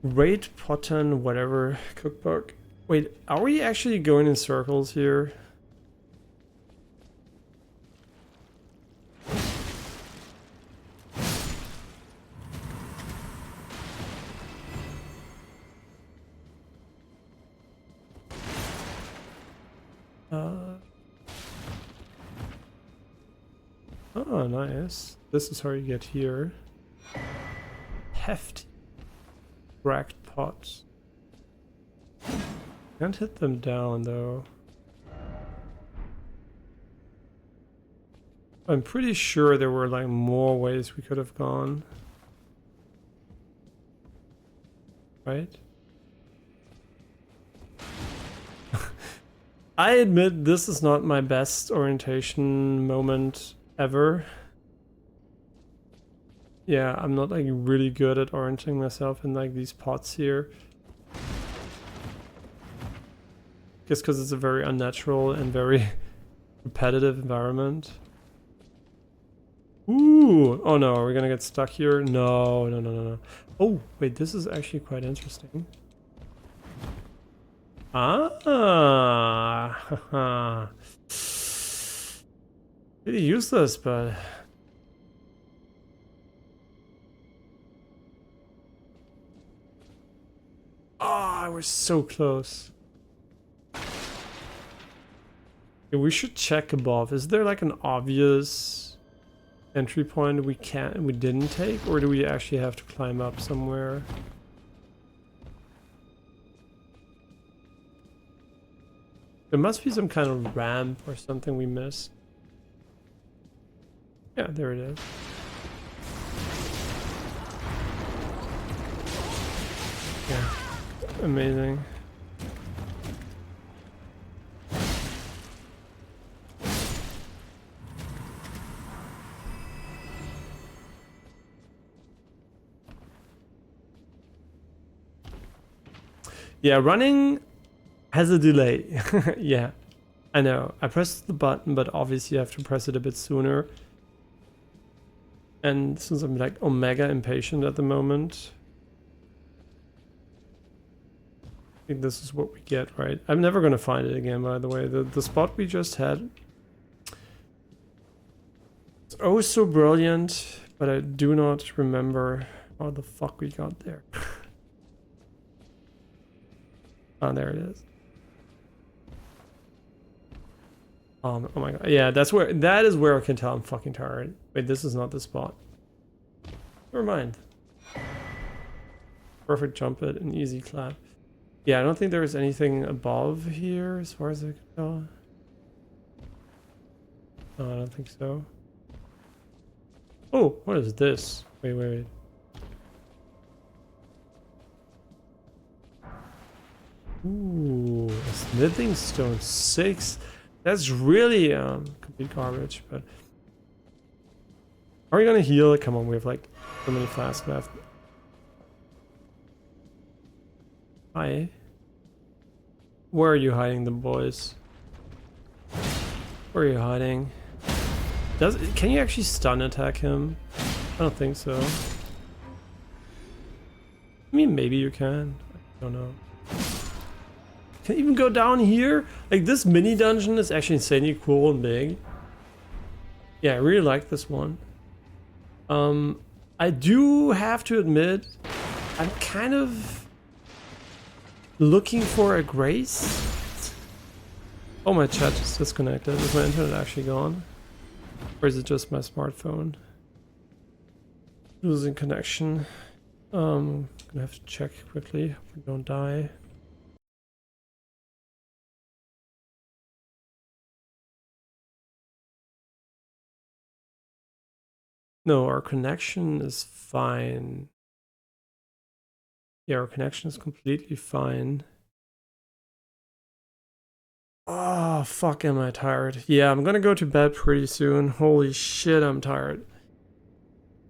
Raid Potten, whatever, cookbook. Wait, are we actually going in circles here? Oh, nice. This is how you get here. Hefty. Cracked pots. Can't hit them down though. I'm pretty sure there were like more ways we could have gone. Right? I admit this is not my best orientation moment ever. Yeah, I'm not like really good at orienting myself in like these pots here. Just because it's a very unnatural and very repetitive environment. Ooh! Oh no, are we gonna get stuck here? No, no, no, no, no. Oh, wait, this is actually quite interesting. Ah! Haha. Pretty useless, but... Ah, we're so close. Okay, we should check above. Is there like an obvious entry point we didn't take, or do we actually have to climb up somewhere? There must be some kind of ramp or something we missed. Yeah, there it is. Yeah, amazing. Yeah, running has a delay. Yeah, I know. I pressed the button, but obviously you have to press it a bit sooner. And since I'm like omega impatient at the moment, I think this is what we get, right? I'm never gonna find it again, by the way. The spot we just had, it's oh so brilliant, but I do not remember how the fuck we got there. Oh, there it is. Oh my god. Yeah, that is where I can tell I'm fucking tired. Wait, this is not the spot. Never mind. Perfect jump it and easy clap. Yeah, I don't think there's anything above here as far as I can tell. No, I don't think so. Oh, what is this? Wait. Ooh, a smithing stone 6. That's really complete garbage, but are we gonna heal? Come on, we have like So many flasks left. Hi. Where are you hiding, the boys? Where are you hiding? Can you actually stun attack him? I don't think so. I mean, maybe you can. I don't know. Can you even go down here? Like, this mini dungeon is actually insanely cool and big. Yeah, I really like this one. I do have to admit, I'm kind of looking for a grace. Oh, my chat is disconnected. Is my internet actually gone? Or is it just my smartphone? Losing connection. Gonna have to check quickly. Hope we don't die. No, our connection is fine. Yeah, our connection is completely fine. Oh, fuck, am I tired. Yeah, I'm gonna go to bed pretty soon. Holy shit, I'm tired.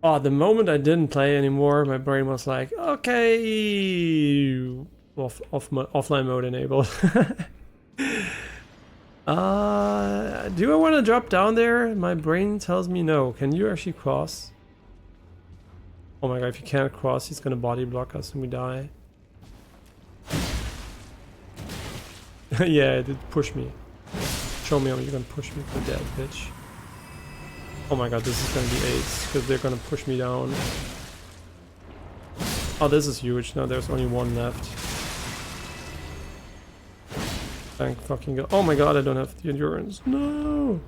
Oh, the moment I didn't play anymore, my brain was like, okay, offline mode enabled. Do I want to drop down there? My brain tells me no. Can you actually cross? Oh my god, if you can't cross, he's gonna body block us and we die. Yeah, it did push me. Show me how you're gonna push me to death, bitch. Oh my god, this is gonna be AIDS, because they're gonna push me down. Oh, this is huge. Now there's only one left. Thank fucking god. Oh my god, I don't have the endurance. No!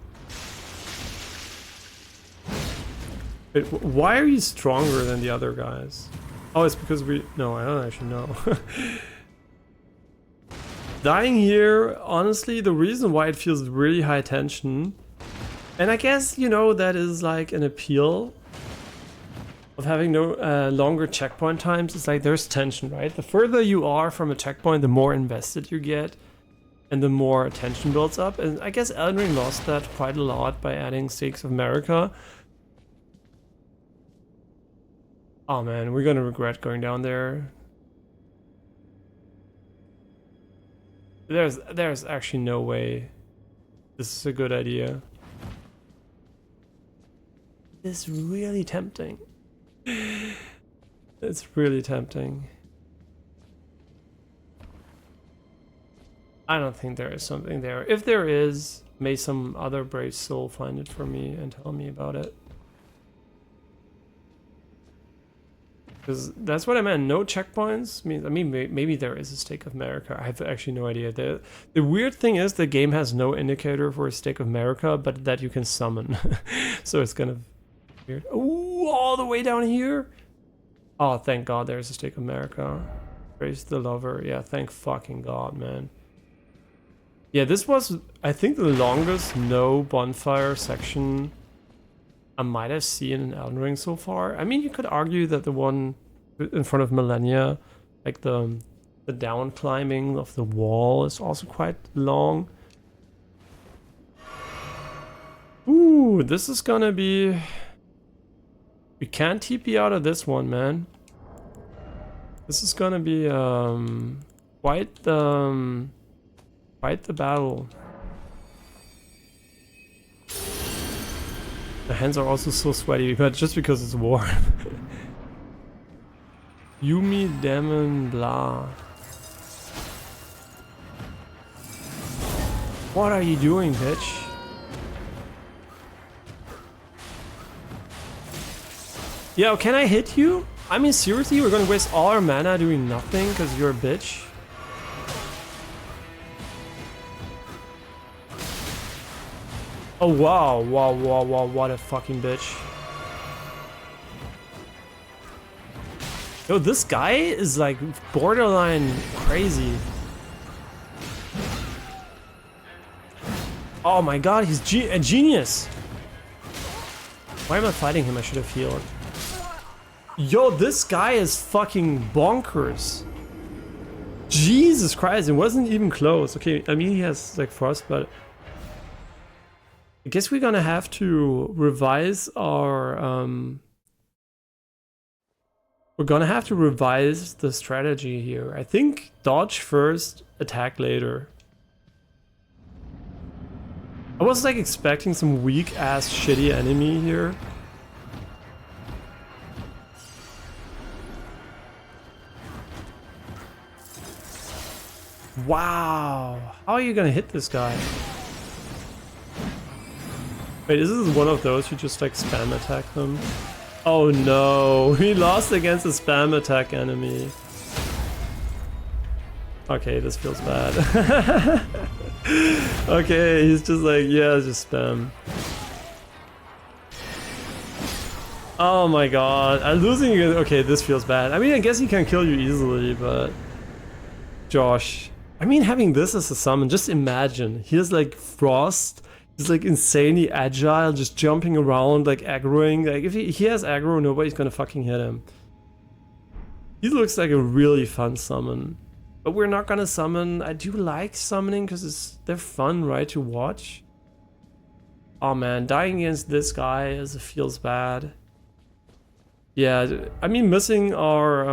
Wait, why are you stronger than the other guys? Oh, it's because we... No, I don't actually know. Dying here, honestly, the reason why it feels really high tension, and I guess, you know, that is like an appeal of having no longer checkpoint times. It's like there's tension, right? The further you are from a checkpoint, the more invested you get and the more tension builds up. And I guess Elden Ring lost that quite a lot by adding Stakes of America. Oh man, we're gonna regret going down there. There's actually no way this is a good idea. It's really tempting. It's really tempting. I don't think there is something there. If there is, may some other brave soul find it for me and tell me about it. Because that's what I meant. No checkpoints means, I mean, maybe there is a Stake of America. I have actually no idea. The weird thing is the game has no indicator for a Stake of America, but that you can summon. So it's kind of weird. Ooh, all the way down here. Oh, thank God there's a Stake of America. Praise the lover. Yeah, thank fucking God, man. Yeah, this was, I think, the longest no bonfire section I might have seen in Elden Ring so far. I mean, you could argue that the one in front of Millennia, like the down climbing of the wall, is also quite long. Ooh, this is gonna be... We can't TP out of this one, man. This is gonna be quite the battle. The hands are also so sweaty, but just because it's warm. Yumi Demon Blah. What are you doing, bitch? Yeah, can I hit you? I mean, seriously, we're gonna waste all our mana doing nothing because you're a bitch? Oh wow, what a fucking bitch. Yo, this guy is like borderline crazy. Oh my god, he's a genius. Why am I fighting him? I should have healed. Yo, this guy is fucking bonkers. Jesus Christ, it wasn't even close. Okay, I mean he has like frost, but I guess we're gonna have to revise our We're gonna have to revise the strategy here. I think dodge first, attack later. I was like expecting some weak ass shitty enemy here. Wow, how are you gonna hit this guy? Wait, is this one of those you just like spam attack them? Oh no, we lost against a spam attack enemy. Okay, this feels bad. Okay, he's just like, yeah, just spam. Oh my god, I'm losing it. Okay, this feels bad. I mean, I guess he can kill you easily, but... Josh. I mean, having this as a summon, just imagine. He has like Frost. He's like insanely agile, just jumping around, like aggroing. Like if he has aggro, nobody's gonna fucking hit him. He looks like a really fun summon. But we're not gonna summon. I do like summoning because they're fun, right, to watch. Oh man, dying against this guy feels bad. Yeah, I mean, missing our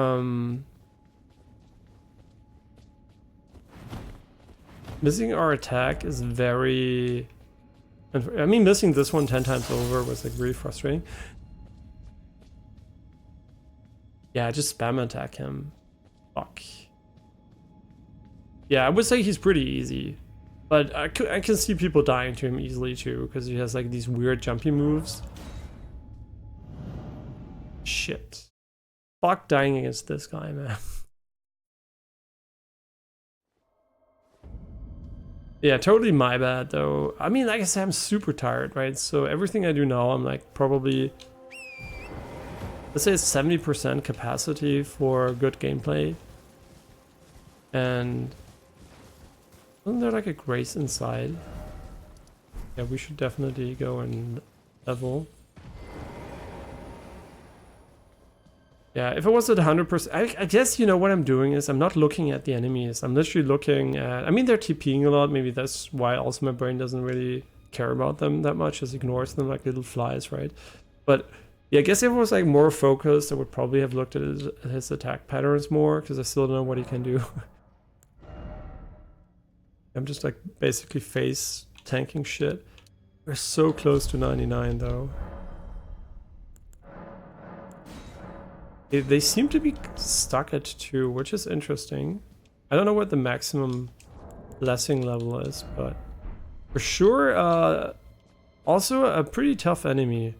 attack is very... I mean, missing this one 10 times over was like really frustrating. Yeah, just spam attack him. Fuck. Yeah, I would say he's pretty easy. But I can see people dying to him easily too, because he has like these weird jumpy moves. Shit. Fuck dying against this guy, man. Yeah, totally my bad though. I mean, like I said, I'm super tired, right? So everything I do now, I'm like probably, let's say it's 70% capacity for good gameplay. And isn't there like a grace inside? Yeah, we should definitely go and level. Yeah, if it was at 100%, I guess, you know, what I'm doing is I'm not looking at the enemies. I'm literally looking at, I mean, they're TPing a lot. Maybe that's why also my brain doesn't really care about them that much, just ignores them like little flies, right? But yeah, I guess if it was like more focused, I would probably have looked at his attack patterns more, because I still don't know what he can do. I'm just like basically face tanking shit. We're so close to 99 though. They seem to be stuck at 2, which is interesting. I don't know what the maximum blessing level is, but for sure, also a pretty tough enemy.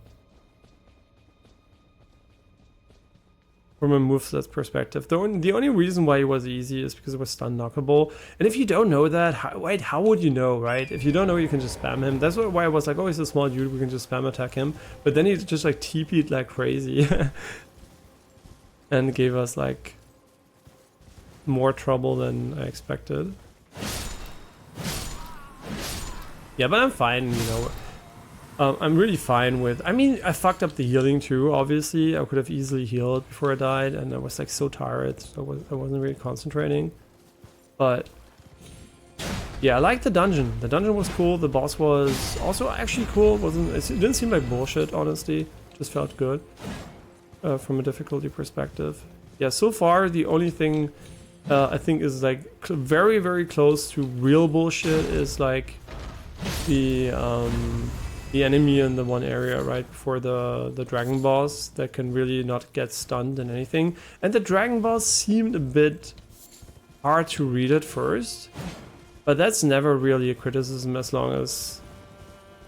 From a moveset perspective. The only reason why it was easy is because it was stun knockable. And if you don't know that, how would you know, right? If you don't know, you can just spam him. That's why I was like, oh, he's a small dude, we can just spam attack him. But then he just like TP'd like crazy. And gave us like more trouble than I expected. Yeah, but I'm fine, you know. I'm really fine with... I mean, I fucked up the healing too, obviously. I could have easily healed before I died, and I was like so tired, so I wasn't really concentrating. But yeah, I liked the dungeon. The dungeon was cool. The boss was also actually cool. It didn't seem like bullshit, honestly. Just felt good. From a difficulty perspective. Yeah, so far the only thing I think is like very, very close to real bullshit is like the enemy in the one area right before the dragon boss that can really not get stunned and anything. And the dragon boss seemed a bit hard to read at first, but that's never really a criticism as long as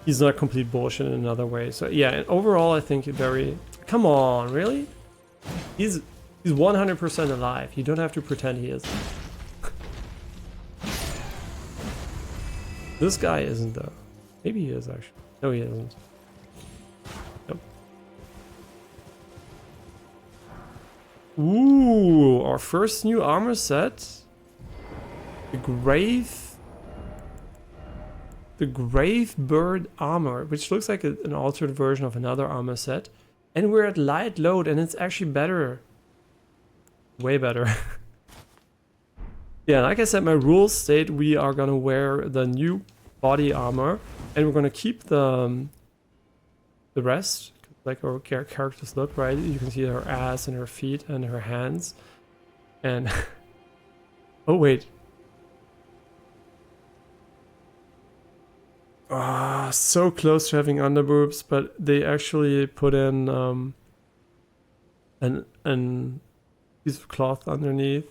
he's not complete bullshit in another way. So yeah, and overall I think very... Come on, really? He's 100% alive. You don't have to pretend he is. This guy isn't though. Maybe he is actually. No, he isn't. Nope. Ooh, our first new armor set. The Grave Bird armor, which looks like an altered version of another armor set. And we're at light load, and it's actually better. Way better. Yeah, like I said, my rules state we are gonna wear the new body armor, and we're gonna keep the rest. like our characters look, right? You can see her ass and her feet and her hands. And oh wait. Ah, so close to having underboobs, but they actually put in an piece of cloth underneath.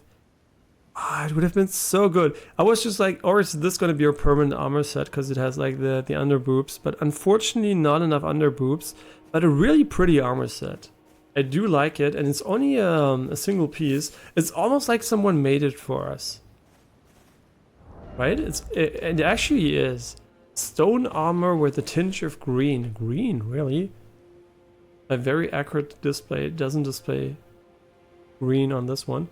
Ah, it would have been so good. I was just like, or is this going to be a permanent armor set because it has like the underboobs? But unfortunately, not enough underboobs. But a really pretty armor set. I do like it, and it's only a single piece. It's almost like someone made it for us, right? It actually is stone armor with a tinge of green. Green, really? A very accurate display. It doesn't display green on this one.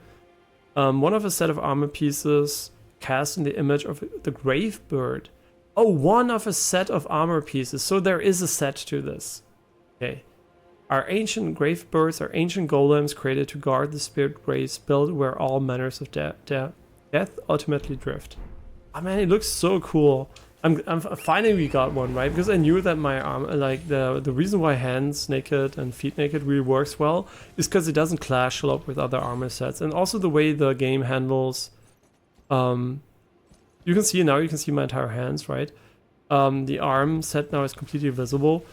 One of a set of armor pieces cast in the image of the grave bird. Oh, one of a set of armor pieces. So there is a set to this. Okay. Our ancient grave birds are ancient golems created to guard the spirit graves built where all manners of death ultimately drift. Oh man, it looks so cool. I'm finally we got one, right? Because I knew that my arm, like the reason why hands naked and feet naked really works well is because it doesn't clash a lot with other armor sets, and also the way the game handles. You can see now. You can see my entire hands, right? The arm set now is completely visible,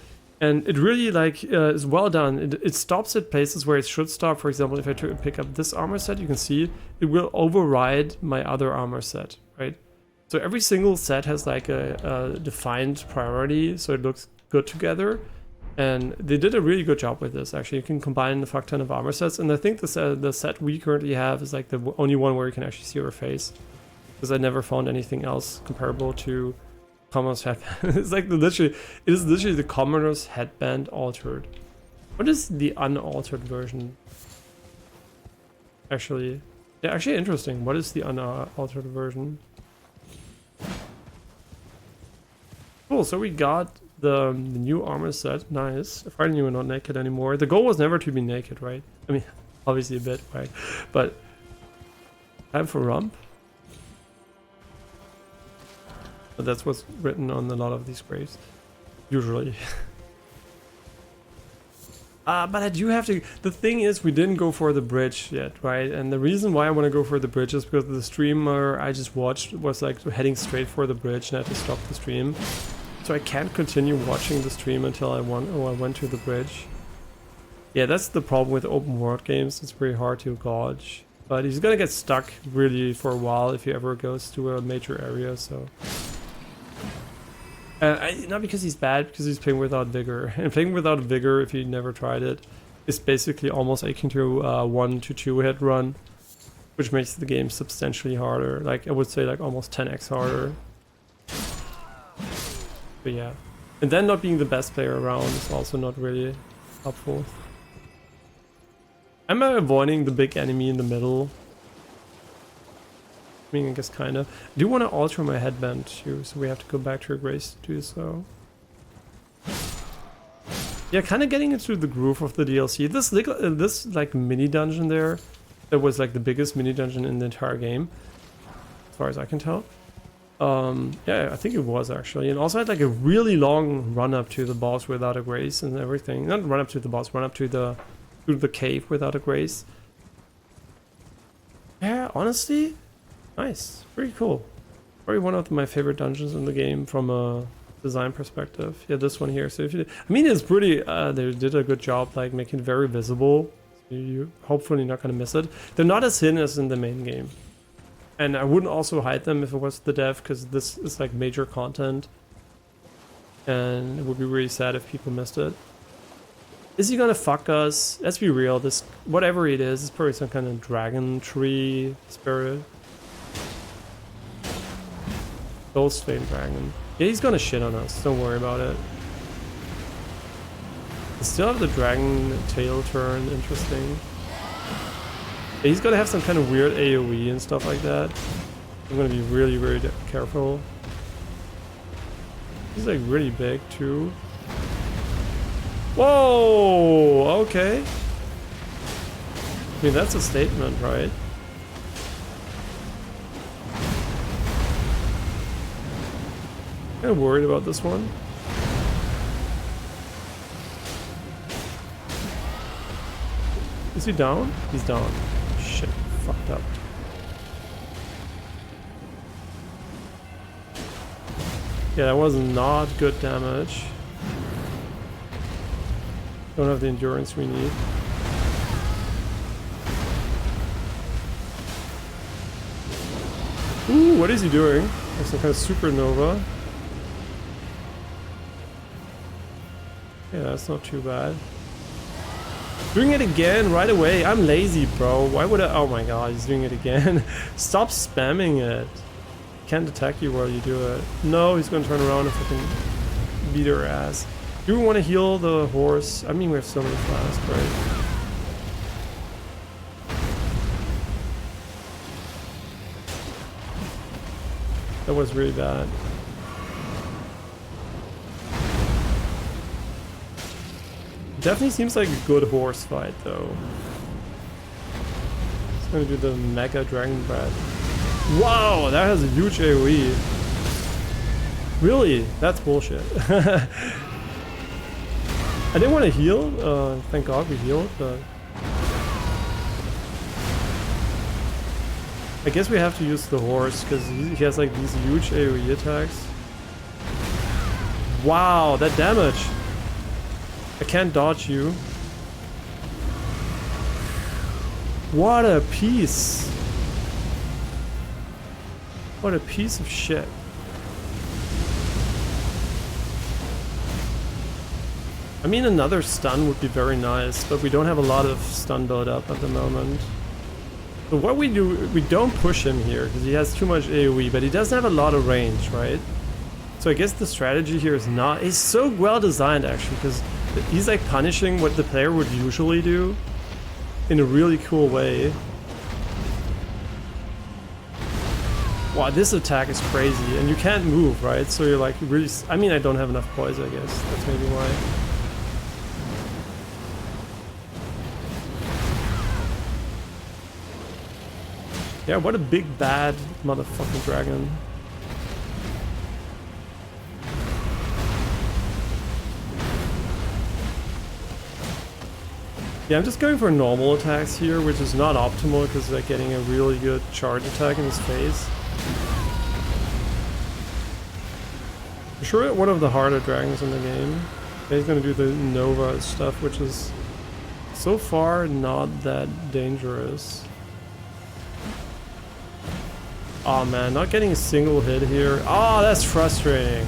and it really like is well done. It stops at places where it should stop. For example, if I pick up this armor set, you can see it will override my other armor set, right? So every single set has like a defined priority, so it looks good together. And they did a really good job with this, actually. You can combine a fuck ton of armor sets, and I think the set we currently have is like the only one where you can actually see her face. Because I never found anything else comparable to Commoner's headband. It's like it is literally the Commoner's headband altered. What is the unaltered version? Actually, yeah, actually interesting. What is the unaltered version? Cool, so we got the new armor set. Nice. Finally, we're not naked anymore. The goal was never to be naked, right? I mean, obviously a bit, right? But time for rump. But that's what's written on a lot of these graves, usually. But I do have to. The thing is, we didn't go for the bridge yet, right? And the reason why I want to go for the bridge is because the streamer I just watched was like heading straight for the bridge, and I had to stop the stream. So I can't continue watching the stream until I went to the bridge. Yeah, that's the problem with open world games. It's very hard to gauge. But he's gonna get stuck really for a while if he ever goes to a major area, so. Not because he's bad, because he's playing without vigor. And playing without vigor, if you never tried it, is basically almost akin to a 1 to 2 hit run, which makes the game substantially harder. Like, I would say like almost 10x harder. But yeah. And then not being the best player around is also not really helpful. Am I avoiding the big enemy in the middle? I mean, I guess kind of. I do want to alter my headband too, so we have to go back to her grace to do so. Yeah, kind of getting into the groove of the DLC. This like mini dungeon there, that was like the biggest mini dungeon in the entire game, as far as I can tell. Yeah, I think it was actually, and also had like a really long run up to the boss without a grace and everything. Not run up to the boss, run up to the cave without a grace. Yeah, honestly. Nice, pretty cool. Probably one of my favorite dungeons in the game from a design perspective. Yeah, this one here. So if you, I mean, it's pretty. They did a good job, like making it very visible. So you hopefully not gonna miss it. They're not as hidden as in the main game, and I wouldn't also hide them if it was the dev, because this is like major content, and it would be really sad if people missed it. Is he gonna fuck us? Let's be real. This whatever it is probably some kind of dragon tree spirit. Ghost Flame Dragon. Yeah, he's gonna shit on us. Don't worry about it. I still have the dragon tail turn. Interesting. Yeah, he's gonna have some kind of weird AoE and stuff like that. I'm gonna be really, really careful. He's like really big too. Whoa! Okay. I mean, that's a statement, right? Kind of worried about this one. Is he down? He's down. Shit, fucked up. Yeah, that was not good damage. Don't have the endurance we need. Ooh, what is he doing? Like some kind of supernova. Yeah, that's not too bad. Doing it again right away. I'm lazy, bro. Why would I? Oh my god, he's doing it again. Stop spamming it. Can't attack you while you do it. No, he's gonna turn around and fucking beat her ass. Do we want to heal the horse? I mean, we have so many flasks, right? That was really bad. Definitely seems like a good horse fight, though. It's gonna do the Mega Dragon Breath. Wow, that has a huge AoE. Really? That's bullshit. I didn't want to heal. Thank God we healed, but I guess we have to use the horse because he has like these huge AoE attacks. Wow, that damage! I can't dodge you. What a piece! What a piece of shit. I mean, another stun would be very nice, but we don't have a lot of stun build up at the moment. So what we do, we don't push him here because he has too much AoE, but he doesn't have a lot of range, right? So I guess the strategy here is not... It's so well designed actually, because he's like punishing what the player would usually do in a really cool way. Wow, this attack is crazy, and you can't move, right? So you're like really... I mean, I don't have enough poise, I guess. That's maybe why. Yeah, what a big bad motherfucking dragon. Yeah, I'm just going for normal attacks here, which is not optimal because they're getting a really good charge attack in his face. For sure, one of the harder dragons in the game. He's gonna do the Nova stuff, which is so far not that dangerous. Oh man, not getting a single hit here. Oh, that's frustrating.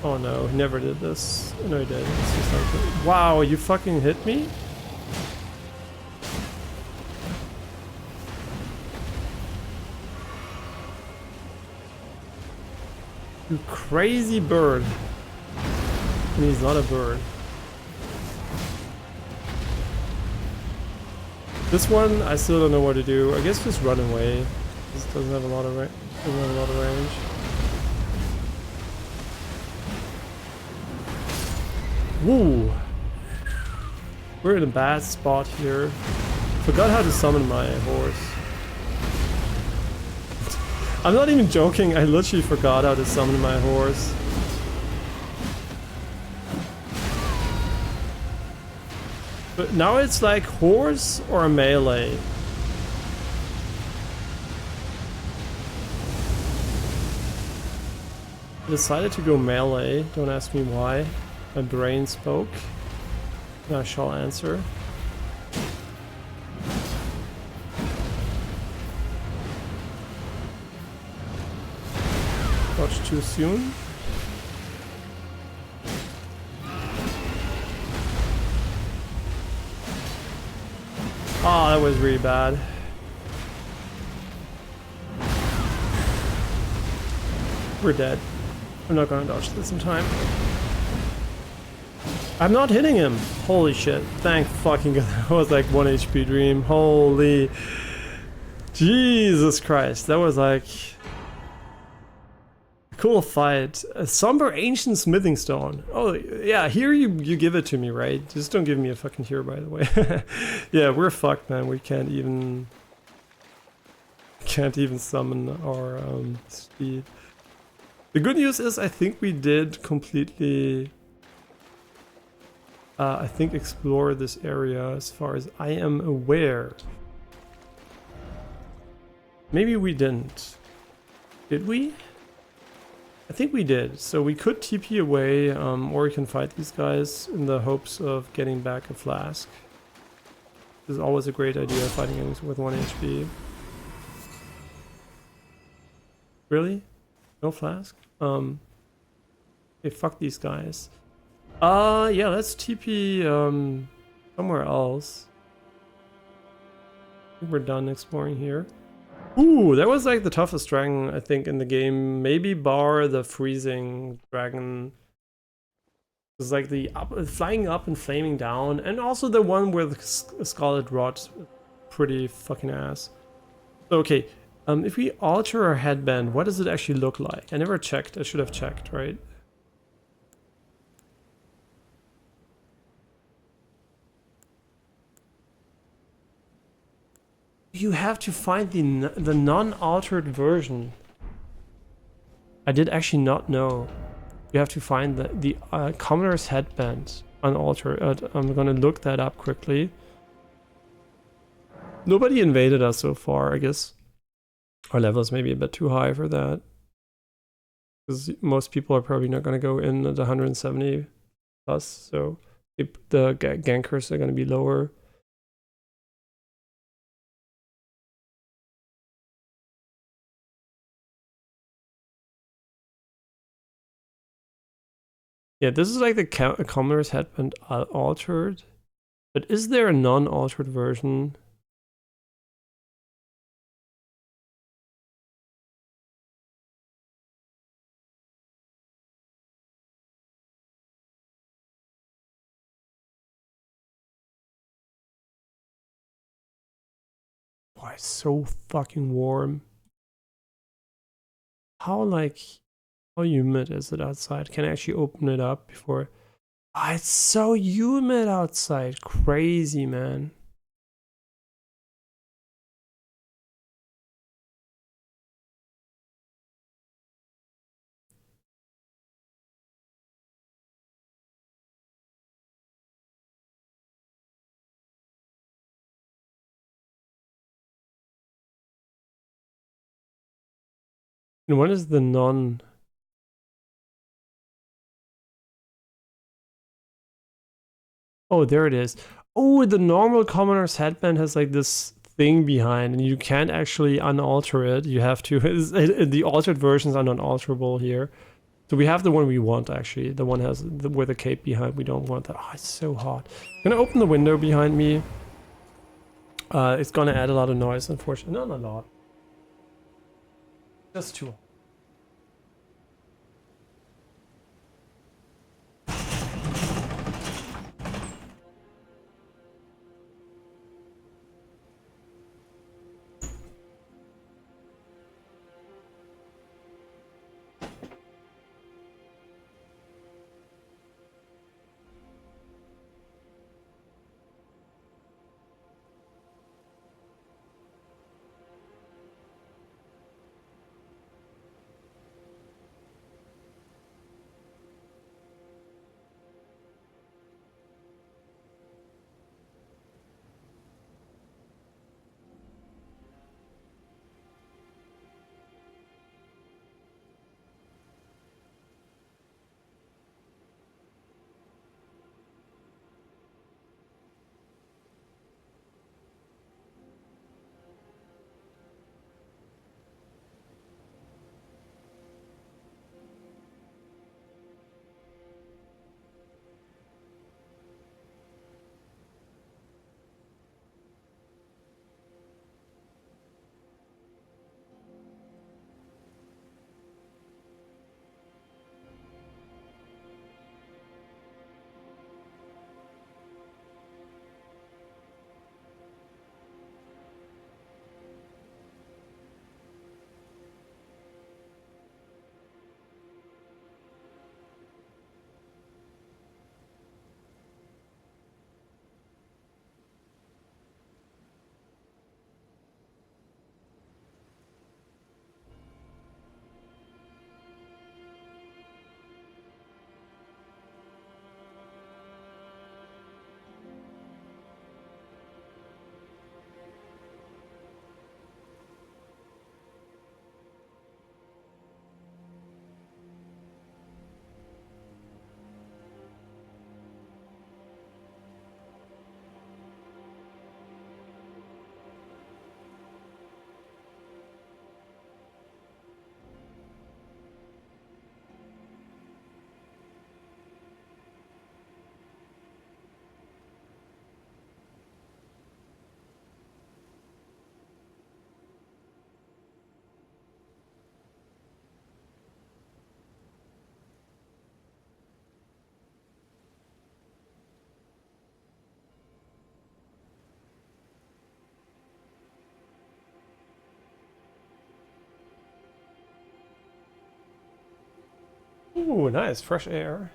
Oh no, he never did this. No, he did. It's just like, wow, you fucking hit me? You crazy bird. And he's not a bird. This one, I still don't know what to do. I guess just run away. This doesn't have a lot of range. Woo! We're in a bad spot here. Forgot how to summon my horse. I'm not even joking, I literally forgot how to summon my horse. But now it's like horse or melee. I decided to go melee, don't ask me why. My brain spoke. And I shall answer. Dodge too soon. Oh, that was really bad. We're dead. I'm not gonna dodge this in time. I'm not hitting him. Holy shit. Thank fucking god. That was like 1 HP dream. Holy Jesus Christ. That was like cool fight. A somber ancient smithing stone. Oh yeah, here you give it to me, right? Just don't give me a fucking here, by the way. Yeah, we're fucked, man. We can't even can't even summon our speed. The good news is I think we did completely I think explore this area as far as I am aware. Maybe we didn't. Did we? I think we did. So we could TP away, or we can fight these guys in the hopes of getting back a flask. This is always a great idea, fighting enemies with 1 HP. Really? No flask? Okay, fuck these guys. Yeah, let's TP somewhere else. I think we're done exploring here. Ooh, that was like the toughest dragon, I think, in the game. Maybe bar the freezing dragon. It's like the flying up and flaming down. And also the one with Scarlet Rod. Pretty fucking ass. So, okay, if we alter our headband, what does it actually look like? I never checked. I should have checked, right? You have to find the non-altered version. I did actually not know. You have to find the Commoner's headband unaltered. I'm gonna look that up quickly. Nobody invaded us so far, I guess. Our level is maybe a bit too high for that. Because most people are probably not gonna go in at 170 plus, so the gankers are gonna be lower. Yeah, this is like the Commoner's headband altered. But is there a non-altered version? Why, it's so fucking warm. How humid is it outside? Can I actually open it up before? Ah, it's so humid outside. Crazy, man. And what is the non? Oh, there it is. Oh, the normal Commoner's headband has like this thing behind, and you can't actually unalter it. You have to. The altered versions are not alterable here. So we have the one we want, actually. The one has with a cape behind. We don't want that. Oh, it's so hot. I'm gonna open the window behind me. It's gonna add a lot of noise, unfortunately. Not a lot. Just too hot. Ooh, nice, fresh air.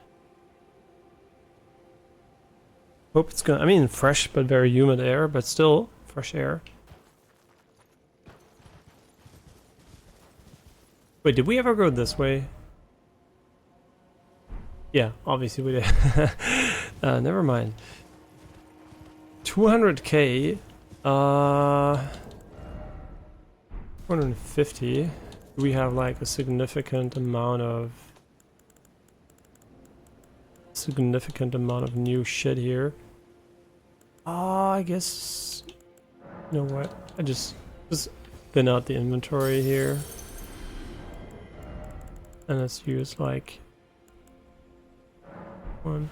Hope it's gonna, I mean, fresh but very humid air, but still fresh air. Wait, did we ever go this way? Yeah, obviously we did. Never mind. 200k. 250. We have like a significant amount of new shit here. I guess, you know what? I just thin out the inventory here, and let's use like one.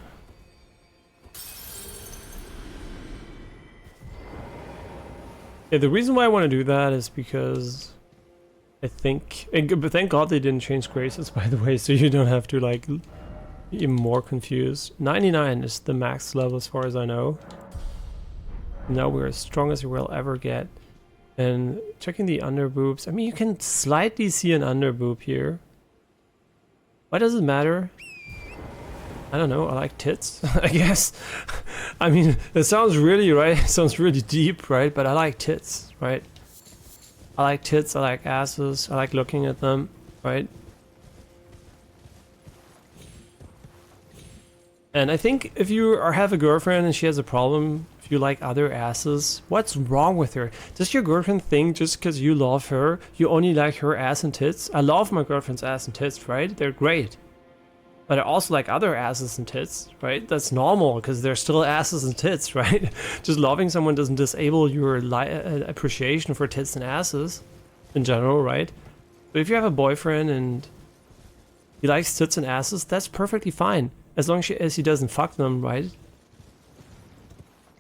Yeah, the reason why I want to do that is because I think, but thank God they didn't change graces, by the way, so you don't have to like be even more confused. 99 is the max level as far as I know. Now we're as strong as we will ever get. And checking the underboobs, I mean, you can slightly see an underboob here. Why does it matter? I don't know, I like tits, I guess. I mean, it sounds really, right? It sounds really deep, right? But I like tits, right? I like tits, I like asses, I like looking at them, right? And I think if you have a girlfriend and she has a problem, if you like other asses, what's wrong with her? Does your girlfriend think just because you love her, you only like her ass and tits? I love my girlfriend's ass and tits, right? They're great. But I also like other asses and tits, right? That's normal because they're still asses and tits, right? Just loving someone doesn't disable your appreciation for tits and asses in general, right? But if you have a boyfriend and he likes tits and asses, that's perfectly fine. As long as he doesn't fuck them, right?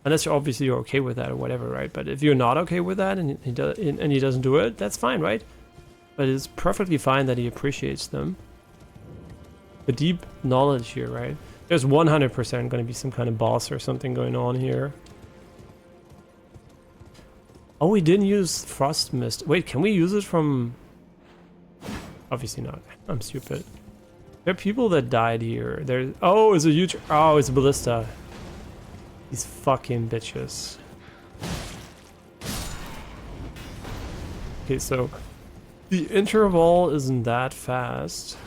Unless you're obviously you're okay with that or whatever, right? But if you're not okay with that and he doesn't do it, that's fine, right? But it's perfectly fine that he appreciates them. The deep knowledge here, right? There's 100% going to be some kind of boss or something going on here. Oh, we didn't use Frost Mist. Wait, can we use it from... Obviously not. I'm stupid. There are people that died here. There's... Oh, it's a huge... Oh, it's a ballista. These fucking bitches. Okay, so... The interval isn't that fast.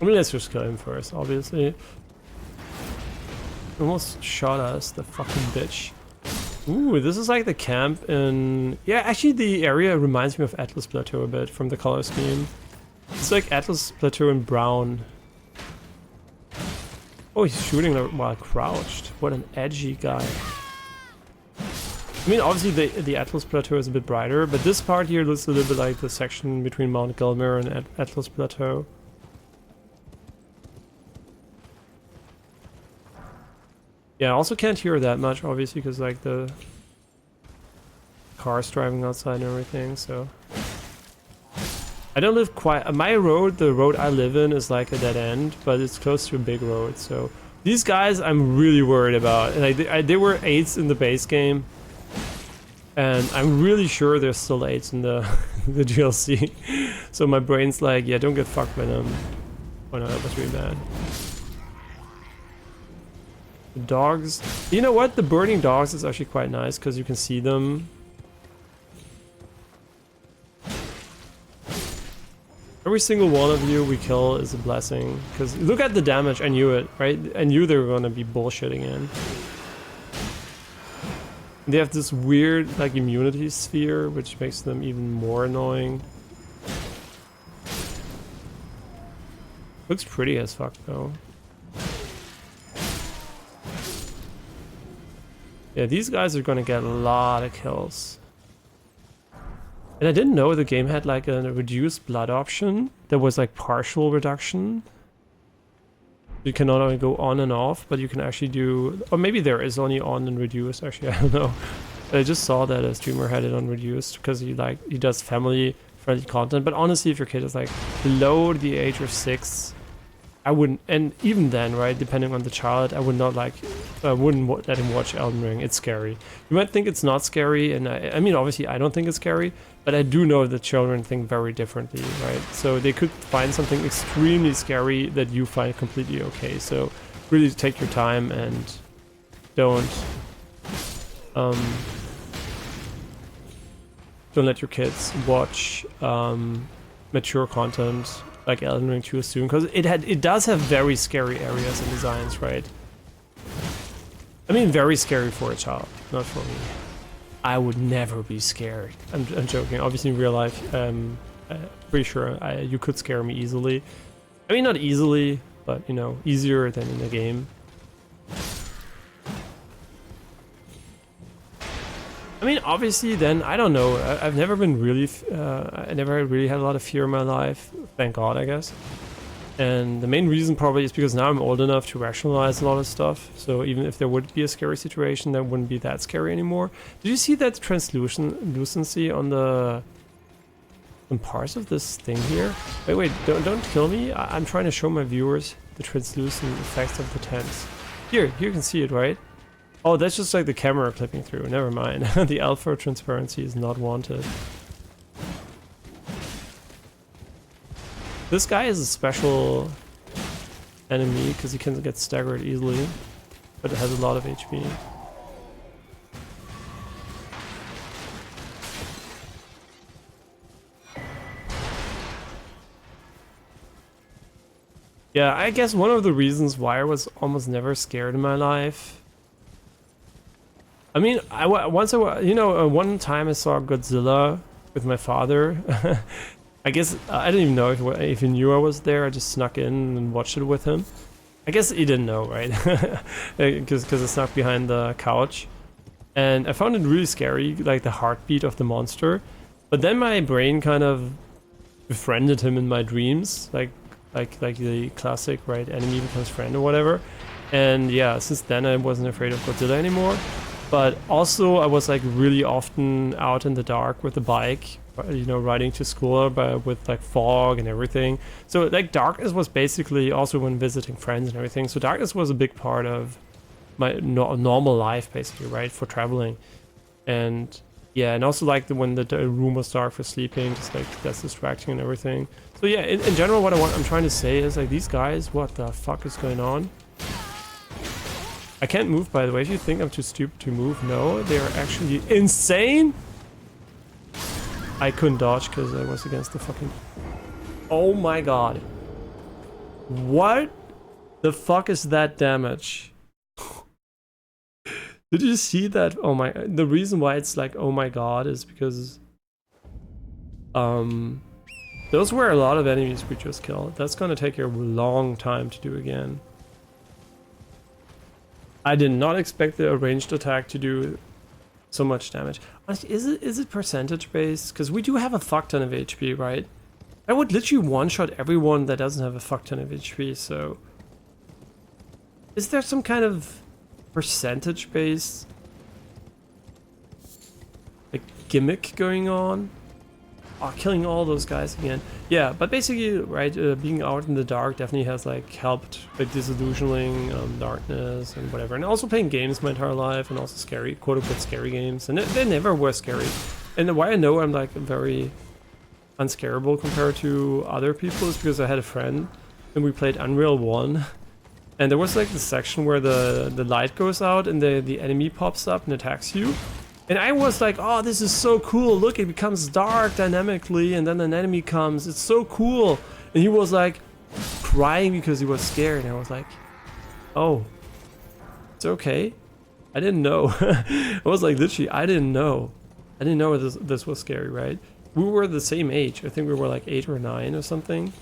I mean, let's just kill him first, obviously. Almost shot us, the fucking bitch. Ooh, this is like the camp in... Yeah, actually the area reminds me of Atlas Plateau a bit from the color scheme. It's like Atlas Plateau in brown. Oh, he's shooting while crouched. What an edgy guy. I mean, obviously the Atlas Plateau is a bit brighter, but this part here looks a little bit like the section between Mount Gelmir and Atlas Plateau. Yeah, I also can't hear that much, obviously, because like the cars driving outside and everything, so... I don't live quite... My road, the road I live in, is like a dead end, but it's close to a big road, so... These guys I'm really worried about, and they were 8s in the base game, and I'm really sure there's still 8s in the, the DLC. So my brain's like, yeah, don't get fucked by them. Oh no, that was really bad. Dogs, you know what, the burning dogs is actually quite nice because you can see them. Every single one of you we kill is a blessing, because look at the damage. I knew it, right? I knew they were gonna be bullshitting in. They have this weird like immunity sphere which makes them even more annoying. Looks pretty as fuck though. Yeah, these guys are gonna get a lot of kills. And I didn't know the game had like a reduced blood option. There was like partial reduction. You can not only go on and off, but you can actually do... Or maybe there is only on and reduced, actually, I don't know. But I just saw that a streamer had it on reduced because he does family-friendly content. But honestly, if your kid is like below the age of 6, I wouldn't, and even then, right, depending on the child, I would not like, I wouldn't let him watch Elden Ring. It's scary. You might think it's not scary, and I mean, obviously, I don't think it's scary, But I do know that children think very differently, right? So they could find something extremely scary that you find completely okay. So really take your time and don't let your kids watch mature content like Elden Ring too soon, because it does have very scary areas and designs, right? I mean, very scary for a child, not for me. I would never be scared. I'm joking. Obviously, in real life, pretty sure you could scare me easily. I mean, not easily, but you know, easier than in the game. I mean, obviously, then I don't know. I've never been really. I never really had a lot of fear in my life. Thank God, I guess. And the main reason probably is because now I'm old enough to rationalize a lot of stuff. So even if there would be a scary situation, that wouldn't be that scary anymore. Did you see that translucency on the parts of this thing here? Wait, don't kill me. I'm trying to show my viewers the translucent effects of the tents. Here, you can see it, right? Oh, that's just like the camera clipping through. Never mind. The alpha transparency is not wanted. This guy is a special enemy because he can get staggered easily, but it has a lot of HP. Yeah, I guess one of the reasons why I was almost never scared in my life. I mean, one time I saw Godzilla with my father. I guess I didn't even know if he knew I was there. I just snuck in and watched it with him. I guess he didn't know, right? Because I snuck behind the couch. And I found it really scary, like the heartbeat of the monster. But then my brain kind of befriended him in my dreams, like the classic, right? Enemy becomes friend or whatever. And yeah, since then I wasn't afraid of Godzilla anymore. But also I was like really often out in the dark with the bike, you know, riding to school, but with like fog and everything. So like darkness was basically also when visiting friends and everything. So darkness was a big part of my normal life basically, right, for traveling. And yeah, and also like when the room was dark for sleeping, just like that's distracting and everything. So yeah, in general, what I'm trying to say is like these guys, what the fuck is going on? I can't move, by the way. If you think I'm too stupid to move, no, they are actually insane. I couldn't dodge because I was against the fucking... Oh my god. What the fuck is that damage? Did you see that? Oh my... The reason why it's like, oh my god, is because... those were a lot of enemies we just killed. That's gonna take a long time to do again. I did not expect the ranged attack to do so much damage. Is it percentage based? Because we do have a fuck ton of HP, right? I would literally one-shot everyone that doesn't have a fuck ton of HP, so... Is there some kind of percentage based like gimmick going on? Oh, killing all those guys again. Yeah, but basically, right, being out in the dark definitely has like helped like disillusioning darkness and whatever. And also playing games my entire life and also scary, quote-unquote scary games. And they never were scary. And why I know I'm like very unscarable compared to other people is because I had a friend and we played Unreal 1. And there was like the section where the light goes out and the enemy pops up and attacks you. And I was like, oh, this is so cool. Look, it becomes dark dynamically and then an enemy comes. It's so cool. And he was like crying because he was scared. And I was like, oh, it's okay. I didn't know. I was like, literally, I didn't know. I didn't know this was scary, right? We were the same age. I think we were like 8 or 9 or something.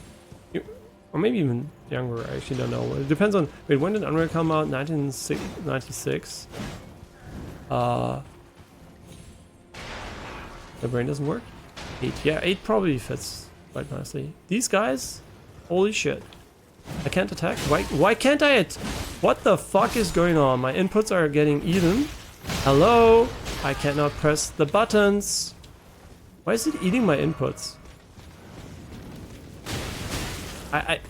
Or maybe even younger. I actually don't know. It depends on... Wait, when did Unreal come out? 1996? The brain doesn't work? 8. Yeah, 8 probably fits quite nicely. These guys? Holy shit. I can't attack? Why can't I What the fuck is going on? My inputs are getting eaten. Hello? I cannot press the buttons. Why is it eating my inputs? I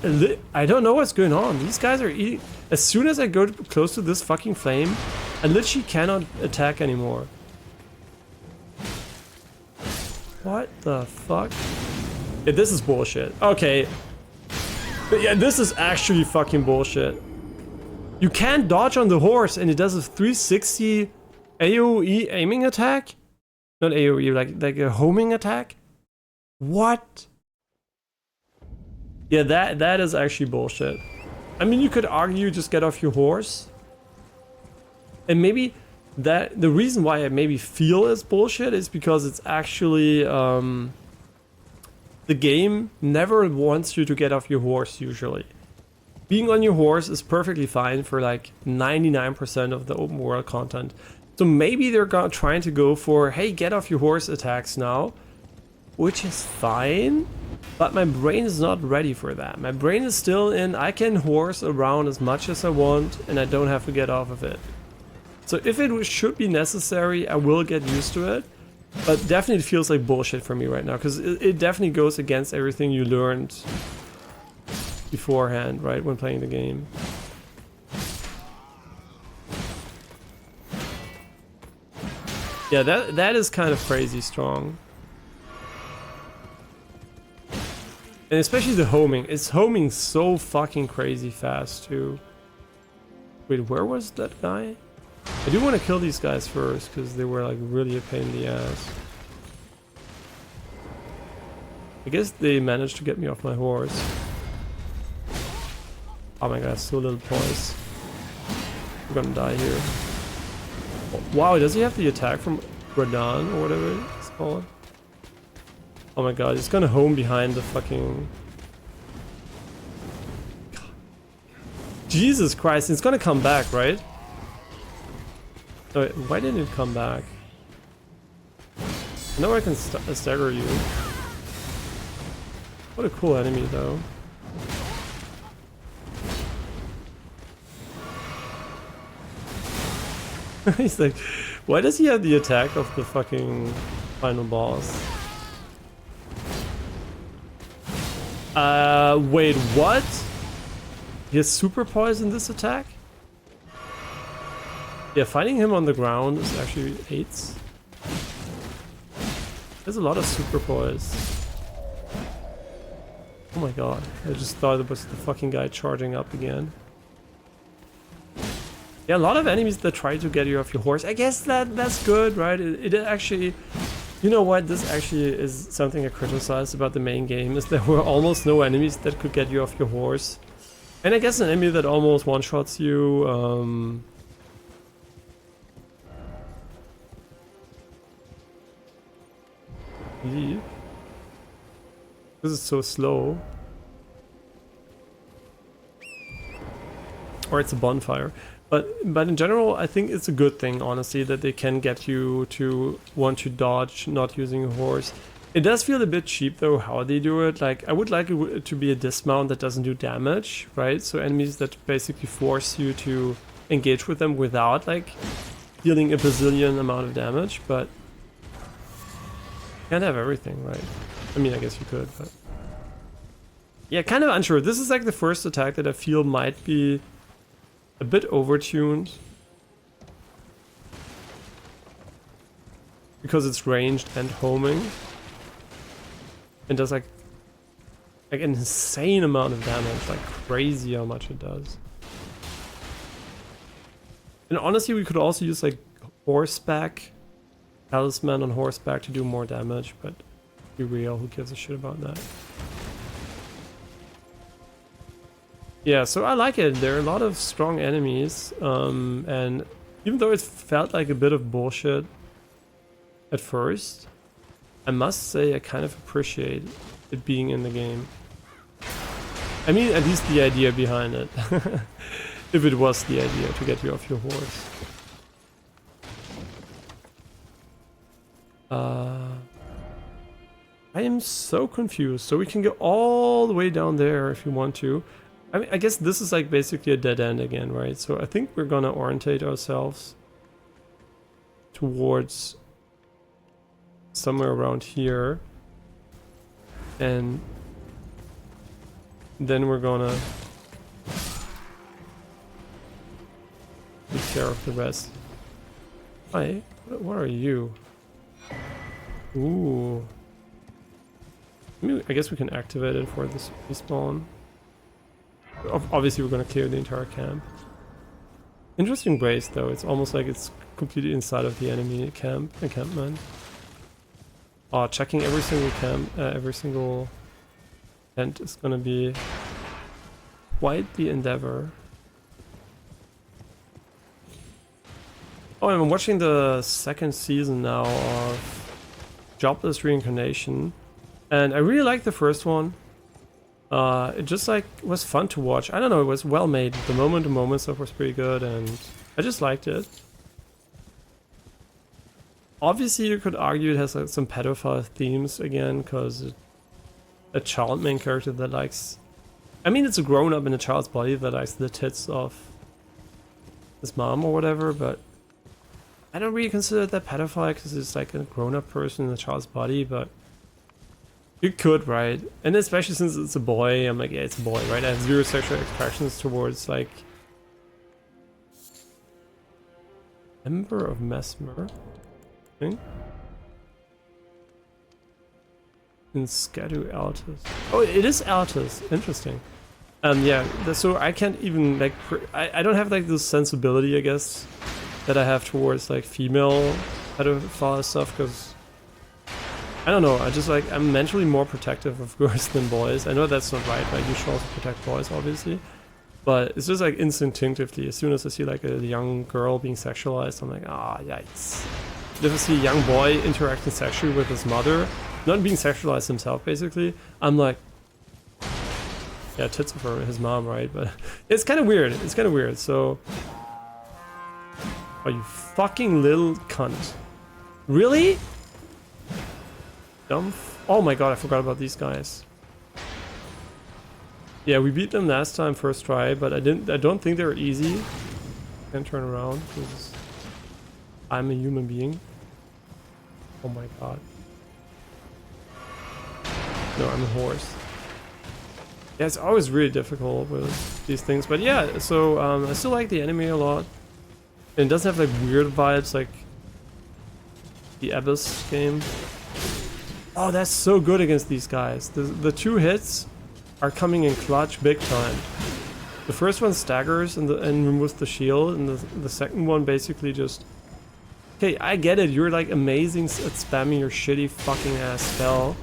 don't know what's going on. These guys are eating... As soon as I go close to this fucking flame, I literally cannot attack anymore. What the fuck? Yeah, this is bullshit. Okay. But yeah, this is actually fucking bullshit. You can't dodge on the horse and it does a 360 AoE aiming attack? Not AoE, like a homing attack? What? Yeah, that is actually bullshit. I mean, you could argue just get off your horse. And maybe that the reason why I maybe feel it's bullshit is because it's actually the game never wants you to get off your horse usually. Being on your horse is perfectly fine for like 99% of the open world content. So maybe they're trying to go for, hey, get off your horse attacks now, which is fine, but my brain is not ready for that. My brain is still in, I can horse around as much as I want and I don't have to get off of it. So if it should be necessary, I will get used to it, but definitely it feels like bullshit for me right now, because it definitely goes against everything you learned beforehand, right, when playing the game. Yeah, that is kind of crazy strong. And especially the homing. It's homing so fucking crazy fast too. Wait, where was that guy? I do want to kill these guys first, because they were like really a pain in the ass. I guess they managed to get me off my horse. Oh my god, so little points. I'm gonna die here. Oh, wow, does he have the attack from Radon or whatever it's called? Oh my god, he's gonna home behind the fucking... God. Jesus Christ, it's gonna come back, right? So why didn't it come back? I know I can stagger you. What a cool enemy though. He's like, why does he have the attack of the fucking final boss? Wait, what? He has super poison this attack? Yeah, fighting him on the ground is actually 8s. There's a lot of super poise. Oh my god, I just thought it was the fucking guy charging up again. Yeah, a lot of enemies that try to get you off your horse. I guess that's good, right? It actually... You know what? This actually is something I criticized about the main game, is there were almost no enemies that could get you off your horse. And I guess an enemy that almost one-shots you... Leave. This is so slow. Or it's a bonfire. But in general, I think it's a good thing, honestly, that they can get you to want to dodge not using a horse. It does feel a bit cheap, though, how they do it. Like, I would like it to be a dismount that doesn't do damage, right? So enemies that basically force you to engage with them without, like, dealing a bazillion amount of damage, but... You can't have everything, right? I mean, I guess you could, but... Yeah, kind of unsure. This is, like, the first attack that I feel might be... a bit overtuned, because it's ranged and homing, and does like an insane amount of damage, like crazy how much it does. And honestly, we could also use like horseback, talisman on horseback to do more damage, but be real, who gives a shit about that? Yeah, so I like it. There are a lot of strong enemies, and even though it felt like a bit of bullshit at first, I must say I kind of appreciate it being in the game. I mean, at least the idea behind it. If it was the idea to get you off your horse. I am so confused. So we can go all the way down there if you want to. I mean, I guess this is like basically a dead end again, right? So I think we're gonna orientate ourselves towards somewhere around here, and then we're gonna take care of the rest. Hi, what are you? Ooh, I guess we can activate it for this respawn. Obviously, we're gonna clear the entire camp. Interesting base though. It's almost like it's completely inside of the enemy encampment. Oh, checking every single every single tent is gonna be quite the endeavor. Oh, I'm watching the second season now of Jobless Reincarnation, and I really liked the first one. It just like was fun to watch. I don't know, it was well made. The moment stuff was pretty good, and I just liked it. Obviously, you could argue it has like some pedophile themes again, because a child main character that likes, I mean, it's a grown up in a child's body that likes the tits of his mom or whatever, but I don't really consider that pedophile because it's like a grown-up person in a child's body, but you could, right? And especially since it's a boy, I'm like, yeah, it's a boy, right? I have zero sexual attractions towards, like, Ember of Mesmer, I think? In Scadu Altus. Oh, it is Altus. Interesting. Yeah, so I can't even, like, I don't have, like, this sensibility, I guess, that I have towards like female pedophile stuff, because I don't know, I just like, I'm mentally more protective of girls than boys. I know that's not right, like you should also protect boys obviously, but it's just like instinctively, as soon as I see like a young girl being sexualized, I'm like, ah, yikes. If I see a young boy interacting sexually with his mother, not being sexualized himself basically, I'm like, yeah, tits of her, his mom, right? But it's kind of weird, so oh, you fucking little cunt. Really? Dumb. Oh my god, I forgot about these guys. Yeah, we beat them last time, first try, but I don't think they were easy. Can't turn around because I'm a human being. Oh my god. No, I'm a horse. Yeah, it's always really difficult with these things, but yeah, so I still like the enemy a lot. And it doesn't have like weird vibes like the Abyss game. Oh, that's so good against these guys. The two hits are coming in clutch big time. The first one staggers and removes the shield, and the second one basically just... Okay, I get it, you're like amazing at spamming your shitty fucking ass spell.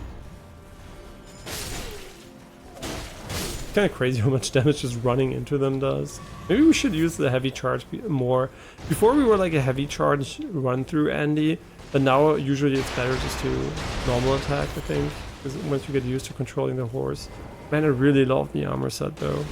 Kind of crazy how much damage just running into them does. Maybe we should use the heavy charge more. Before we were like a heavy charge run through Andy, but now usually it's better just to normal attack, I think, because once you get used to controlling the horse. Man, I really love the armor set though.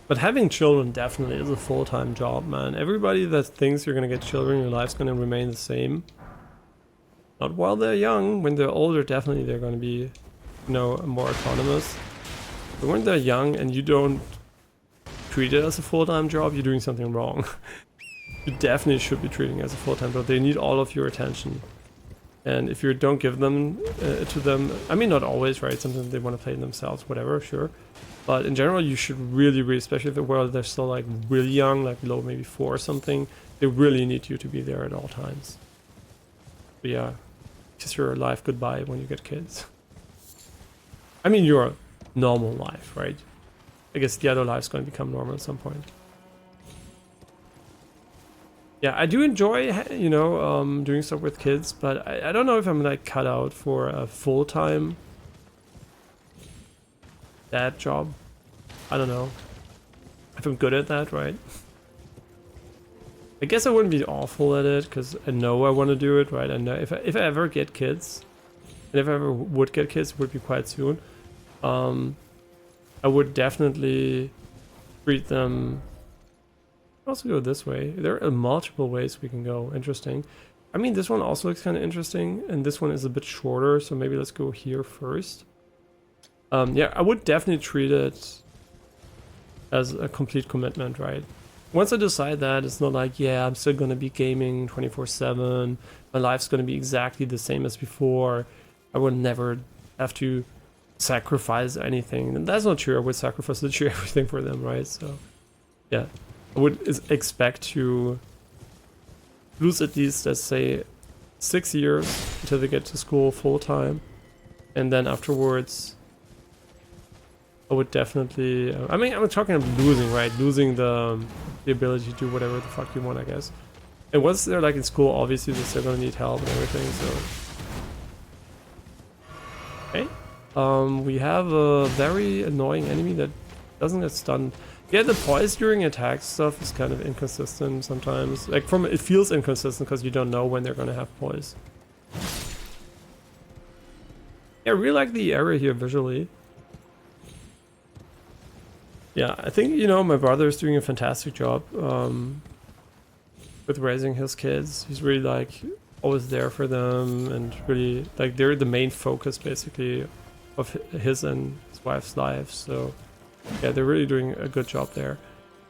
But having children definitely is a full-time job, man. Everybody that thinks you're gonna get children, your life's gonna remain the same. Not while they're young. When they're older, definitely they're gonna be, you know, more autonomous. But when they're young and you don't treat it as a full-time job, you're doing something wrong. You definitely should be treating it as a full-time job. They need all of your attention. And if you don't give them to them, I mean, not always, right? Sometimes they want to play themselves, whatever, sure. But in general, you should really, especially if they're still like really young, like below maybe 4 or something, they really need you to be there at all times. But yeah, kiss your life goodbye when you get kids. I mean, your normal life, right? I guess the other life's going to become normal at some point. Yeah, I do enjoy, you know, doing stuff with kids, but I don't know if I'm like cut out for a full-time dad job. I don't know if I'm good at that, right? I guess I wouldn't be awful at it because I know I want to do it, right? I know if I ever get kids, and if I ever would get kids, it would be quite soon. I would definitely treat them. Also go this way. There are multiple ways we can go. Interesting. I mean, this one also looks kind of interesting, and this one is a bit shorter, so maybe let's go here first. Yeah, I would definitely treat it as a complete commitment, right? Once I decide that, it's not like, yeah, I'm still gonna be gaming 24/7, my life's gonna be exactly the same as before, I would never have to sacrifice anything. And that's not true. I would sacrifice literally everything for them, right? So, yeah. I would expect to lose at least, let's say, 6 years until they get to school full time, and then afterwards I would definitely I mean, I'm talking about losing, right? Losing the ability to do whatever the fuck you want, I guess. And once they're like in school, obviously they're still gonna need help and everything, so okay. We have a very annoying enemy that doesn't get stunned. Yeah, the poise during attack stuff is kind of inconsistent sometimes. Like it feels inconsistent because you don't know when they're gonna have poise. Yeah, I really like the area here visually. Yeah, I think, you know, my brother is doing a fantastic job with raising his kids. He's really like always there for them, and really like they're the main focus basically of his and his wife's lives. So yeah, they're really doing a good job there.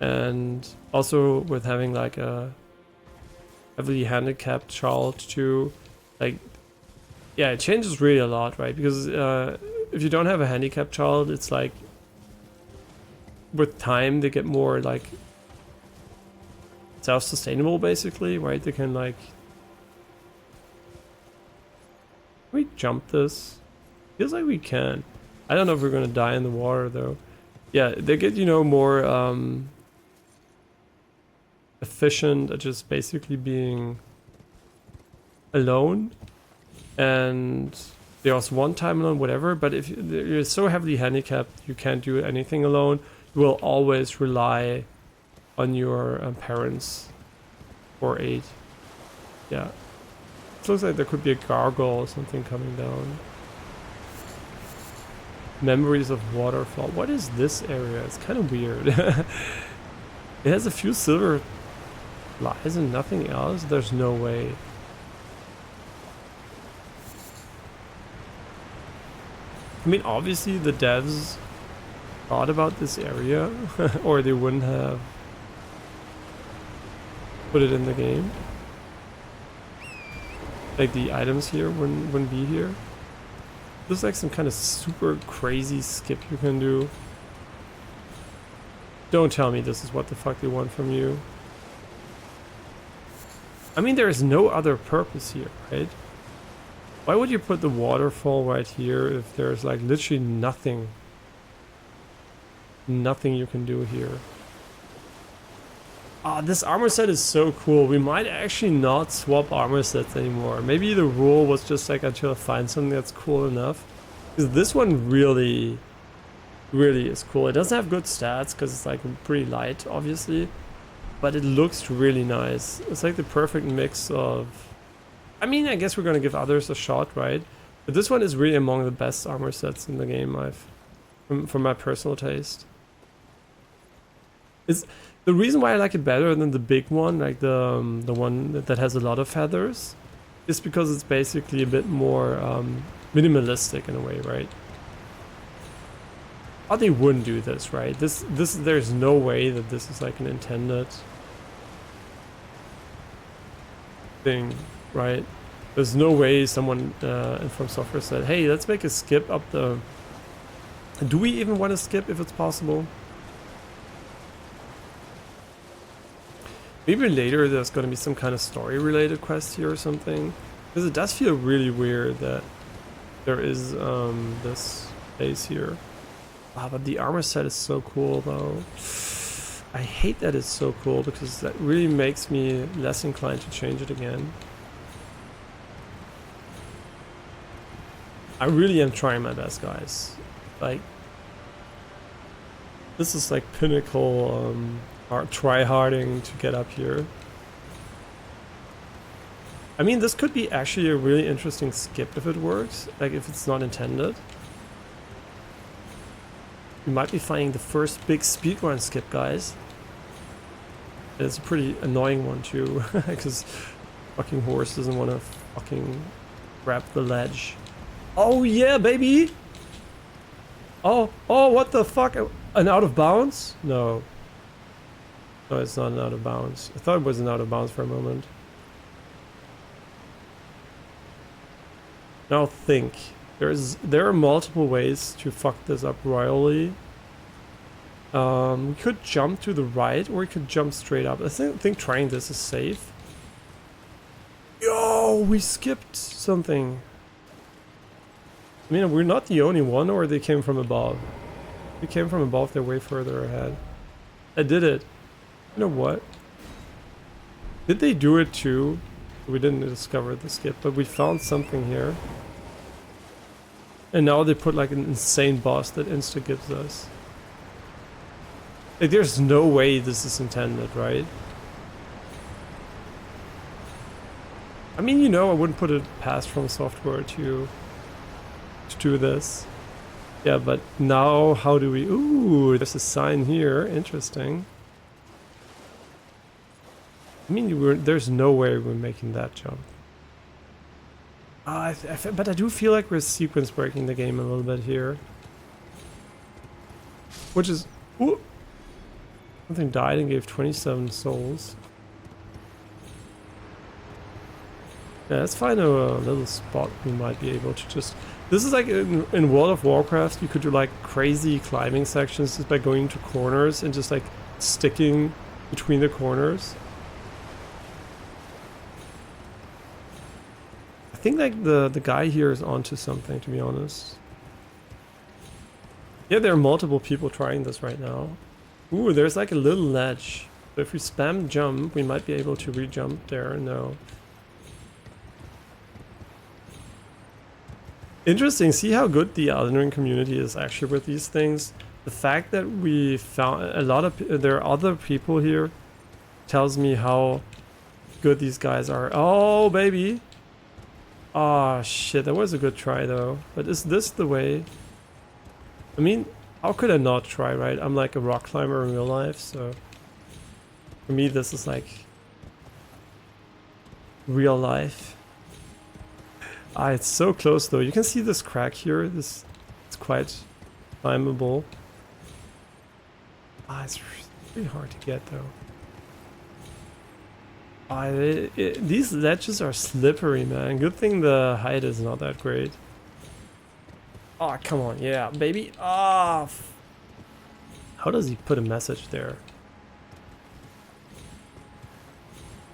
And also with having like a heavily handicapped child too, like, yeah, it changes really a lot, right? Because if you don't have a handicapped child, it's like with time they get more like self-sustainable basically, right? They can like, can we jump this? Feels like we can. I don't know if we're gonna die in the water though. Yeah, they get, you know, more efficient at just basically being alone, and they also one time alone, whatever. But if you're so heavily handicapped you can't do anything alone, you will always rely on your parents for aid. Yeah, it looks like there could be a gargoyle or something coming down. Memories of waterfall. What is this area? It's kind of weird. It has a few silver lies and nothing else. There's no way. I mean, obviously the devs thought about this area or they wouldn't have put it in the game. Like the items here wouldn't be here. Looks like some kind of super crazy skip you can do. Don't tell me this is what the fuck they want from you. I mean, there is no other purpose here, right? Why would you put the waterfall right here if there's like literally nothing you can do here? Ah, this armor set is so cool. We might actually not swap armor sets anymore. Maybe the rule was just like until I find something that's cool enough. Because this one really is cool. It doesn't have good stats because it's like pretty light, obviously. But it looks really nice. It's like the perfect mix of... I mean, I guess we're gonna give others a shot, right? But this one is really among the best armor sets in the game, from my personal taste. It's... The reason why I like it better than the big one, like the one that has a lot of feathers, is because it's basically a bit more minimalistic in a way, right? Oh, they wouldn't do this, right? There's no way that this is like an intended thing, right? There's no way someone in From Software said, hey, let's make a skip up the... Do we even want to skip if it's possible? Maybe later there's going to be some kind of story related quest here or something. Because it does feel really weird that there is this base here. Wow, but the armor set is so cool though. I hate that it's so cool because that really makes me less inclined to change it again. I really am trying my best, guys. Like, this is like pinnacle try-harding to get up here. I mean, this could be actually a really interesting skip if it works, like if it's not intended. We might be finding the first big speedrun skip, guys. It's a pretty annoying one too, because fucking horse doesn't want to fucking grab the ledge. Oh yeah, baby! Oh, what the fuck? An out of bounds? No. No, it's not an out of bounds. I thought it was an out of bounds for a moment. Now think. There are multiple ways to fuck this up royally. We could jump to the right, or we could jump straight up. I think trying this is safe. Yo, we skipped something. I mean, we're not the only one, or they came from above. If they came from above, they're way further ahead. I did it. You know what? Did they do it too? We didn't discover the skip, but we found something here. And now they put like an insane boss that insta-gives us. Like, there's no way this is intended, right? I mean, you know, I wouldn't put it past From Software to do this. Yeah, but now how do we... Ooh, there's a sign here. Interesting. I mean, there's no way we're making that jump. But I do feel like we're sequence breaking the game a little bit here. Which is... Ooh, something died and gave 27 souls. Yeah, let's find a little spot we might be able to just... This is like in World of Warcraft, you could do like crazy climbing sections just by going to corners and just like sticking between the corners. I think like the guy here is onto something, to be honest. Yeah, there are multiple people trying this right now. Ooh, there's like a little ledge. So if we spam jump, we might be able to re-jump there. No. Interesting, see how good the Elden Ring community is actually with these things. The fact that we found a lot of... There are other people here tells me how good these guys are. Oh, baby! Oh, shit, that was a good try though. But is this the way? I mean, how could I not try, right? I'm like a rock climber in real life, so... For me, this is like... real life. Ah, it's so close though. You can see this crack here. It's quite climbable. Ah, it's really hard to get though. Ah, these ledges are slippery, man. Good thing the height is not that great. Ah, come on, yeah, baby. Ah, how does he put a message there?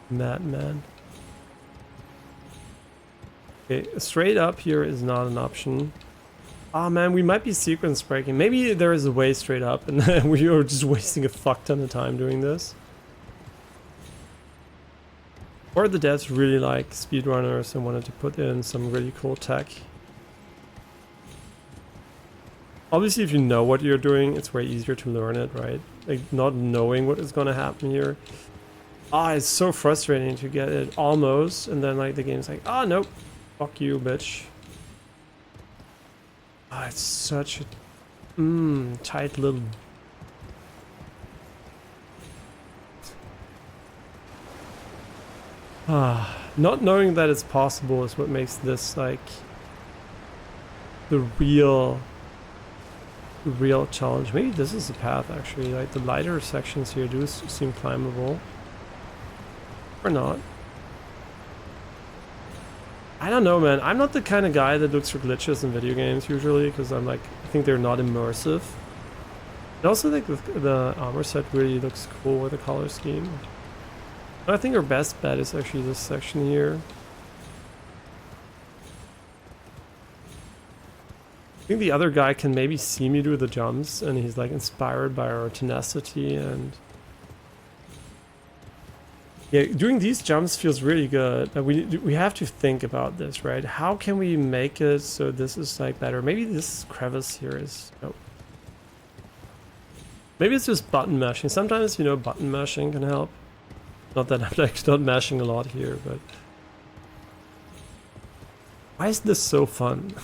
Madman. Okay, straight up here is not an option. Ah, man, we might be sequence breaking. Maybe there is a way straight up and we are just wasting a fuck ton of time doing this. Or the devs really like speedrunners and wanted to put in some really cool tech. Obviously, if you know what you're doing, it's way easier to learn it, right? Like, not knowing what is gonna happen here. Ah, it's so frustrating to get it almost, and then like the game's like, ah, nope. Fuck you, bitch. Ah, it's such a tight little... Ah, not knowing that it's possible is what makes this like the real challenge. Maybe this is the path actually. Like the lighter sections here do seem climbable, or not. I don't know, man. I'm not the kind of guy that looks for glitches in video games usually, because I'm like, I think they're not immersive. I also think the armor set really looks cool with the color scheme. But I think our best bet is actually this section here. I think the other guy can maybe see me do the jumps, and he's like inspired by our tenacity and... Yeah, doing these jumps feels really good, but we have to think about this, right? How can we make it so this is like better? Maybe this crevice here is... Nope. Maybe it's just button mashing. Sometimes, you know, button mashing can help. Not that I'm like not mashing a lot here, but... Why is this so fun?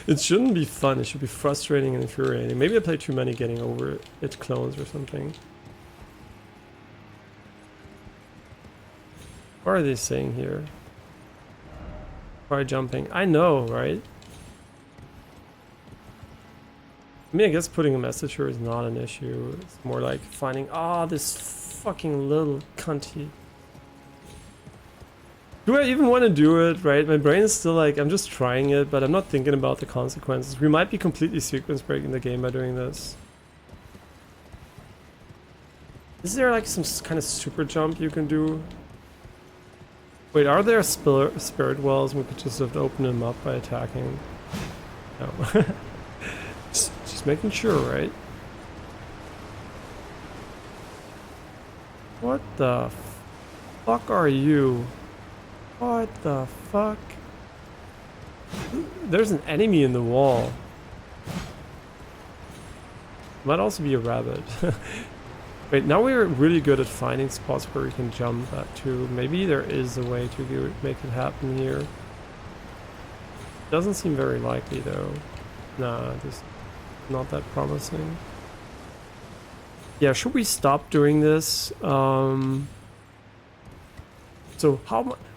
It shouldn't be fun, it should be frustrating and infuriating. Maybe I played too many getting over it clones or something. What are they saying here? Try jumping. I know, right? I mean, I guess putting a message here is not an issue. It's more like finding, this fucking little cunty. Do I even want to do it, right? My brain is still like, I'm just trying it, but I'm not thinking about the consequences. We might be completely sequence breaking the game by doing this. Is there like some kind of super jump you can do? Wait, are there spirit wells? We could just have to open them up by attacking. No. just making sure, right? What the fuck are you? What the fuck? There's an enemy in the wall. Might also be a rabbit. Wait, now we're really good at finding spots where we can jump at too. Maybe there is a way to make it happen here. Doesn't seem very likely though. Nah, this not that promising. Yeah, should we stop doing this? So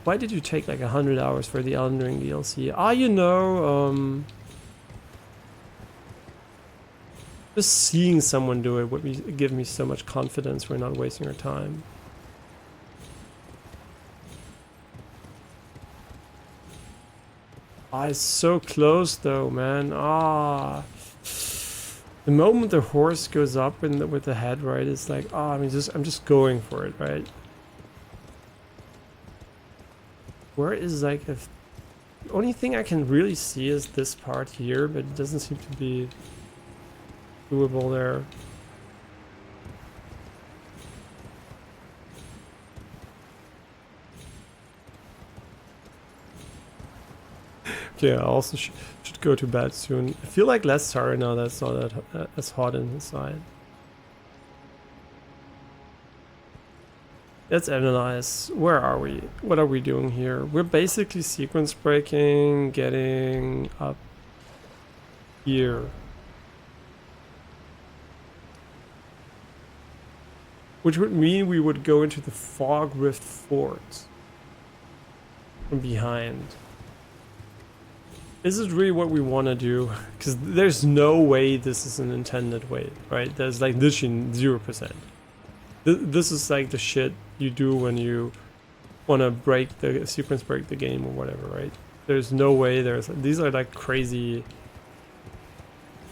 why did you take like 100 hours for the Elden Ring DLC? Ah, you know, just seeing someone do it would give me so much confidence we're not wasting our time. Ah, it's so close though, man. Ah. The moment the horse goes up with the head, right, it's like, oh, I'm just going for it, right? Where is like the only thing I can really see is this part here, but it doesn't seem to be doable there. Okay, I also should go to bed soon. I feel like less sorry now that's not that as hot inside. Let's analyze. Where are we? What are we doing here? We're basically sequence breaking, getting up here. Which would mean we would go into the Fog Rift Fort from behind. Is it really what we want to do? Because there's no way this is an intended way, right? There's like literally 0%. This is like the shit you do when you want to sequence break the game or whatever, right? There's no way these are like crazy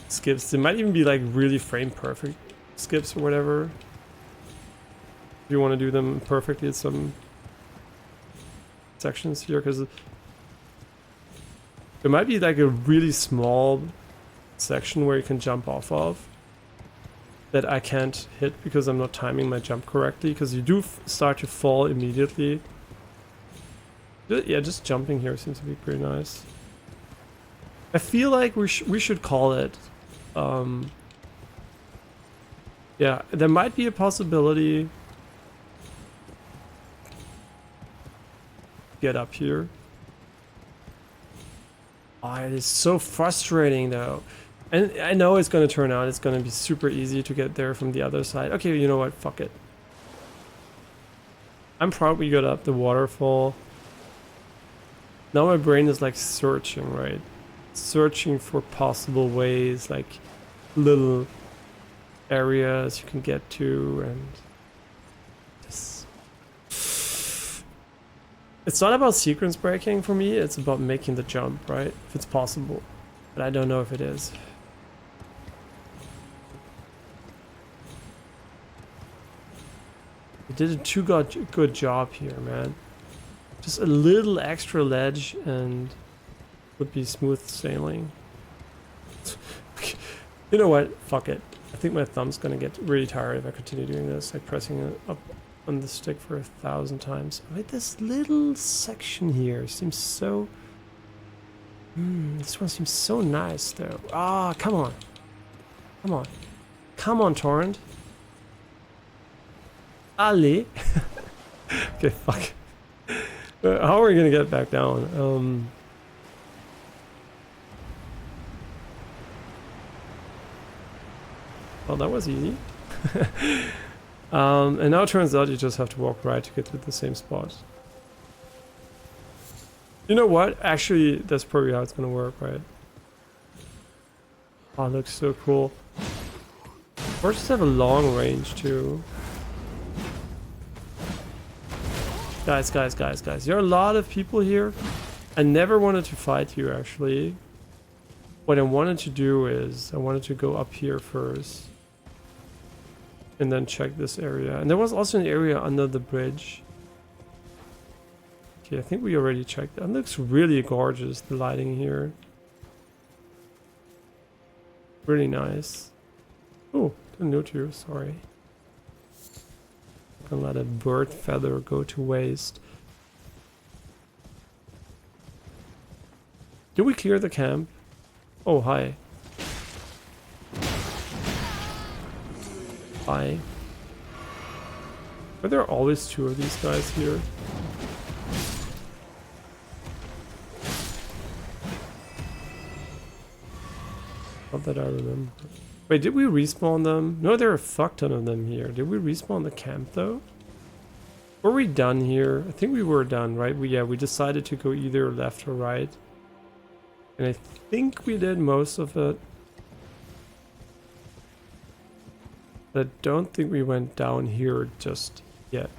skips. They might even be like really frame perfect skips or whatever. If you want to do them perfectly at some sections here, because there might be like a really small section where you can jump off of that I can't hit because I'm not timing my jump correctly, because you do start to fall immediately. Yeah, just jumping here seems to be pretty nice. I feel like we should call it. Yeah, there might be a possibility. Get up here. Oh, it is so frustrating though. And I know it's going to turn out, it's going to be super easy to get there from the other side. Okay, you know what? Fuck it. I'm probably good up the waterfall. Now my brain is like searching, right? Searching for possible ways, like little areas you can get to, and just... It's not about sequence breaking for me, it's about making the jump, right? If it's possible. But I don't know if it is. We did a good job here, man. Just a little extra ledge and would be smooth sailing. You know what? Fuck it. I think my thumb's gonna get really tired if I continue doing this, like pressing it up on the stick for 1,000 times. Wait, this little section here seems so... this one seems so nice though. Ah, come on. Come on. Come on, Torrent. Ali. Okay, fuck. How are we gonna get back down? Well, that was easy. And now it turns out you just have to walk right to get to the same spot. You know what? Actually, that's probably how it's gonna work, right? Oh, it looks so cool. Horses have a long range too. Guys, there are a lot of people here. I never wanted to fight you, actually. What I wanted to do is, I wanted to go up here first. and then check this area. And there was also an area under the bridge. Okay, I think we already checked. That looks really gorgeous, the lighting here. Really nice. Oh, didn't note you, sorry. I'm gonna let a bird feather go to waste. Did we clear the camp? Oh, hi. Hi. Are there always two of these guys here? Not that I remember. Wait, did we respawn them? No, there are a fuck ton of them here. Did we respawn the camp though? Were we done here? I think we were done, right? We decided to go either left or right. And I think we did most of it. But I don't think we went down here just yet.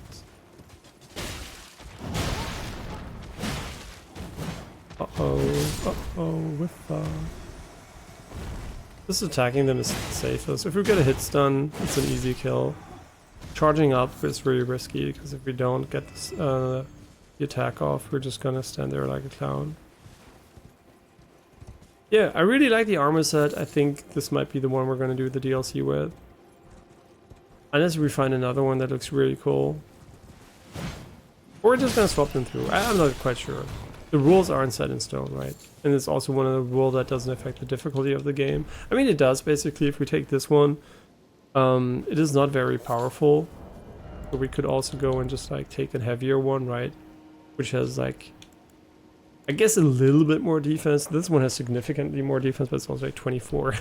With this attacking them is the safest. If we get a hit stun, it's an easy kill. Charging up is really risky, because if we don't get this, the attack off, we're just gonna stand there like a clown. Yeah, I really like the armor set. I think this might be the one we're gonna do the DLC with. Unless we find another one that looks really cool. Or we're just gonna swap them through. I'm not quite sure. The rules aren't set in stone, right? And it's also one of the rules that doesn't affect the difficulty of the game. I mean, it does, basically, if we take this one. It is not very powerful. But we could also go and just, like, take a heavier one, right? Which has, like, I guess a little bit more defense. This one has significantly more defense, but it's also, like, 24.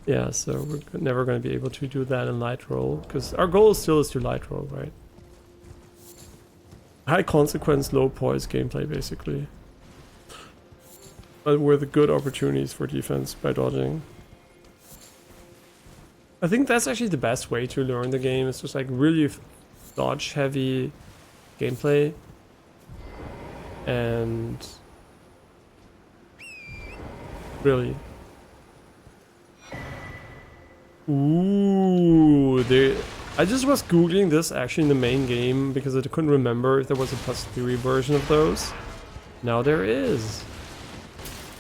Yeah, so we're never going to be able to do that in light roll. Because our goal still is to light roll, right? High consequence, low poise gameplay, basically. But with good opportunities for defense by dodging. I think that's actually the best way to learn the game. It's just like really dodge heavy gameplay. And really. Ooh, I just was googling this actually in the main game because I couldn't remember if there was a +3 version of those. Now there is.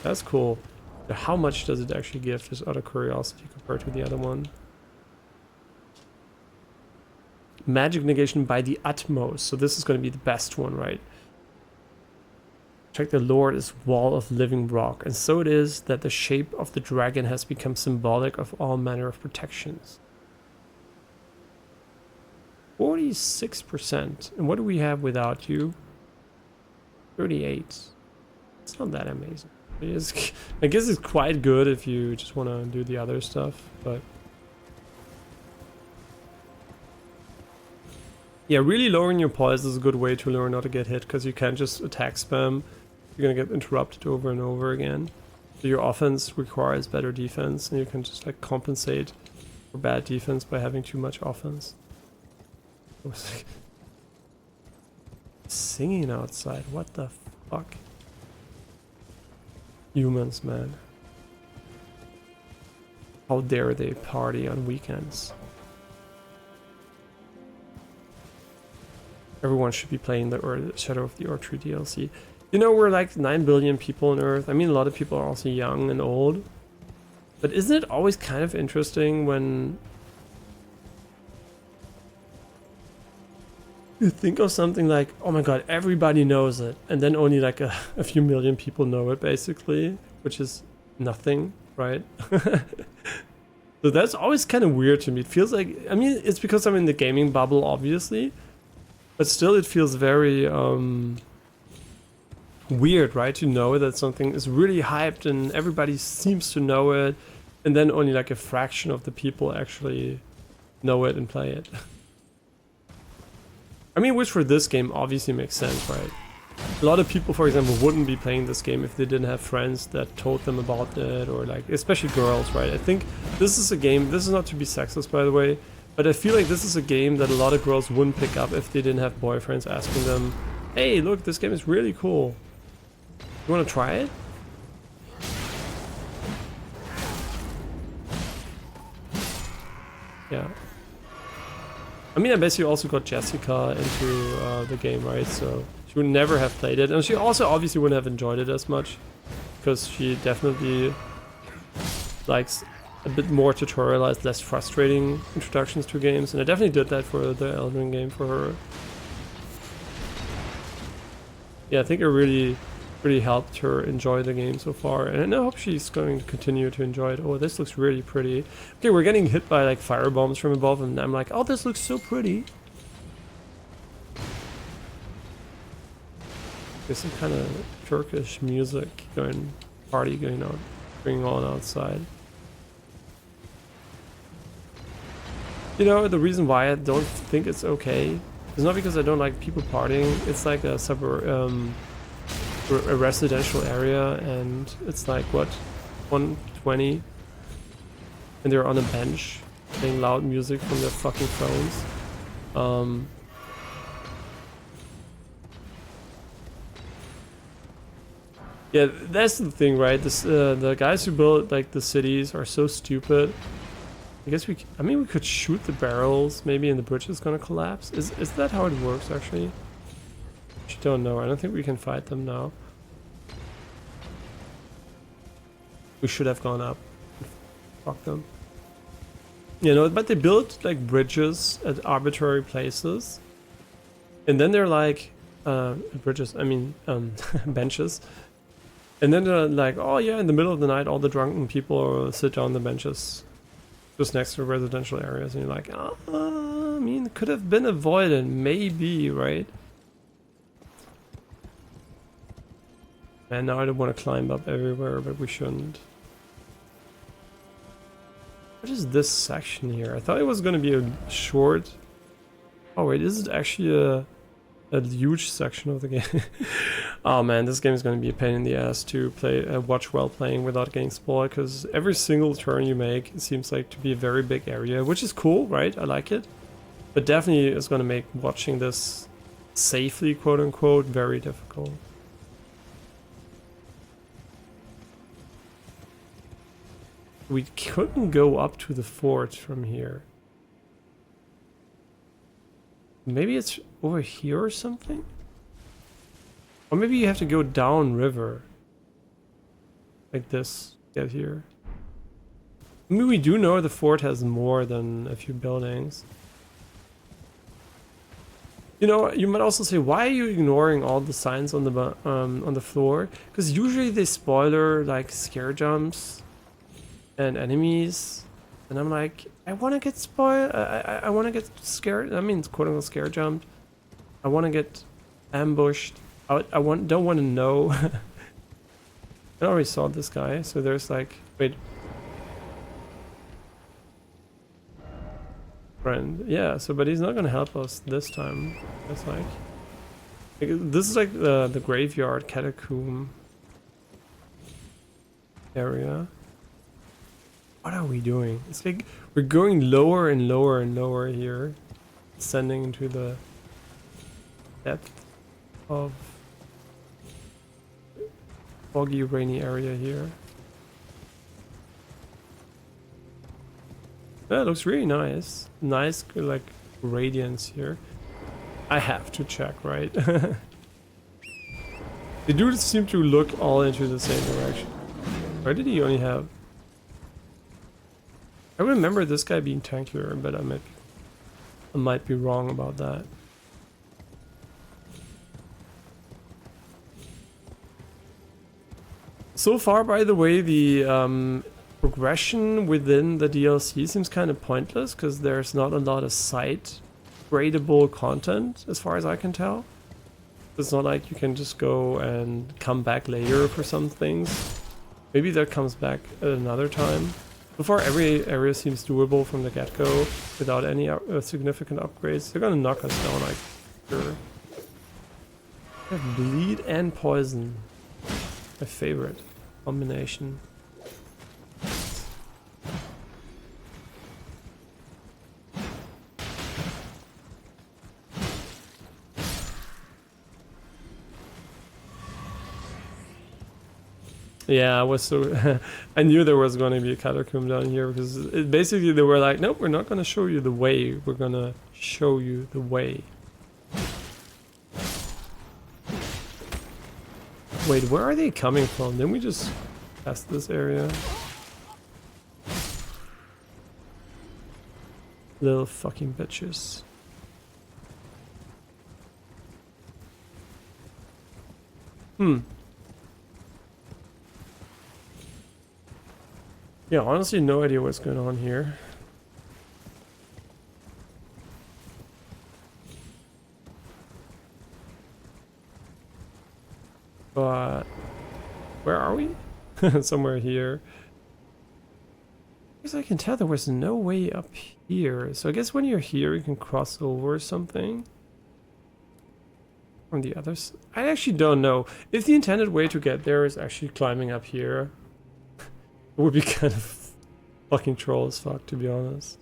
That's cool. How much does it actually give, just out of curiosity, compared to the other one? Magic negation by the utmost. So this is going to be the best one, right? Check the Lord is wall of living rock. And so it is that the shape of the dragon has become symbolic of all manner of protections. 46%. And what do we have without you? 38. It's not that amazing. I guess it's quite good if you just want to do the other stuff, but yeah, really lowering your poise is a good way to learn not to get hit, because you can't just attack spam. You're gonna get interrupted over and over again. So your offense requires better defense, and you can just like compensate for bad defense by having too much offense. I was like singing outside. What the fuck? Humans, man. How dare they party on weekends? Everyone should be playing the Shadow of the Erdtree DLC. You know, we're like 9 billion people on Earth. I mean, a lot of people are also young and old. But isn't it always kind of interesting when you think of something like, oh my god, everybody knows it, and then only like a few million people know it, basically, which is nothing, right? So that's always kind of weird to me. It feels like, I mean, it's because I'm in the gaming bubble, obviously, but still it feels very weird, right? To know that something is really hyped and everybody seems to know it, and then only like a fraction of the people actually know it and play it. I mean, which for this game obviously makes sense, right? A lot of people, for example, wouldn't be playing this game if they didn't have friends that told them about it, or like, especially girls, right? I think this is a game, this is not to be sexist, by the way, but I feel like this is a game that a lot of girls wouldn't pick up if they didn't have boyfriends asking them, hey, look, this game is really cool. You want to try it? Yeah. I mean, I basically also got Jessica into the game, right? So she would never have played it, and she also obviously wouldn't have enjoyed it as much, because she definitely likes a bit more tutorialized, less frustrating introductions to games, and I definitely did that for the Elden game for her. Yeah, I think it really helped her enjoy the game so far, and I hope she's going to continue to enjoy it. Oh, this looks really pretty. Okay, we're getting hit by like fire bombs from above, and I'm like, oh, this looks so pretty. There's some kind of Turkish music party going on outside. You know, the reason why I don't think it's okay is not because I don't like people partying. It's like a residential area, and it's like what, 1:20, and they're on a bench playing loud music from their fucking phones. Yeah, that's the thing, right? The guys who built like the cities are so stupid. I guess I mean, we could shoot the barrels maybe, and the bridge is gonna collapse. Is that how it works actually? I don't know. I don't think we can fight them now. We should have gone up. Fuck them. You know, but they built like bridges at arbitrary places, and then they're like bridges. I mean, benches. And then they're like, oh yeah, in the middle of the night, all the drunken people sit on the benches just next to residential areas, and you're like, I mean, it could have been avoided, maybe, right? And now I don't want to climb up everywhere, but we shouldn't. What is this section here? I thought it was going to be a short... Oh wait, is it actually a huge section of the game? Oh man, this game is going to be a pain in the ass to watch while playing without getting spoiled, because every single turn you make seems like to be a very big area, which is cool, right? I like it. But definitely is going to make watching this safely, quote unquote, very difficult. We couldn't go up to the fort from here. Maybe it's over here or something? Or maybe you have to go down river. Like this, get here. I mean, we do know the fort has more than a few buildings. You know, you might also say, why are you ignoring all the signs on the floor? Because usually they spoiler like scare jumps and enemies, and I'm like, I want to get spoiled. I want to get scared. I mean, it's quote unquote scare jumped. I want to get ambushed. I don't want to know. I already saw this guy, so there's like, wait. Friend, yeah. So, but he's not gonna help us this time. It's like this is like the graveyard catacomb area. What are we doing? It's like we're going lower and lower and lower here, descending into the depth of foggy, rainy area here. Yeah, it looks really nice. Nice, like, radiance here. I have to check, right? They do seem to look all into the same direction. Where did he only have... I remember this guy being tankier, but I might be wrong about that. So far, by the way, the progression within the DLC seems kind of pointless, because there's not a lot of side gradable content, as far as I can tell. It's not like you can just go and come back later for some things. Maybe that comes back at another time. So far, every area seems doable from the get-go without any significant upgrades. They're gonna knock us down, like, sure. We have bleed and poison. My favorite combination. Yeah, I was so... I knew there was going to be a catacomb down here because basically they were like, nope, we're not going to show you the way. We're going to show you the way. Wait, where are they coming from? Didn't we just pass this area? Little fucking bitches. Yeah, honestly, no idea what's going on here. But where are we? Somewhere here. Because I can tell there was no way up here. So I guess when you're here, you can cross over something. On the others, I actually don't know. If the intended way to get there is actually climbing up here, it would be kind of fucking troll as fuck, to be honest.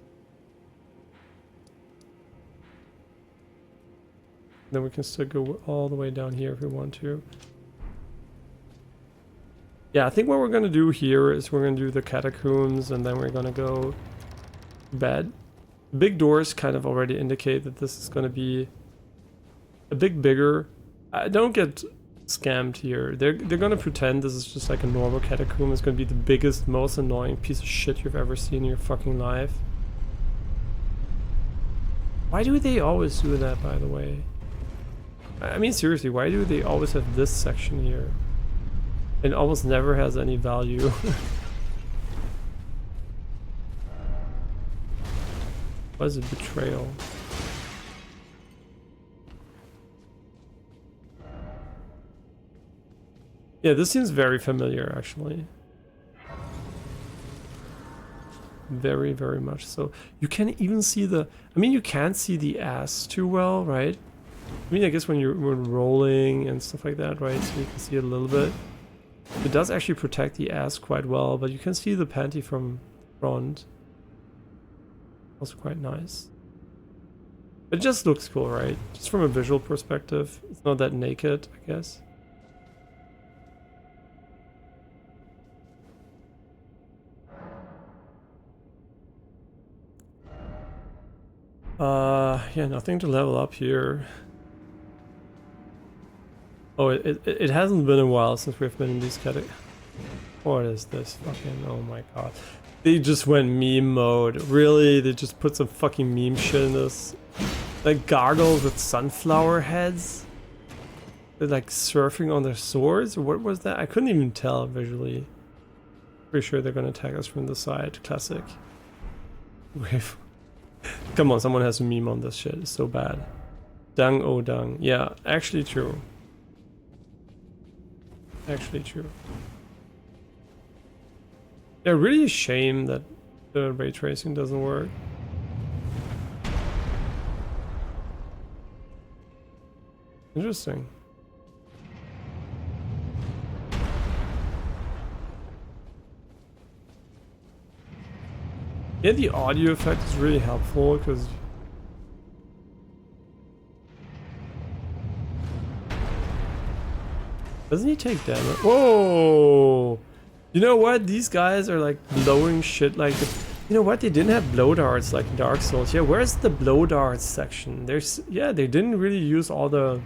Then we can still go all the way down here if we want to. Yeah, I think what we're gonna do here is we're gonna do the catacombs and then we're gonna go to bed. Big doors kind of already indicate that this is gonna be a bit bigger. Don't get scammed here. They're gonna pretend this is just like a normal catacomb. It's gonna be the biggest, most annoying piece of shit you've ever seen in your fucking life. Why do they always do that, by the way? I mean, seriously, why do they always have this section here? It almost never has any value. What is a betrayal? Yeah, this seems very familiar, actually. Very, very much so. You can't even see the... I mean, you can't see the ass too well, right? I mean, I guess when you're rolling and stuff like that, right? So you can see it a little bit. It does actually protect the ass quite well, but you can see the panty from front. Also quite nice. It just looks cool, right? Just from a visual perspective. It's not that naked, I guess. Yeah, nothing to level up here. Oh, it hasn't been a while since we've been in these categories. What is this fucking... Oh my god. They just went meme mode. Really? They just put some fucking meme shit in this? Like gargoyles with sunflower heads? They're like surfing on their swords? Or what was that? I couldn't even tell visually. Pretty sure they're gonna attack us from the side. Classic. Wave. Come on, someone has a meme on this shit. It's so bad. Dung oh dung. Yeah, actually true. Actually true. Yeah, really a shame that the ray tracing doesn't work. Interesting. Yeah, the audio effect is really helpful because doesn't he take damage? Whoa! You know what? These guys are like blowing shit like... You know what? They didn't have blow darts like in Dark Souls. Yeah, where's the blow darts section? There's... Yeah, they didn't really use all the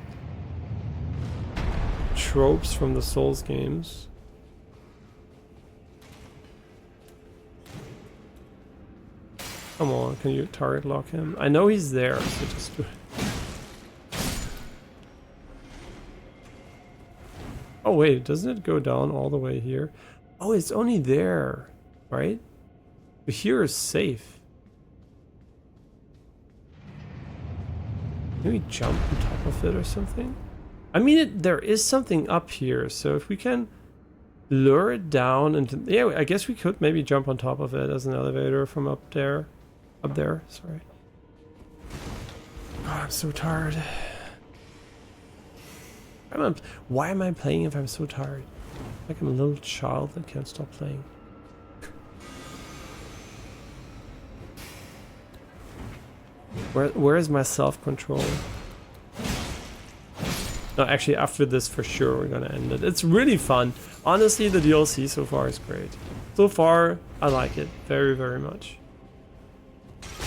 tropes from the Souls games. Come on, can you target lock him? I know he's there, so just do it. Oh wait, doesn't it go down all the way here? Oh, it's only there, right? But here is safe. Can we jump on top of it or something? I mean, there is something up here, so if we can lure it down into... Yeah, I guess we could maybe jump on top of it as an elevator from up there. Up there, sorry. Oh, I'm so tired. Why am I playing if I'm so tired? Like I'm a little child that can't stop playing. Where is my self-control? No, actually, after this, for sure, we're gonna end it. It's really fun. Honestly, the DLC so far is great. So far, I like it very, very much.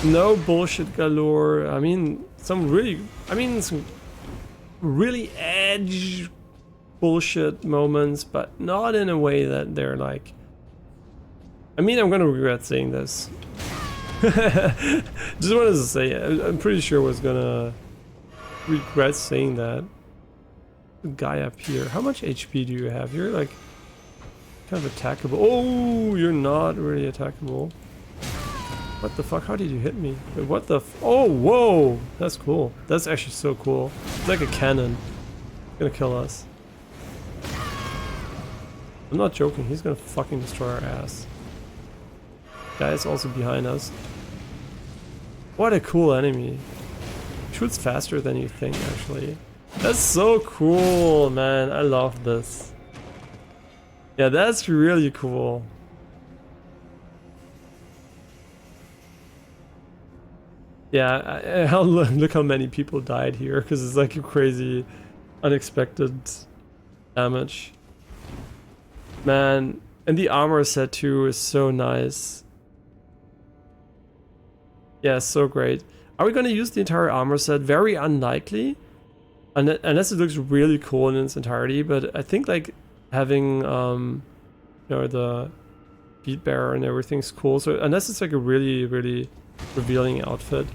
No bullshit galore. I mean, some really edge bullshit moments, but not in a way that they're like... I mean, I'm gonna regret saying this. Just wanted to say, I'm pretty sure I was gonna regret saying that. The guy up here. How much HP do you have? You're like kind of attackable. Oh, you're not really attackable. What the fuck? How did you hit me? Wait, what the oh, whoa! That's cool. That's actually so cool. It's like a cannon. It's gonna kill us. I'm not joking. He's gonna fucking destroy our ass. Guy is also behind us. What a cool enemy. Shoots faster than you think, actually. That's so cool, man. I love this. Yeah, that's really cool. Yeah, look how many people died here, because it's like a crazy, unexpected damage. Man, and the armor set too is so nice. Yeah, so great. Are we gonna use the entire armor set? Very unlikely. Unless it looks really cool in its entirety, but I think like having you know, the beat bearer and everything's cool. So unless it's like a really, really revealing outfit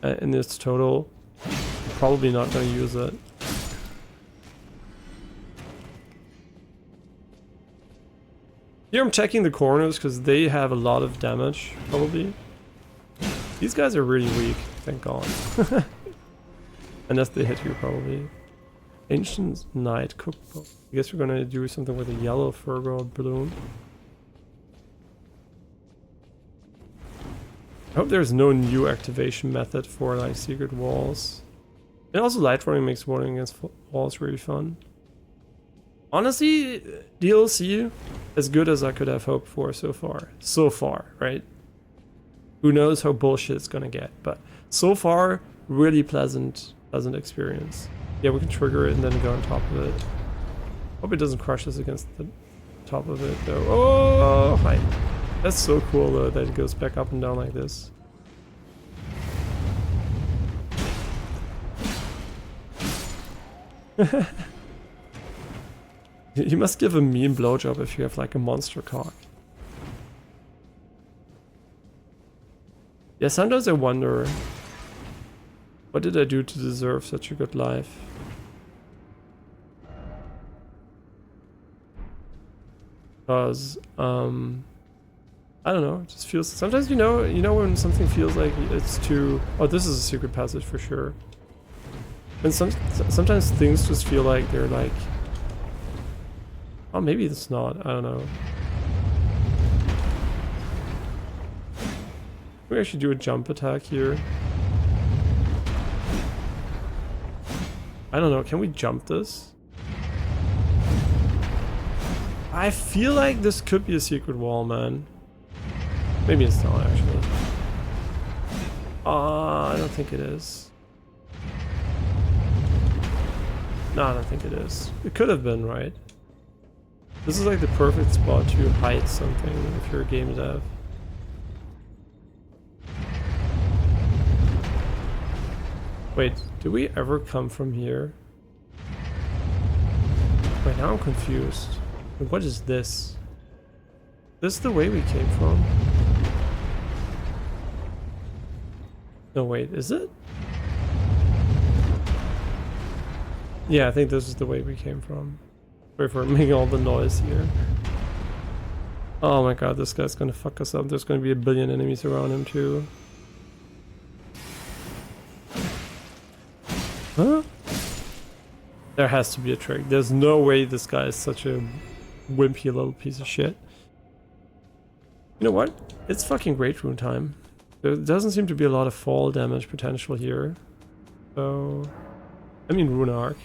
in its total, I'm probably not gonna use it. Here I'm checking the corners because they have a lot of damage, probably. These guys are really weak, thank god. Unless they hit you, probably. Ancient Knight Cookbook. I guess we're gonna do something with a yellow Fergal balloon. I hope there's no new activation method for like secret walls. And also light running makes running against walls really fun. Honestly, DLC as good as I could have hoped for so far. So far, right? Who knows how bullshit it's gonna get, but so far, really pleasant experience. Yeah, we can trigger it and then go on top of it. Hope it doesn't crush us against the top of it though. Oh, hi. That's so cool though that it goes back up and down like this. You must give a mean blowjob if you have like a monster cock. Yeah, sometimes I wonder, what did I do to deserve such a good life? Because, I don't know, it just feels, sometimes you know when something feels like it's too, oh, this is a secret passage for sure. And sometimes things just feel like they're like, oh, maybe it's not, I don't know. We actually do a jump attack here. I don't know, can we jump this? I feel like this could be a secret wall, man. Maybe it's not, actually. I don't think it is. No, I don't think it is. It could have been, right? This is like the perfect spot to hide something if you're a game dev. Wait, do we ever come from here? Wait, now I'm confused. What is this? This is the way we came from? No, wait, is it? Yeah, I think this is the way we came from. Wait for making all the noise here. Oh my god, this guy's gonna fuck us up. There's gonna be a billion enemies around him too. Huh? There has to be a trick. There's no way this guy is such a wimpy little piece of shit. You know what? It's fucking Great Rune time. There doesn't seem to be a lot of fall damage potential here. So... I mean Rune Arc.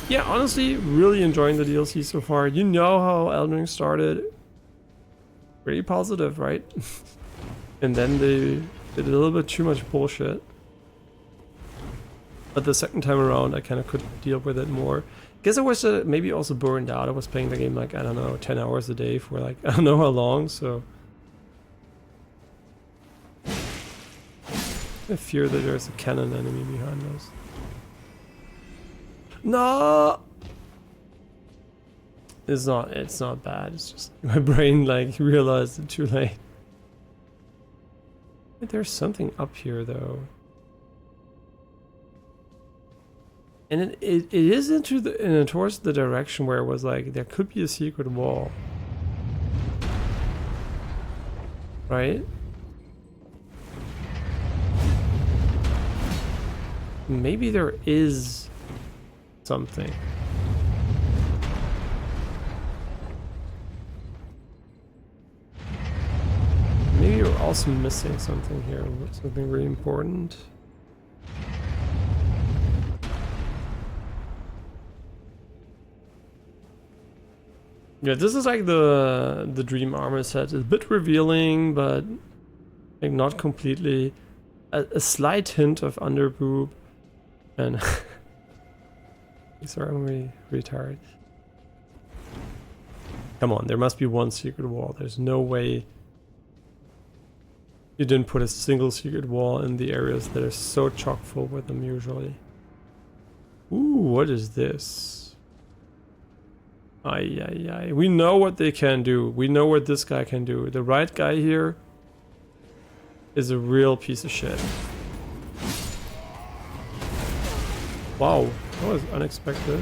Yeah, honestly, really enjoying the DLC so far. You know how Elden Ring started. Pretty positive, right? And then they did a little bit too much bullshit. But the second time around, I kind of could deal with it more. Guess I was maybe also burned out. I was playing the game like, I don't know, 10 hours a day for like, I don't know how long, so... I fear that there's a cannon enemy behind us. No! It's not bad, it's just my brain like realized it too late. There's something up here though. And it is towards the direction where it was like, there could be a secret wall. Right? Maybe there is something. Maybe you're also missing something here, something really important. Yeah, this is like the dream armor set. It's a bit revealing, but like not completely. A slight hint of underboob, and sorry, I'm really tired. Come on, there must be one secret wall. There's no way you didn't put a single secret wall in the areas that are so chock full with them usually. Ooh, what is this? Ay, ay, ay. We know what they can do. We know what this guy can do. The right guy here is a real piece of shit. Wow, that was unexpected.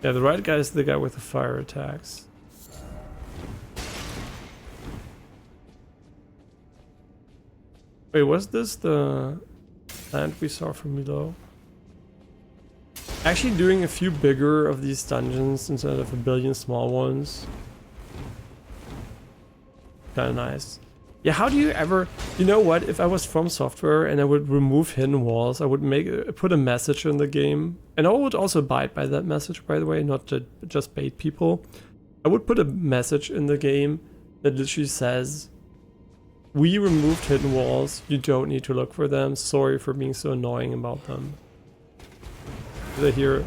Yeah, the right guy is the guy with the fire attacks. Wait, was this the land we saw from below? Actually doing a few bigger of these dungeons instead of a billion small ones. Kinda nice. Yeah, how do you ever... You know what? If I was From Software and I would remove hidden walls, I would put a message in the game. And I would also abide by that message, by the way, not to just bait people. I would put a message in the game that literally says, we removed hidden walls, you don't need to look for them, sorry for being so annoying about them. Did I hear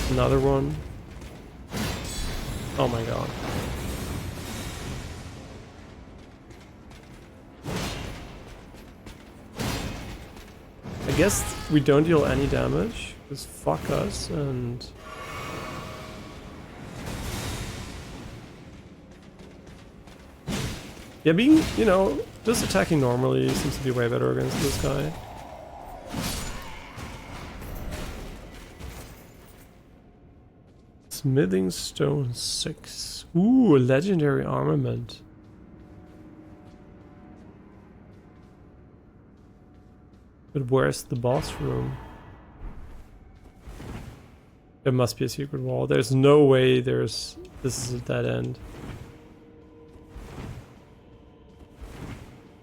another one? Oh my god. I guess we don't deal any damage, just fuck us and... Yeah, being, you know, just attacking normally seems to be way better against this guy. Smithing Stone 6. Ooh, a legendary armament. But where's the boss room? There must be a secret wall. There's no way this is a dead end.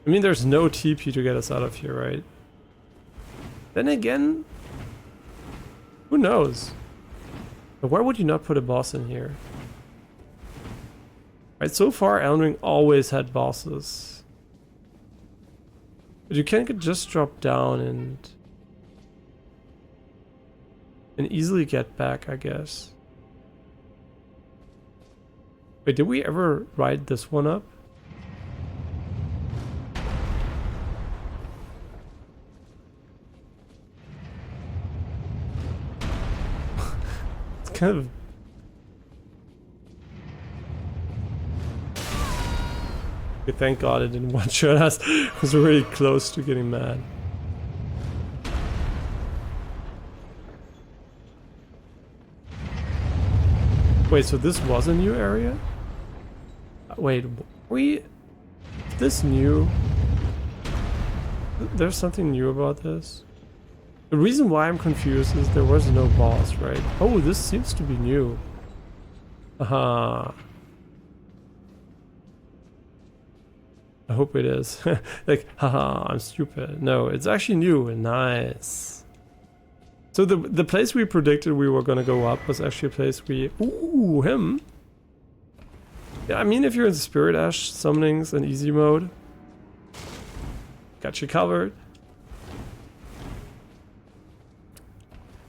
I mean, there's no TP to get us out of here, right? Then again, who knows? But why would you not put a boss in here? Right, so far Elden Ring always had bosses. But you can't just drop down and easily get back, I guess. Wait, did we ever ride this one up? Kind of. Okay, thank God it didn't one-shot us. I was really close to getting mad. Wait, so this was a new area? Wait, this new? There's something new about this? The reason why I'm confused is there was no boss, right? Oh, this seems to be new. Aha. I hope it is. Like, haha, I'm stupid. No, it's actually new. Nice. So the place we predicted we were gonna go up was actually a place we... Ooh, him! Yeah, I mean, if you're in Spirit Ash summonings and easy mode, Got you covered.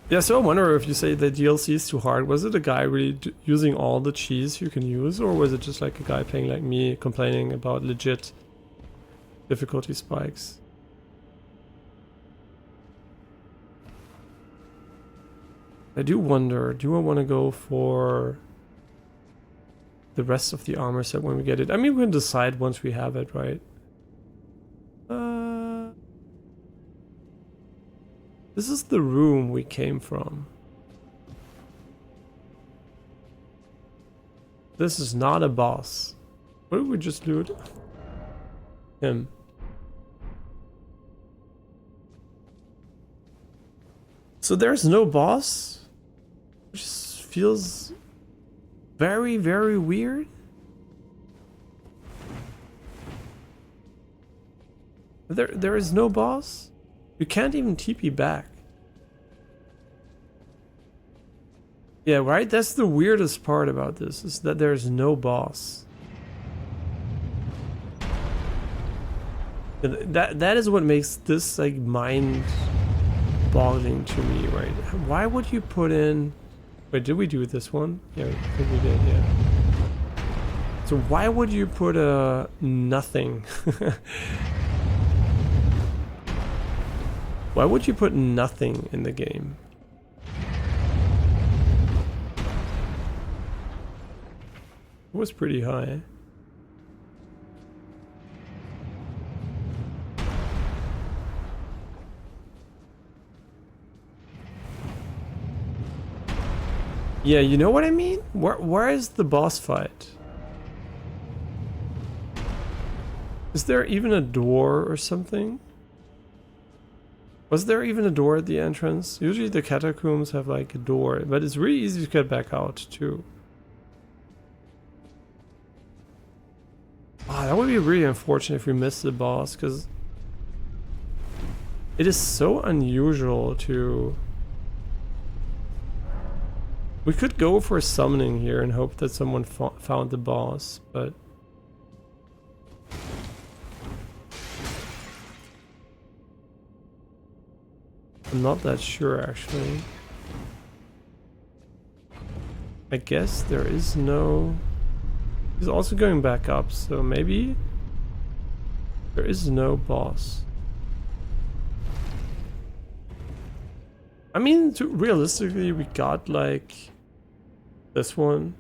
Yeah, so I wonder if you say the DLC is too hard, was it a guy really using all the cheese you can use, or was it just like a guy playing like me complaining about legit difficulty spikes? I do wonder, do I want to go for the rest of the armor set when we get it? I mean, we can decide once we have it, right? This is the room we came from. This is not a boss. What did we just loot? Him. So there's no boss? Which feels very, very weird. There is no boss? You can't even TP back. Yeah, right? That's the weirdest part about this, is that there's no boss. That is what makes this like mind-boggling to me, right? Why would you put in... Wait, did we do this one? Yeah, I think we did, yeah. So why would you put a nothing? Why would you put nothing in the game? It was pretty high. Yeah, you know what I mean? Where is the boss fight? Is there even a door or something? Was there even a door at the entrance? Usually the catacombs have like a door, but it's really easy to get back out too. Ah, that would be really unfortunate if we missed the boss, because it is so unusual to... We could go for summoning here and hope that someone found the boss, but... I'm not that sure, actually. I guess there is no... He's also going back up, so maybe there is no boss. I mean, realistically, we got like this one,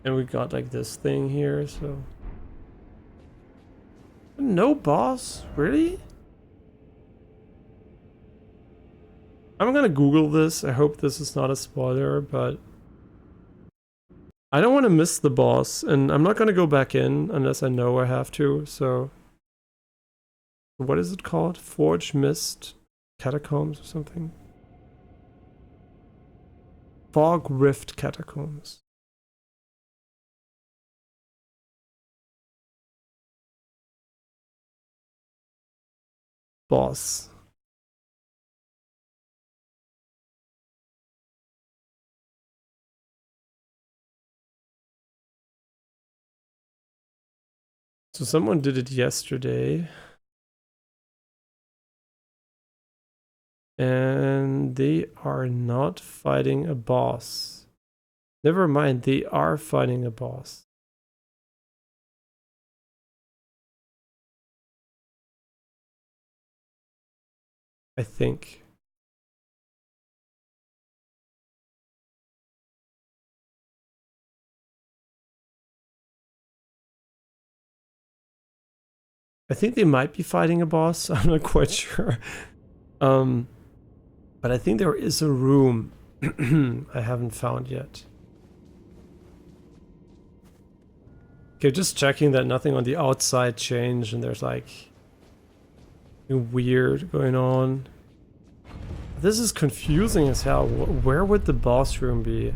and we got like this thing here, so... No boss? Really? I'm gonna Google this. I hope this is not a spoiler, but I don't want to miss the boss, and I'm not gonna go back in unless I know I have to, so... What is it called? Forge Mist Catacombs or something? Fog Rift Catacombs. Boss. So someone did it yesterday. And they are not fighting a boss. Never mind, they are fighting a boss. I think. I think they might be fighting a boss. I'm not quite sure. But I think there is a room I haven't found yet. Okay, just checking that nothing on the outside changed and there's like something weird going on. This is confusing as hell. Where would the boss room be?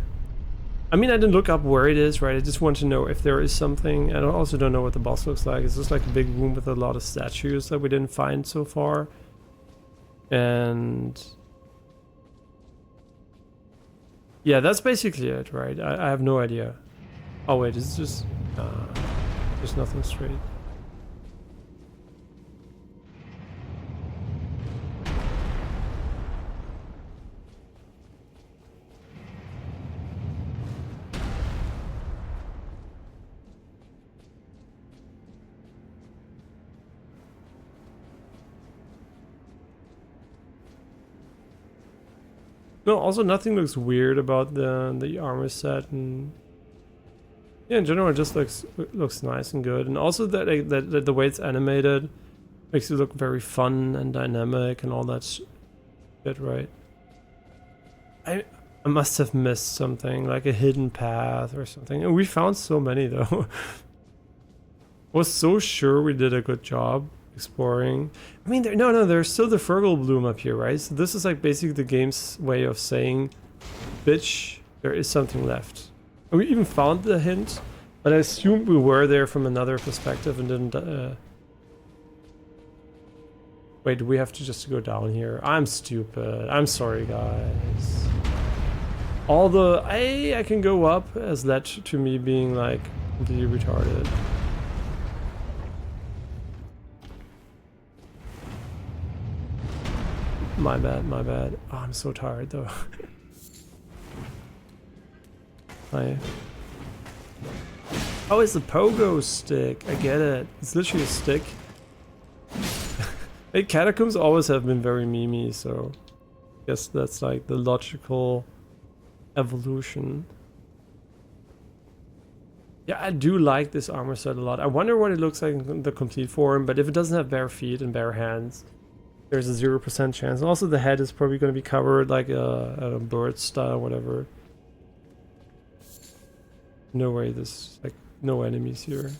I mean, I didn't look up where it is, right? I just want to know if there is something. I also don't know what the boss looks like. It's just like a big room with a lot of statues that we didn't find so far. And... yeah, that's basically it, right? I have no idea. Oh wait, it's just... there's nothing straight. No, also nothing looks weird about the armor set, and yeah, in general it just looks nice and good. And also that the way it's animated makes it look very fun and dynamic and all that shit, right? I must have missed something, like a hidden path or something. And we found so many though. Was so sure we did a good job exploring. I mean, there's still the Fergal bloom up here, right? So this is like basically the game's way of saying, bitch, there is something left. And we even found the hint, but I assumed we were there from another perspective and didn't, Wait, do we have to just go down here? I'm stupid. I'm sorry, guys. Although I can go up has led to me being like completely retarded. My bad, my bad. Oh, I'm so tired though. Hi. Oh, it's a pogo stick. I get it. It's literally a stick. Hey, catacombs always have been very memey, so I guess that's like the logical evolution. Yeah, I do like this armor set a lot. I wonder what it looks like in the complete form, but if it doesn't have bare feet and bare hands, there's a 0% chance. And also the head is probably going to be covered like a bird style, whatever. No way, like no enemies here.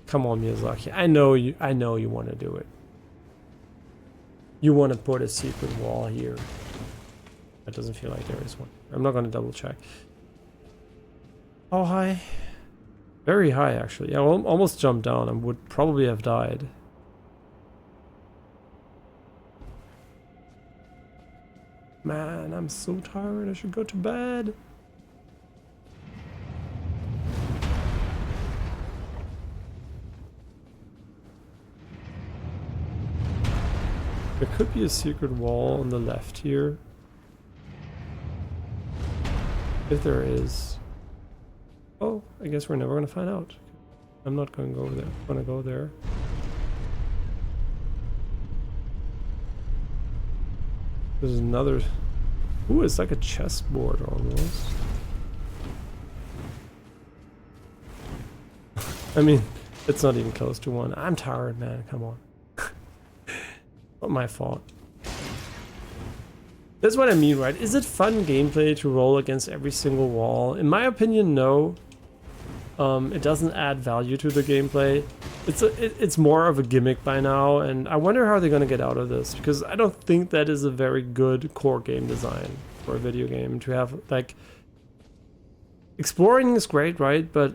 Come on, Miyazaki. I know you want to do it. You want to put a secret wall here. That doesn't feel like there is one. I'm not going to double check. How high? Very high, actually. Yeah, I almost jumped down and would probably have died. Man, I'm so tired. I should go to bed. There could be a secret wall on the left here. If there is. Oh, I guess we're never gonna find out. I'm not gonna go there. I'm gonna go there. There's another. Ooh, it's like a chessboard almost. I mean, it's not even close to one. I'm tired, man. Come on. Not my fault. That's what I mean, right? Is it fun gameplay to roll against every single wall? In my opinion, no. It doesn't add value to the gameplay. It's more of a gimmick by now, and I wonder how they're gonna get out of this, because I don't think that is a very good core game design for a video game to have. Like, exploring is great, right? But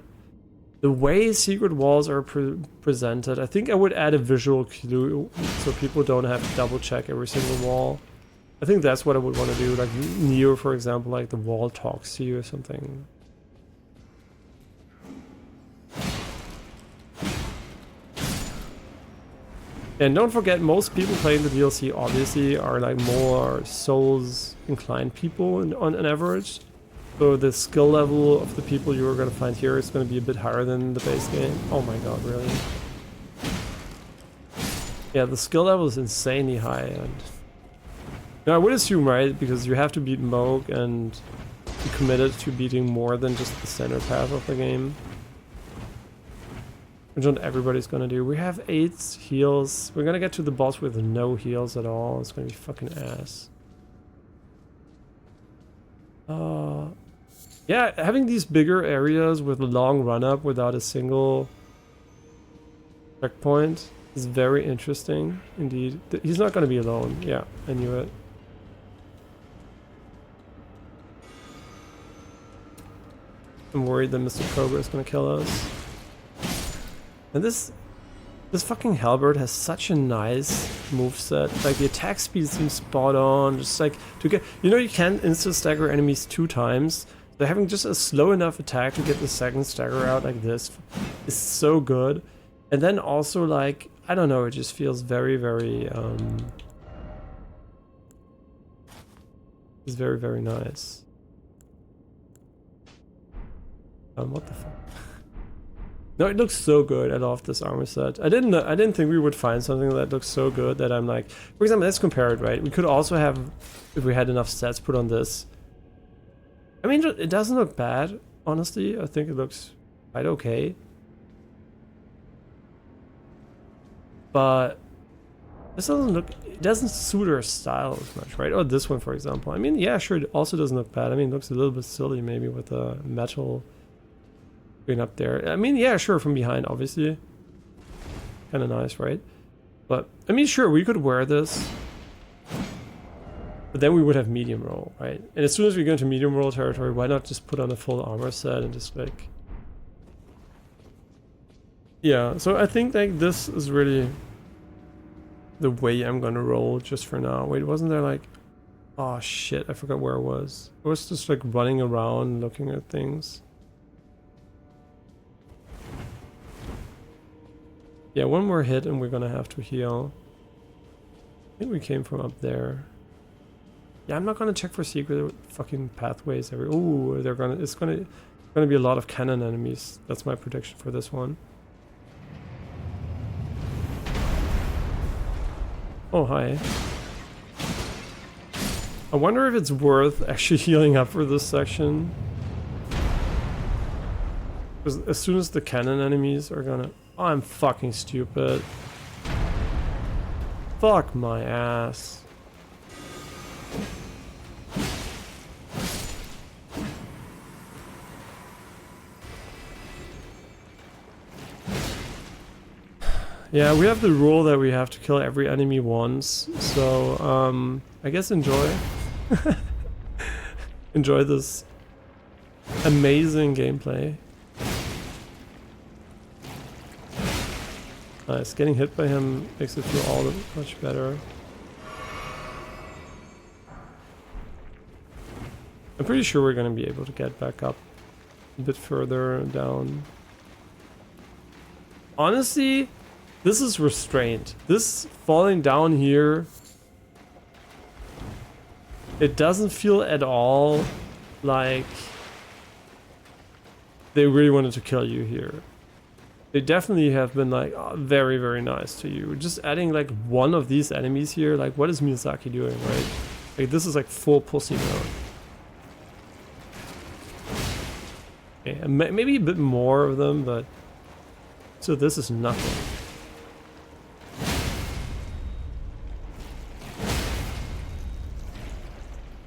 the way secret walls are presented, I think I would add a visual clue so people don't have to double check every single wall. I think that's what I would want to do. Like Neo, for example, like the wall talks to you or something. And don't forget, most people playing the DLC obviously are like more Souls inclined people on average. So the skill level of the people you're going to find here is going to be a bit higher than the base game. Oh my god, really? Yeah, the skill level is insanely high, and now, I would assume, right, because you have to beat Moog and be committed to beating more than just the center path of the game. Which not everybody's gonna do. We have 8 heals. We're gonna get to the boss with no heals at all. It's gonna be fucking ass. Yeah, having these bigger areas with a long run-up without a single checkpoint is very interesting indeed. He's not gonna be alone. Yeah, I knew it. I'm worried that Mr. Cobra is gonna kill us. And this fucking halberd has such a nice moveset. Like the attack speed seems spot on. Just like to get, you know, you can insta stagger enemies 2 times. So having just a slow enough attack to get the second stagger out like this is so good. And then also, like, I don't know, it just feels very, very it's very, very nice. What the fuck? No, it looks so good. I love this armor set. I didn't think we would find something that looks so good that I'm like, for example, let's compare it, right? We could also have, if we had enough sets, put on this. I mean, it doesn't look bad, honestly. I think it looks quite okay. But this doesn't look, it doesn't suit our style as much, right? Or this one, for example. I mean, yeah, sure, it also doesn't look bad. I mean, it looks a little bit silly maybe with the metal going up there. I mean, yeah, sure, from behind, obviously. Kind of nice, right? But, I mean, sure, we could wear this. But then we would have medium roll, right? And as soon as we go into medium roll territory, why not just put on a full armor set and just like... Yeah, so I think like this is really the way I'm gonna roll just for now. Wait, wasn't there like... Oh shit, I forgot where it was. I was just like running around looking at things. Yeah, one more hit and we're gonna have to heal. I think we came from up there. Yeah, I'm not gonna check for secret fucking pathways every... Ooh, it's gonna be a lot of cannon enemies. That's my prediction for this one. Oh, hi. I wonder if it's worth actually healing up for this section. Because as soon as the cannon enemies are gonna... Oh, I'm fucking stupid. Fuck my ass. Yeah, we have the rule that we have to kill every enemy once, so I guess enjoy. Enjoy this amazing gameplay. Nice, getting hit by him makes it feel all that much better. I'm pretty sure we're gonna be able to get back up a bit further down. Honestly, this is restraint. This falling down here, it doesn't feel at all like they really wanted to kill you here. They definitely have been like very, very nice to you. Just adding like one of these enemies here, like what is Miyazaki doing, right? Like this is like full pussy mode. Okay, maybe a bit more of them, but so this is nothing.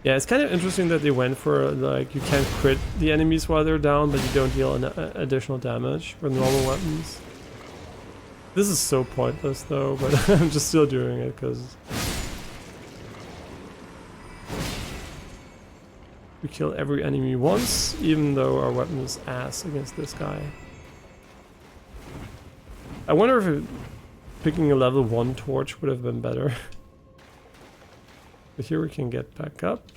Yeah, it's kind of interesting that they went for, like, you can't crit the enemies while they're down, but you don't deal additional damage with normal weapons. This is so pointless, though, but I'm just still doing it, because... we kill every enemy once, even though our weapon is ass against this guy. I wonder if picking a level 1 torch would have been better. But here we can get back up.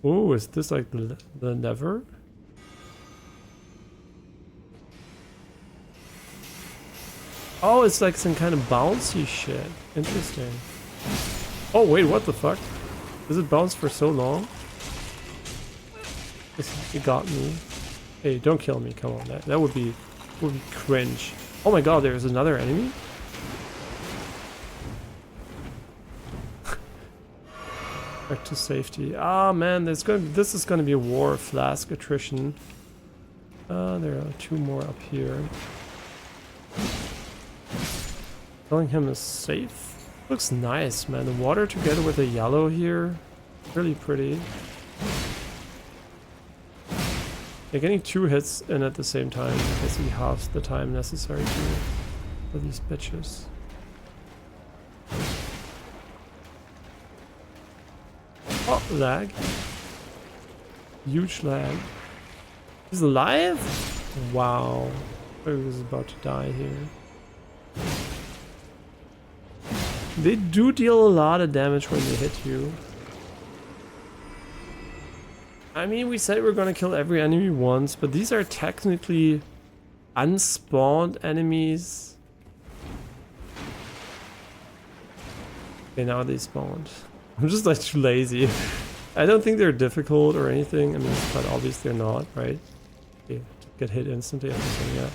Oh, is this like the lever? Oh, it's like some kind of bouncy shit. Interesting. Oh wait, what the fuck? Does it bounce for so long? It got me. Hey, don't kill me, come on. That would be cringe. Oh my god, there's another enemy? Back to safety. Ah man, this is gonna be a war of flask attrition. There are 2 more up here. Killing him is safe. Looks nice, man. The water together with the yellow here, really pretty. Yeah, getting 2 hits in at the same time gives me half the time necessary for these bitches. Oh, lag. Huge lag. He's alive? Wow. I was about to die here. They do deal a lot of damage when they hit you. I mean, we said we're gonna kill every enemy once, but these are technically unspawned enemies. Okay, now they spawned. I'm just like too lazy. I don't think they're difficult or anything. I mean, it's quite obvious they're not, right? Okay, get hit instantly or anything, yeah.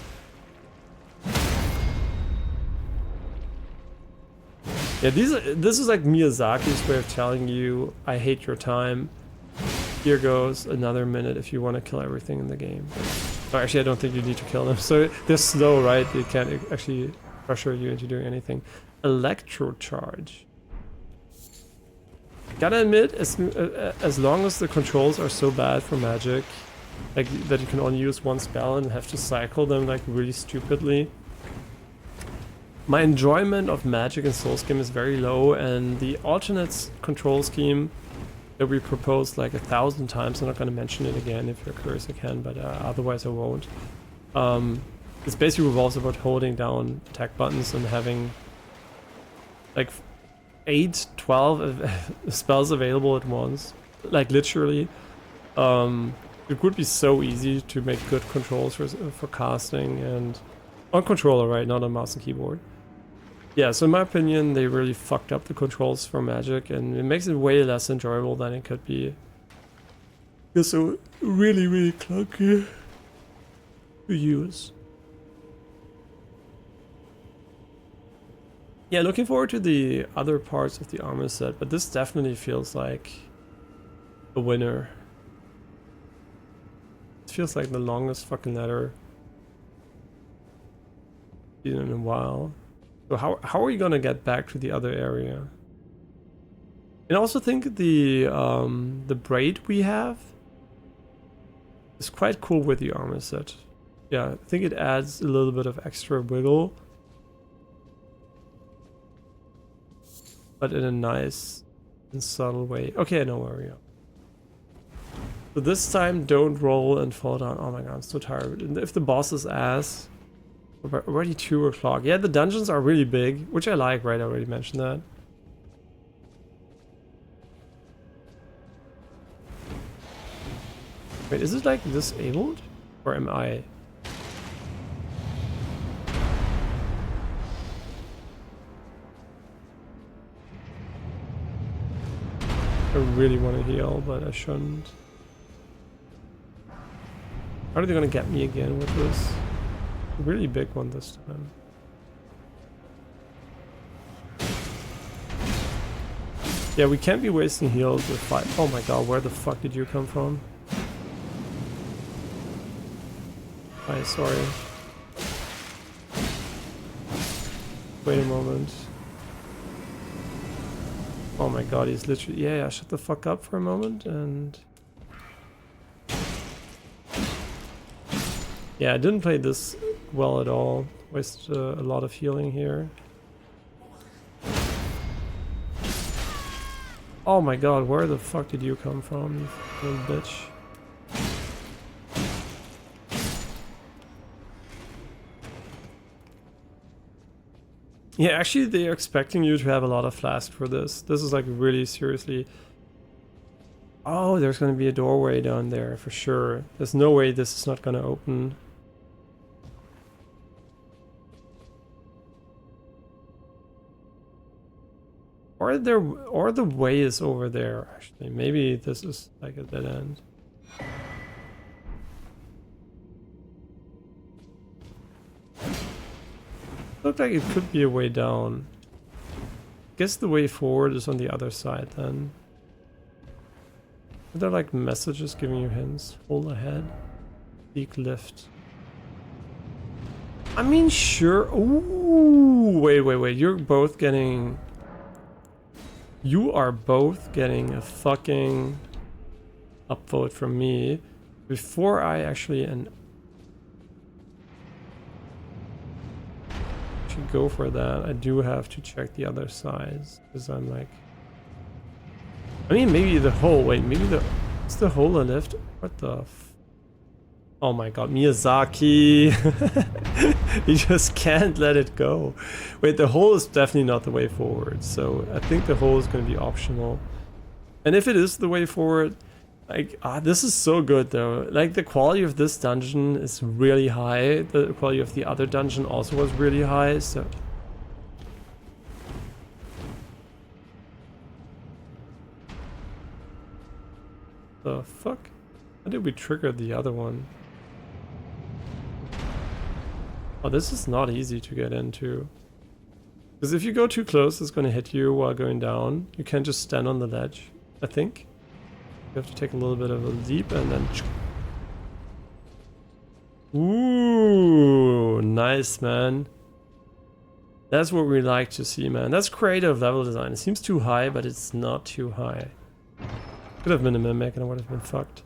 Yeah, this is like Miyazaki's way of telling you, I hate your time. Here goes another minute if you want to kill everything in the game. Oh, actually, I don't think you need to kill them. So they're slow, right? They can't actually pressure you into doing anything. Electro charge. Gotta admit, as long as the controls are so bad for magic, like that you can only use one spell and have to cycle them like really stupidly, my enjoyment of magic in Souls game is very low, and the alternate control scheme that we proposed like 1,000 times, I'm not going to mention it again. If you're curious I can, but otherwise I won't. It's basically revolves about holding down attack buttons and having like 8, 12 spells available at once, like literally. It would be so easy to make good controls for casting, and on controller, right, not on mouse and keyboard. Yeah, so in my opinion, they really fucked up the controls for magic, and it makes it way less enjoyable than it could be. It's so really, really clunky to use. Yeah, looking forward to the other parts of the armor set, but this definitely feels like a winner. It feels like the longest fucking letter in a while. So how are you gonna get back to the other area? And I also think the braid we have is quite cool with the armor set. Yeah, I think it adds a little bit of extra wiggle, but in a nice and subtle way. Okay, I know where we are. So this time, don't roll and fall down. Oh my god, I'm so tired. And if the boss is ass, we're already 2 o'clock. Yeah, the dungeons are really big, which I like, right? I already mentioned that. Wait, is it like disabled? Or am I? I really want to heal, but I shouldn't. How are they gonna get me again with this? A really big one this time. Yeah, we can't be wasting heals with 5. Oh my god, where the fuck did you come from? Hi, sorry. Wait a moment. Oh my god, he's literally... Yeah, shut the fuck up for a moment and... Yeah, I didn't play this well at all. Wasted a lot of healing here. Oh my god, where the fuck did you come from, you little bitch? Yeah, actually they're expecting you to have a lot of flask for this. This is like really seriously... Oh, there's gonna be a doorway down there for sure. There's no way this is not gonna open. Or the way is over there, actually. Maybe this is like a dead end. Looked like it could be a way down. Guess the way forward is on the other side then. Are there like messages giving you hints? Hold ahead. Seek lift. I mean, sure. Ooh, wait. You're both getting... You are both getting a fucking upvote from me before I actually should go for that. I do have to check the other sides because I'm like, I mean, maybe the hole. Wait, maybe is the hole a lift? What the? Oh my god, Miyazaki! You just can't let it go. Wait, the hole is definitely not the way forward, so I think the hole is going to be optional. And if it is the way forward, like, this is so good though. Like, the quality of this dungeon is really high. The quality of the other dungeon also was really high, so... The fuck? How did we trigger the other one? Oh, this is not easy to get into. Because if you go too close, it's going to hit you while going down. You can't just stand on the ledge, I think. You have to take a little bit of a leap and then... Ooh, nice, man. That's what we like to see, man. That's creative level design. It seems too high, but it's not too high. Could have been a mimic and I would have been fucked.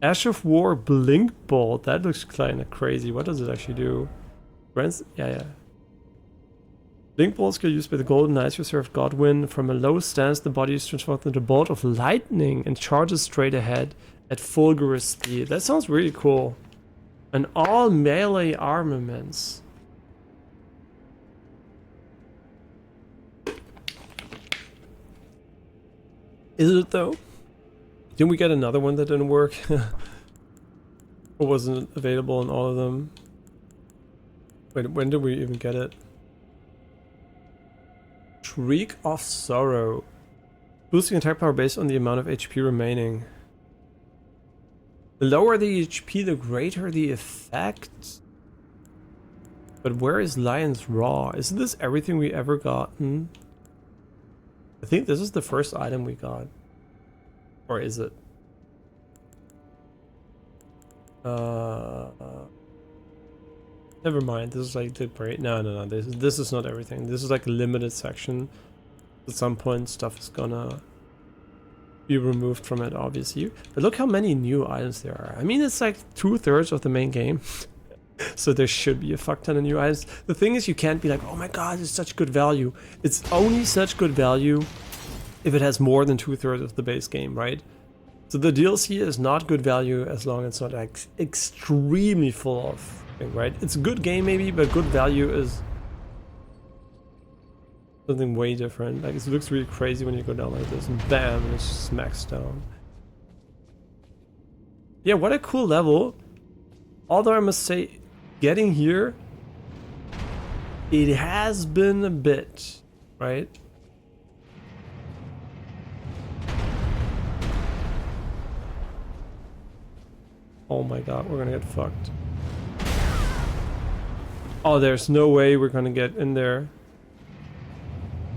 Ash of War Blink Bolt. That looks kind of crazy. What does it actually do? Yeah. Blink bolts get used by the Golden Knights Reserve Godwin. From a low stance, the body is transformed into a bolt of lightning and charges straight ahead at fulgurous speed. That sounds really cool. And all melee armaments. Is it though? Didn't we get another one that didn't work? Or wasn't available in all of them? Wait, when did we even get it? Shriek of Sorrow. Boosting attack power based on the amount of HP remaining. The lower the HP, the greater the effect. But where is Lion's Raw? Isn't this everything we ever gotten? I think this is the first item we got. Or is it? Never mind. This is like the break. No. This is not everything. This is like a limited section. At some point, stuff is gonna be removed from it, obviously. But look how many new items there are. I mean, it's like 2/3 of the main game. So there should be a fuck ton of new items. The thing is, you can't be like, oh my god, it's such good value. It's only such good value if it has more than 2/3 of the base game, right? So the DLC is not good value as long as it's not like extremely full of thing, right? It's a good game maybe, but good value is something way different. Like, it looks really crazy when you go down like this and bam, and it smacks down. Yeah, what a cool level. Although I must say, getting here, it has been a bit, right? Oh my god, we're gonna get fucked. Oh, there's no way we're gonna get in there.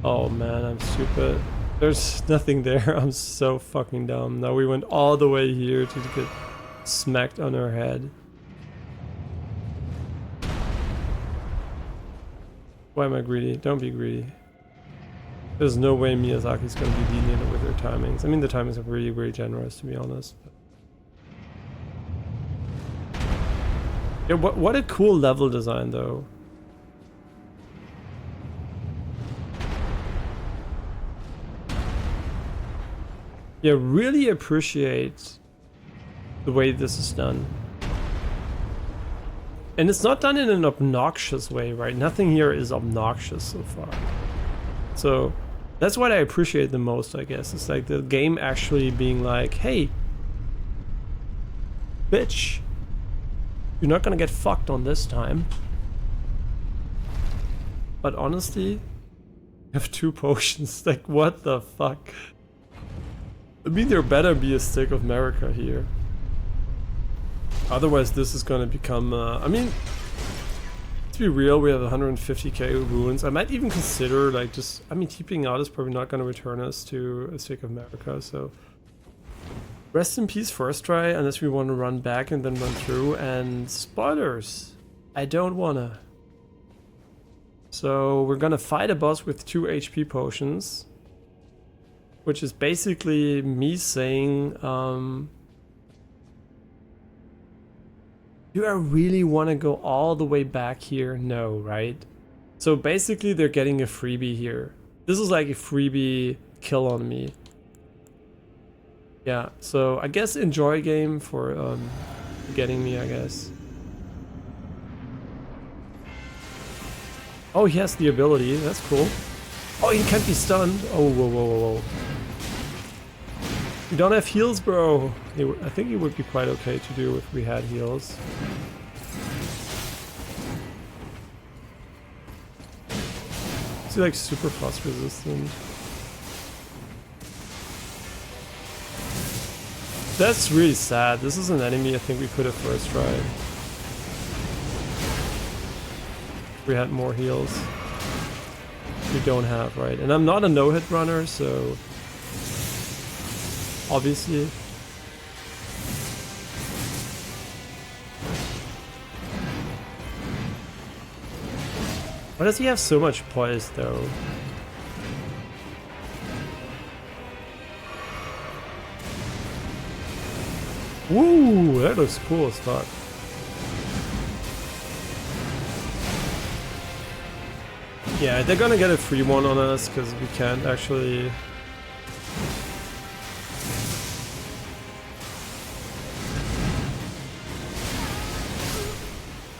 Oh man, I'm stupid. There's nothing there. I'm so fucking dumb. Now we went all the way here to get smacked on our head. Why am I greedy? Don't be greedy. There's no way Miyazaki's gonna be lenient with their timings. I mean, the timings are really, really generous, to be honest. Yeah, what a cool level design, though. Yeah, really appreciate the way this is done. And it's not done in an obnoxious way, right? Nothing here is obnoxious so far. So that's what I appreciate the most, I guess. It's like the game actually being like, hey, bitch, you're not gonna get fucked on this time. But honestly, I have 2 potions. Like, what the fuck? I mean, there better be a stick of America here. Otherwise, this is gonna become, I mean, to be real, we have 150k runes. I might even consider, like, just, I mean, TPing out is probably not gonna return us to a stick of America, so. Rest in peace first try, unless we want to run back and then run through, and spoilers, I don't wanna. So, we're gonna fight a boss with 2 HP potions. Which is basically me saying, do I really want to go all the way back here? No, right? So basically they're getting a freebie here. This is like a freebie kill on me. Yeah, so I guess enjoy game for getting me, I guess. Oh, he has the ability, that's cool. Oh, he can't be stunned. Oh, whoa. We don't have heals, bro. I think it would be quite okay to do if we had heals. Is he like super frost resistant? That's really sad. This is an enemy I think we could have first tried. We had more heals. We don't have, right? And I'm not a no-hit runner, so obviously. Why does he have so much poise though? Woo, that looks cool as fuck. Yeah, they're gonna get a free one on us because we can't actually.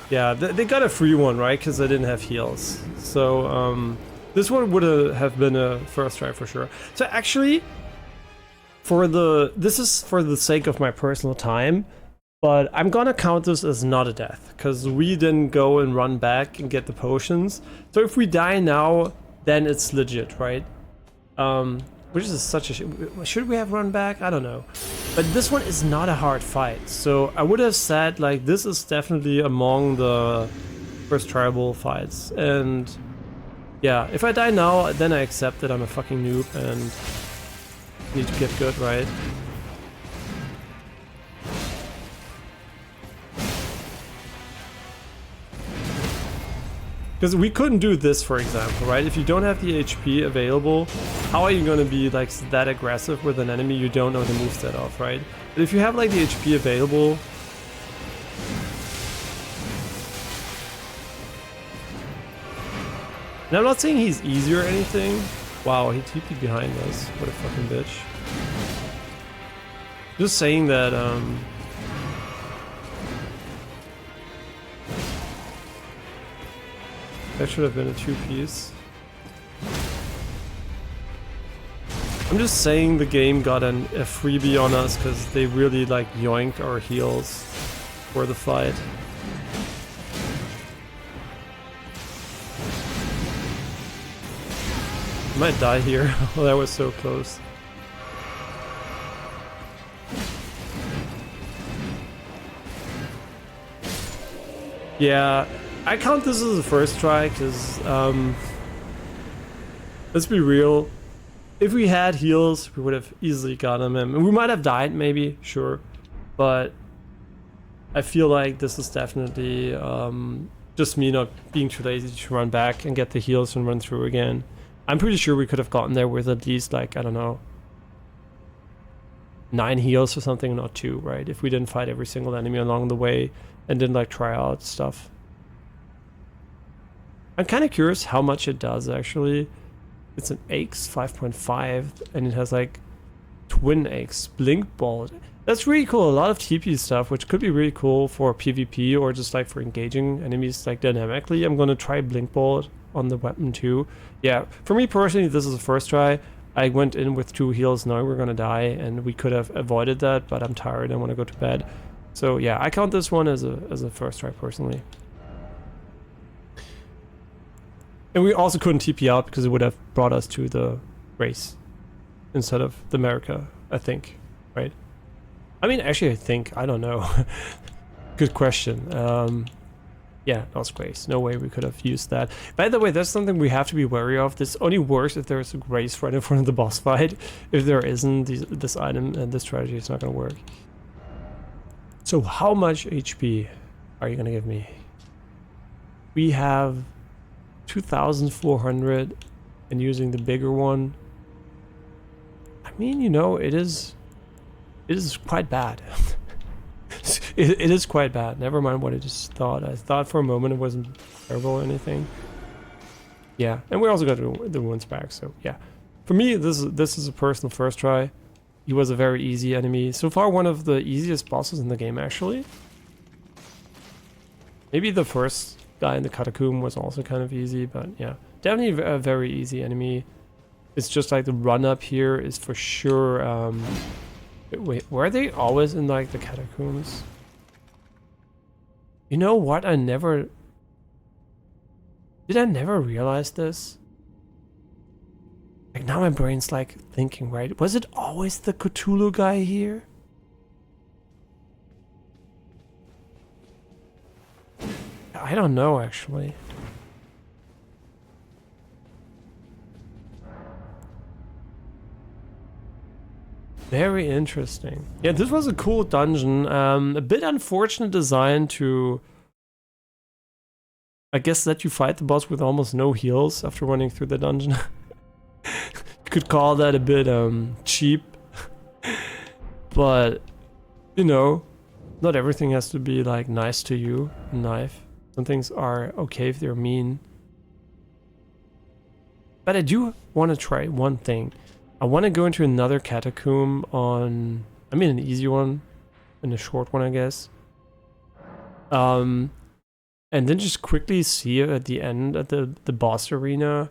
Yeah, they got a free one, right? Because they didn't have heals. So this one would have been a first try for sure. So actually, this is for the sake of my personal time, but I'm gonna count this as not a death because we didn't go and run back and get the potions. So if we die now, then it's legit, right? Which is such a should we have run back? I don't know. But this one is not a hard fight. So I would have said like this is definitely among the first tryable fights. And yeah, if I die now, then I accept that I'm a fucking noob and need to get good, right? Because we couldn't do this, for example, right? If you don't have the HP available, how are you going to be like that aggressive with an enemy you don't know the moveset of, right? But if you have like the HP available... And I'm not saying he's easy or anything. Wow, he TP'd behind us. What a fucking bitch. Just saying that, that should have been a 2-piece. I'm just saying the game got a freebie on us because they really like yoinked our heals for the fight. I might die here. Oh, that was so close. Yeah, I count this as a first try because, let's be real, if we had heals, we would have easily gotten him. And we might have died, maybe, sure. But I feel like this is definitely just me not being too lazy to run back and get the heals and run through again. I'm pretty sure we could have gotten there with at least, like, I don't know, 9 heals or something, not 2, right? If we didn't fight every single enemy along the way and didn't, like, try out stuff. I'm kind of curious how much it does, actually. It's an Axe 5.5, and it has, like, Twin Axe, Blink Bolt. That's really cool. A lot of TP stuff, which could be really cool for PvP or just, like, for engaging enemies, like, dynamically. I'm gonna try Blink Bolt on the weapon, too. Yeah, for me personally, this is the first try. I went in with 2 heals, now we're gonna die, and we could have avoided that, but I'm tired, I want to go to bed. So yeah, I count this one as a first try personally. And we also couldn't TP out because it would have brought us to the race instead of the America, I think, right? I mean, actually, I think, I don't know. Good question. Yeah, Lost Grace. No way we could have used that. By the way, that's something we have to be wary of. This only works if there's a Grace right in front of the boss fight. If there isn't, this item and this strategy is not going to work. So how much HP are you going to give me? We have 2,400 and using the bigger one. I mean, you know, it is quite bad. It is quite bad. Never mind what I just thought. I thought for a moment it wasn't terrible or anything. Yeah, and we also got the wounds back, so yeah. For me, this is a personal first try. He was a very easy enemy. So far, one of the easiest bosses in the game, actually. Maybe the first guy in the catacomb was also kind of easy, but yeah. Definitely a very easy enemy. It's just like the run-up here is for sure... Wait, were they always in like the catacombs? You know what? Did I never realize this? Like now my brain's like thinking, right? Was it always the Cthulhu guy here? I don't know actually. Very interesting. Yeah, this was a cool dungeon. A bit unfortunate design to, I guess, let you fight the boss with almost no heals after running through the dungeon. You could call that a bit cheap. But, you know, not everything has to be like nice to you in life. Some things are okay if they're mean. But I do want to try one thing. I want to go into another catacomb on, I mean an easy one, and a short one I guess. And then just quickly see at the end at the boss arena.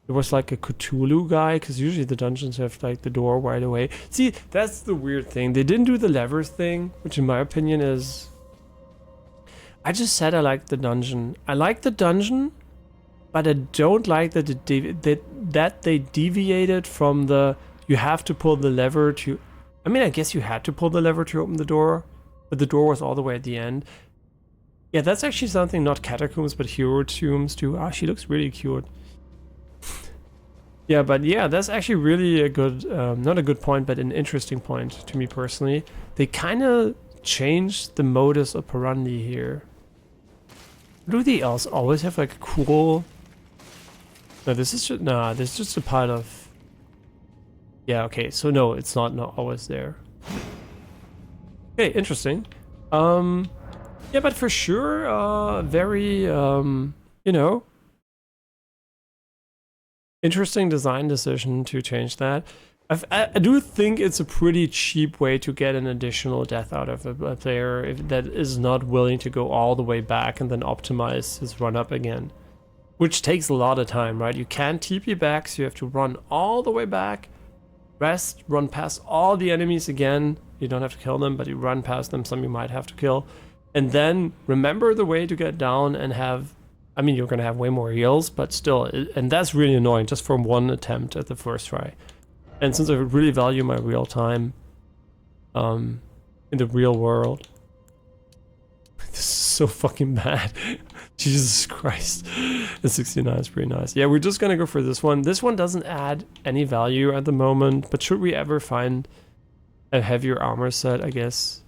There was like a Cthulhu guy, because usually the dungeons have like the door right away. See, that's the weird thing. They didn't do the levers thing, which in my opinion is... I just said I like the dungeon. I like the dungeon, but I don't like that that they deviated from the... You have to pull the lever to... I mean, I guess you had to pull the lever to open the door, but the door was all the way at the end. Yeah, that's actually something not catacombs, but hero tombs do. Ah, she looks really cute. Yeah, but yeah, that's actually really a good, not a good point, but an interesting point to me personally. They kind of changed the modus operandi here. Do they else always have like a cool... No, this is just, nah, this is just a part of... Yeah, okay, so no, it's not always there. Okay, interesting. Yeah, but for sure, very, you know... Interesting design decision to change that. I do think it's a pretty cheap way to get an additional death out of a player that is not willing to go all the way back and then optimize his run up again. Which takes a lot of time, right? You can't TP back, so you have to run all the way back, rest, run past all the enemies again. You don't have to kill them, but you run past them, some you might have to kill. And then remember the way to get down and have... I mean, you're gonna have way more heals, but still, and that's really annoying just from one attempt at the first try. And since I really value my real time, in the real world, this is so fucking bad. Jesus Christ. The 69 is pretty nice. Yeah, we're just gonna go for this one. This one doesn't add any value at the moment, but should we ever find a heavier armor set, I guess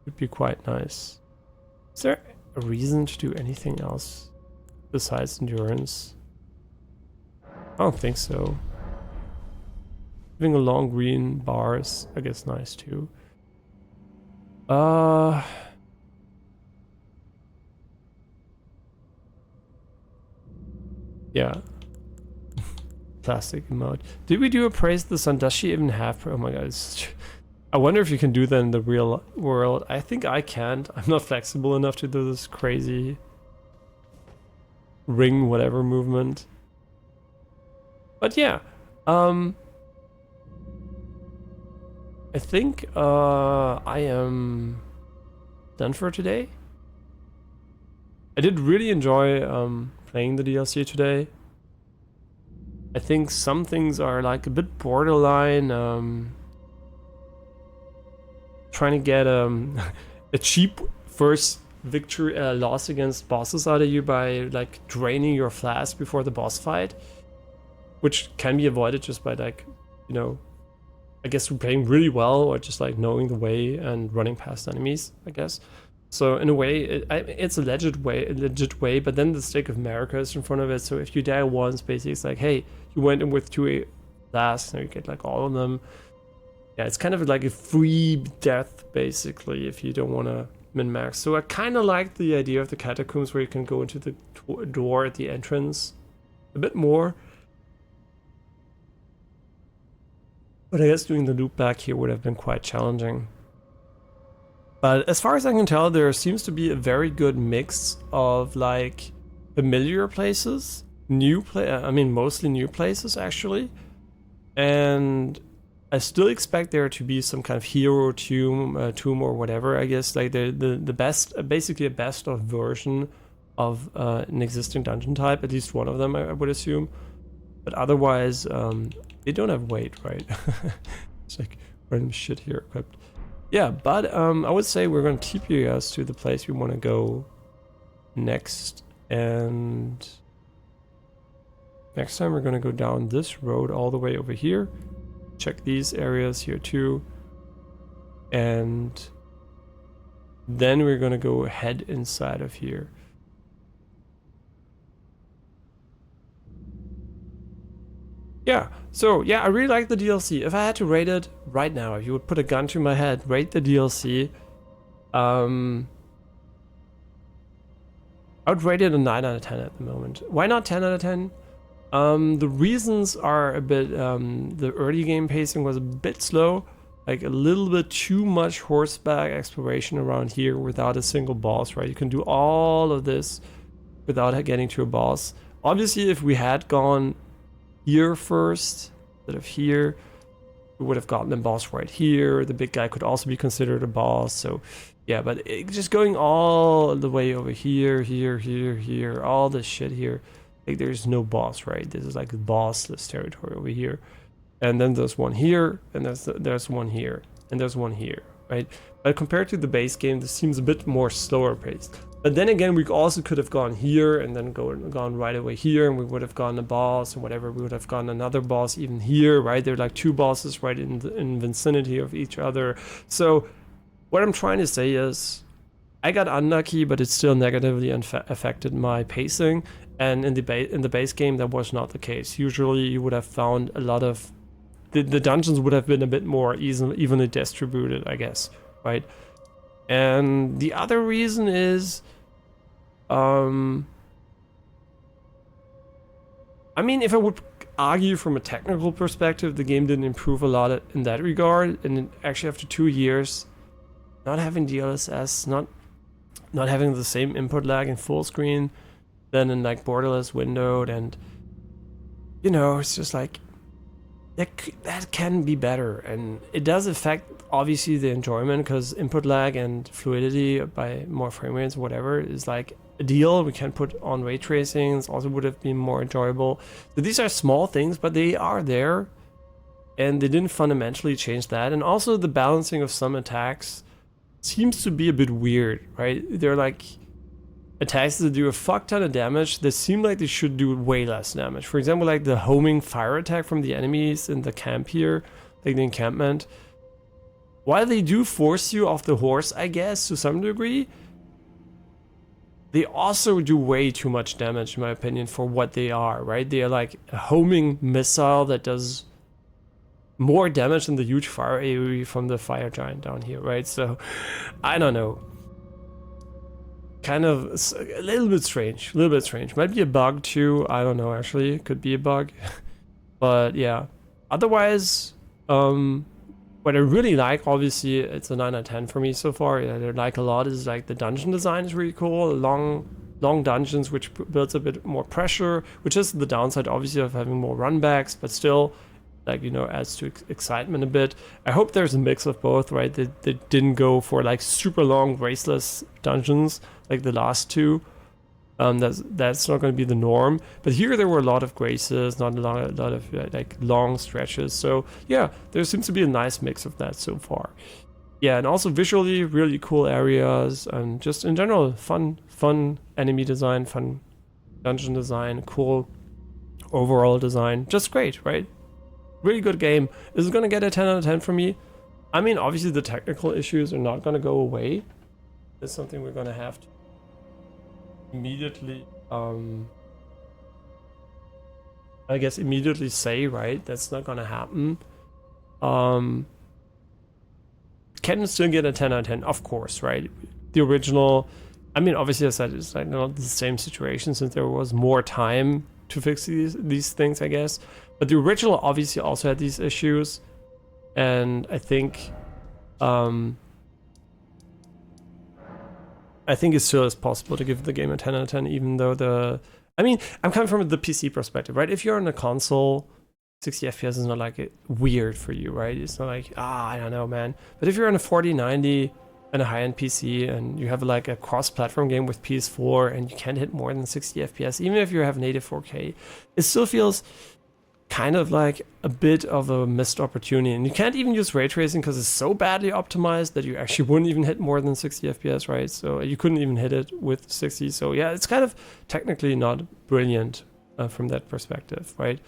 would be quite nice. Is there a reason to do anything else besides endurance? I don't think so. Having a long green bar is, I guess, nice too. Yeah. Plastic emote. Did we do a praise the sun? Does she even have... Oh my god. I wonder if you can do that in the real world. I think I can't. I'm not flexible enough to do this crazy ring whatever movement. But yeah, I think I am done for today. I did really enjoy playing the DLC today. I think some things are like a bit borderline. Trying to get a cheap first victory loss against bosses out of you by like draining your flask before the boss fight, which can be avoided just by like, you know, I guess playing really well or just like knowing the way and running past enemies, I guess. So in a way, it's a legit way, but then the Stick of America is in front of it. So if you die once, basically it's like, hey, you went in with 2 flasks, now you get like all of them. Yeah, it's kind of like a free death, basically, if you don't want to min-max. So I kind of like the idea of the catacombs where you can go into the door at the entrance a bit more. But I guess doing the loop back here would have been quite challenging. But as far as I can tell, there seems to be a very good mix of like familiar places, mostly new places actually, and I still expect there to be some kind of hero tomb or whatever. I guess like the best, basically a best of version of an existing dungeon type, at least one of them, I would assume. But otherwise, they don't have weight, right? It's like random shit here equipped. Yeah, but I would say we're gonna keep you guys to the place we want to go next, and Next time we're gonna go down this road all the way over here. Check these areas here too. And then we're gonna go head inside of here. Yeah, so yeah, I really like the DLC. If I had to rate it right now, if you would put a gun to my head, rate the DLC. I would rate it a 9 out of 10 at the moment. Why not 10 out of 10? The reasons are a bit, the early game pacing was a bit slow, like a little bit too much horseback exploration around here without a single boss, right? You can do all of this without getting to a boss. Obviously, if we had gone here first, instead of here, we would have gotten a boss right here. The big guy could also be considered a boss, so yeah, but just going all the way over here, here, all this shit here, like there's no boss, right? This is like bossless territory over here. And then there's one here, and there's one here, and there's one here, right? But compared to the base game, this seems a bit more slower paced. But then again, we also could have gone here and then gone right away here, and we would have gotten a boss and whatever. We would have gotten another boss even here, right? There are like two bosses right in the vicinity of each other. So what I'm trying to say is, I got unlucky, but it still negatively affected my pacing. And in the base game, that was not the case. Usually, you would have found a lot of the dungeons would have been a bit more evenly distributed, I guess, right? And the other reason is, I mean, if I would argue from a technical perspective, the game didn't improve a lot in that regard. And actually, after 2 years, not having DLSS, not having the same input lag in full screen than in like borderless windowed, and you know, it's just like that can be better, and it does affect obviously the enjoyment, because input lag and fluidity by more frame rates or whatever is like a deal. We can put on ray tracings, also would have been more enjoyable. So these are small things, but they are there, and they didn't fundamentally change that. And also the balancing of some attacks seems to be a bit weird, right? They're like attacks that do a fuck ton of damage that seem like they should do way less damage. For example, like the homing fire attack from the enemies in the camp here, like the encampment. While they do force you off the horse, I guess, to some degree, they also do way too much damage, in my opinion, for what they are, right? They are like a homing missile that does more damage than the huge fire AoE from the fire giant down here, right? So, I don't know. Kind of a little bit strange, Might be a bug too, I don't know, actually. It could be a bug. But yeah, otherwise, what I really like, obviously, it's a 9 out of 10 for me so far. Yeah, I like a lot is like the dungeon design is really cool. Long dungeons, which builds a bit more pressure, which is the downside, obviously, of having more runbacks, but still, like, you know, adds to excitement a bit. I hope there's a mix of both, right? They didn't go for like super long raceless dungeons like the last two. That's not going to be the norm. But here there were a lot of graces, not a lot of like long stretches. So yeah, there seems to be a nice mix of that so far. Yeah, and also visually really cool areas, and just in general fun enemy design, fun dungeon design, cool overall design. Just great, right? Really good game. Is it going to get a 10 out of 10 from me? I mean, obviously the technical issues are not going to go away. It's something we're going to have to immediately, I guess immediately say, right? That's not going to happen. Can still get a 10 out of 10, of course, right? The original, I mean, obviously I said it's like not the same situation since there was more time to fix these things, I guess. But the original obviously also had these issues, and I think it still is possible to give the game a 10 out of 10, even though I mean, I'm coming from the PC perspective, right? If you're on a console, 60 FPS is not like weird for you, right? It's not like, I don't know, man. But if you're on a 4090 and a high-end PC, and you have like a cross-platform game with PS4, and you can't hit more than 60 FPS, even if you have native 4K, it still feels kind of like a bit of a missed opportunity. And you can't even use ray tracing because it's so badly optimized that you actually wouldn't even hit more than 60 FPS, right? So you couldn't even hit it with 60. So yeah, it's kind of technically not brilliant. from that perspective, right?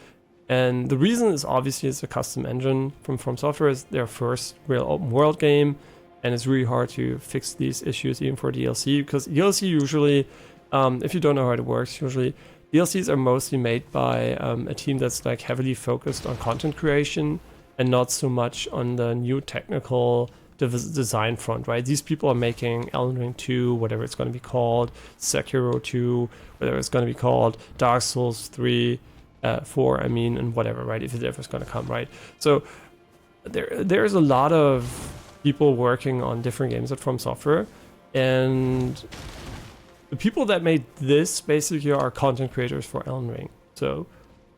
And the reason is obviously it's a custom engine from Software, is their first real open world game, and it's really hard to fix these issues even for DLC, because DLC usually, if you don't know how it works, usually DLCs are mostly made by a team that's like heavily focused on content creation and not so much on the new technical design front, right? These people are making Elden Ring 2, whatever it's going to be called, Sekiro 2, whatever it's going to be called, Dark Souls 3, 4, I mean, and whatever, right? If it ever is going to come, right? So there's a lot of people working on different games at From Software, and the people that made this basically are content creators for Elden Ring. So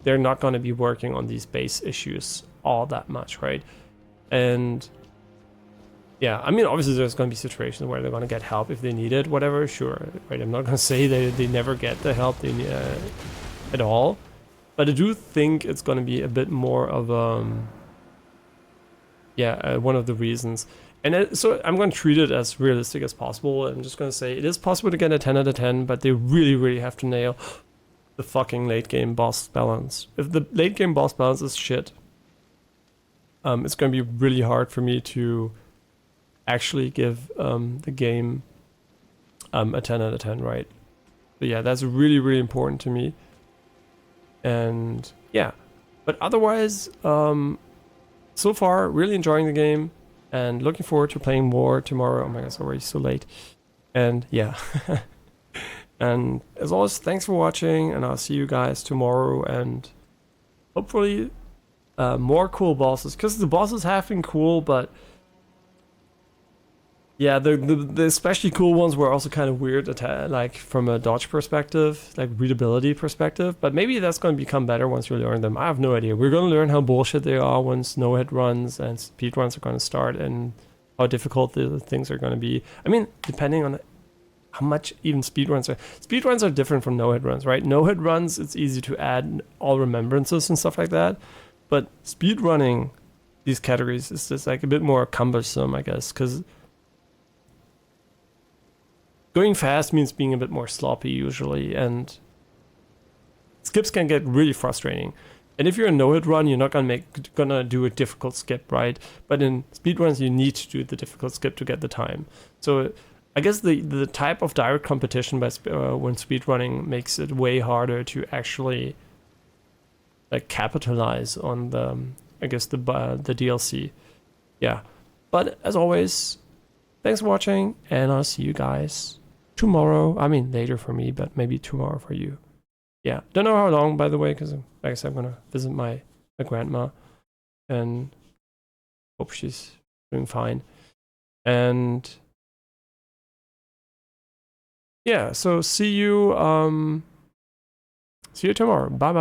they're not going to be working on these base issues all that much, right? And yeah, I mean, obviously there's going to be situations where they're going to get help if they need it, whatever, sure, right? I'm not going to say they never get the help they need at all, but I do think it's going to be a bit more of one of the reasons. And so I'm going to treat it as realistic as possible. I'm just going to say it is possible to get a 10 out of 10, but they really, really have to nail the fucking late game boss balance. If the late game boss balance is shit, it's going to be really hard for me to actually give the game a 10 out of 10, right? But yeah, that's really, really important to me. And yeah, but otherwise, so far, really enjoying the game and looking forward to playing more tomorrow. Oh my god, it's already so late. And yeah. And as always, thanks for watching, and I'll see you guys tomorrow, and hopefully more cool bosses, because the bosses have been cool, but yeah, the especially cool ones were also kind of weird, like from a dodge perspective, like readability perspective, but maybe that's going to become better once you learn them. I have no idea. We're going to learn how bullshit they are once no-hit runs and speed runs are going to start, and how difficult the things are going to be. I mean, depending on how much even speedruns are. Speedruns are different from no-hit runs, right? No-hit runs, it's easy to add all remembrances and stuff like that, but speedrunning these categories is just like a bit more cumbersome, I guess, because going fast means being a bit more sloppy usually, and skips can get really frustrating. And if you're a no-hit run, you're not gonna do a difficult skip, right? But in speedruns, you need to do the difficult skip to get the time. So I guess the type of direct competition by when speedrunning makes it way harder to actually like capitalize on the the DLC. Yeah, but as always, thanks for watching, and I'll see you guys tomorrow. I mean, later for me, but maybe tomorrow for you. Yeah, don't know how long, by the way, because like I said, I'm gonna visit my grandma, and hope she's doing fine. And yeah, so see you tomorrow. Bye bye.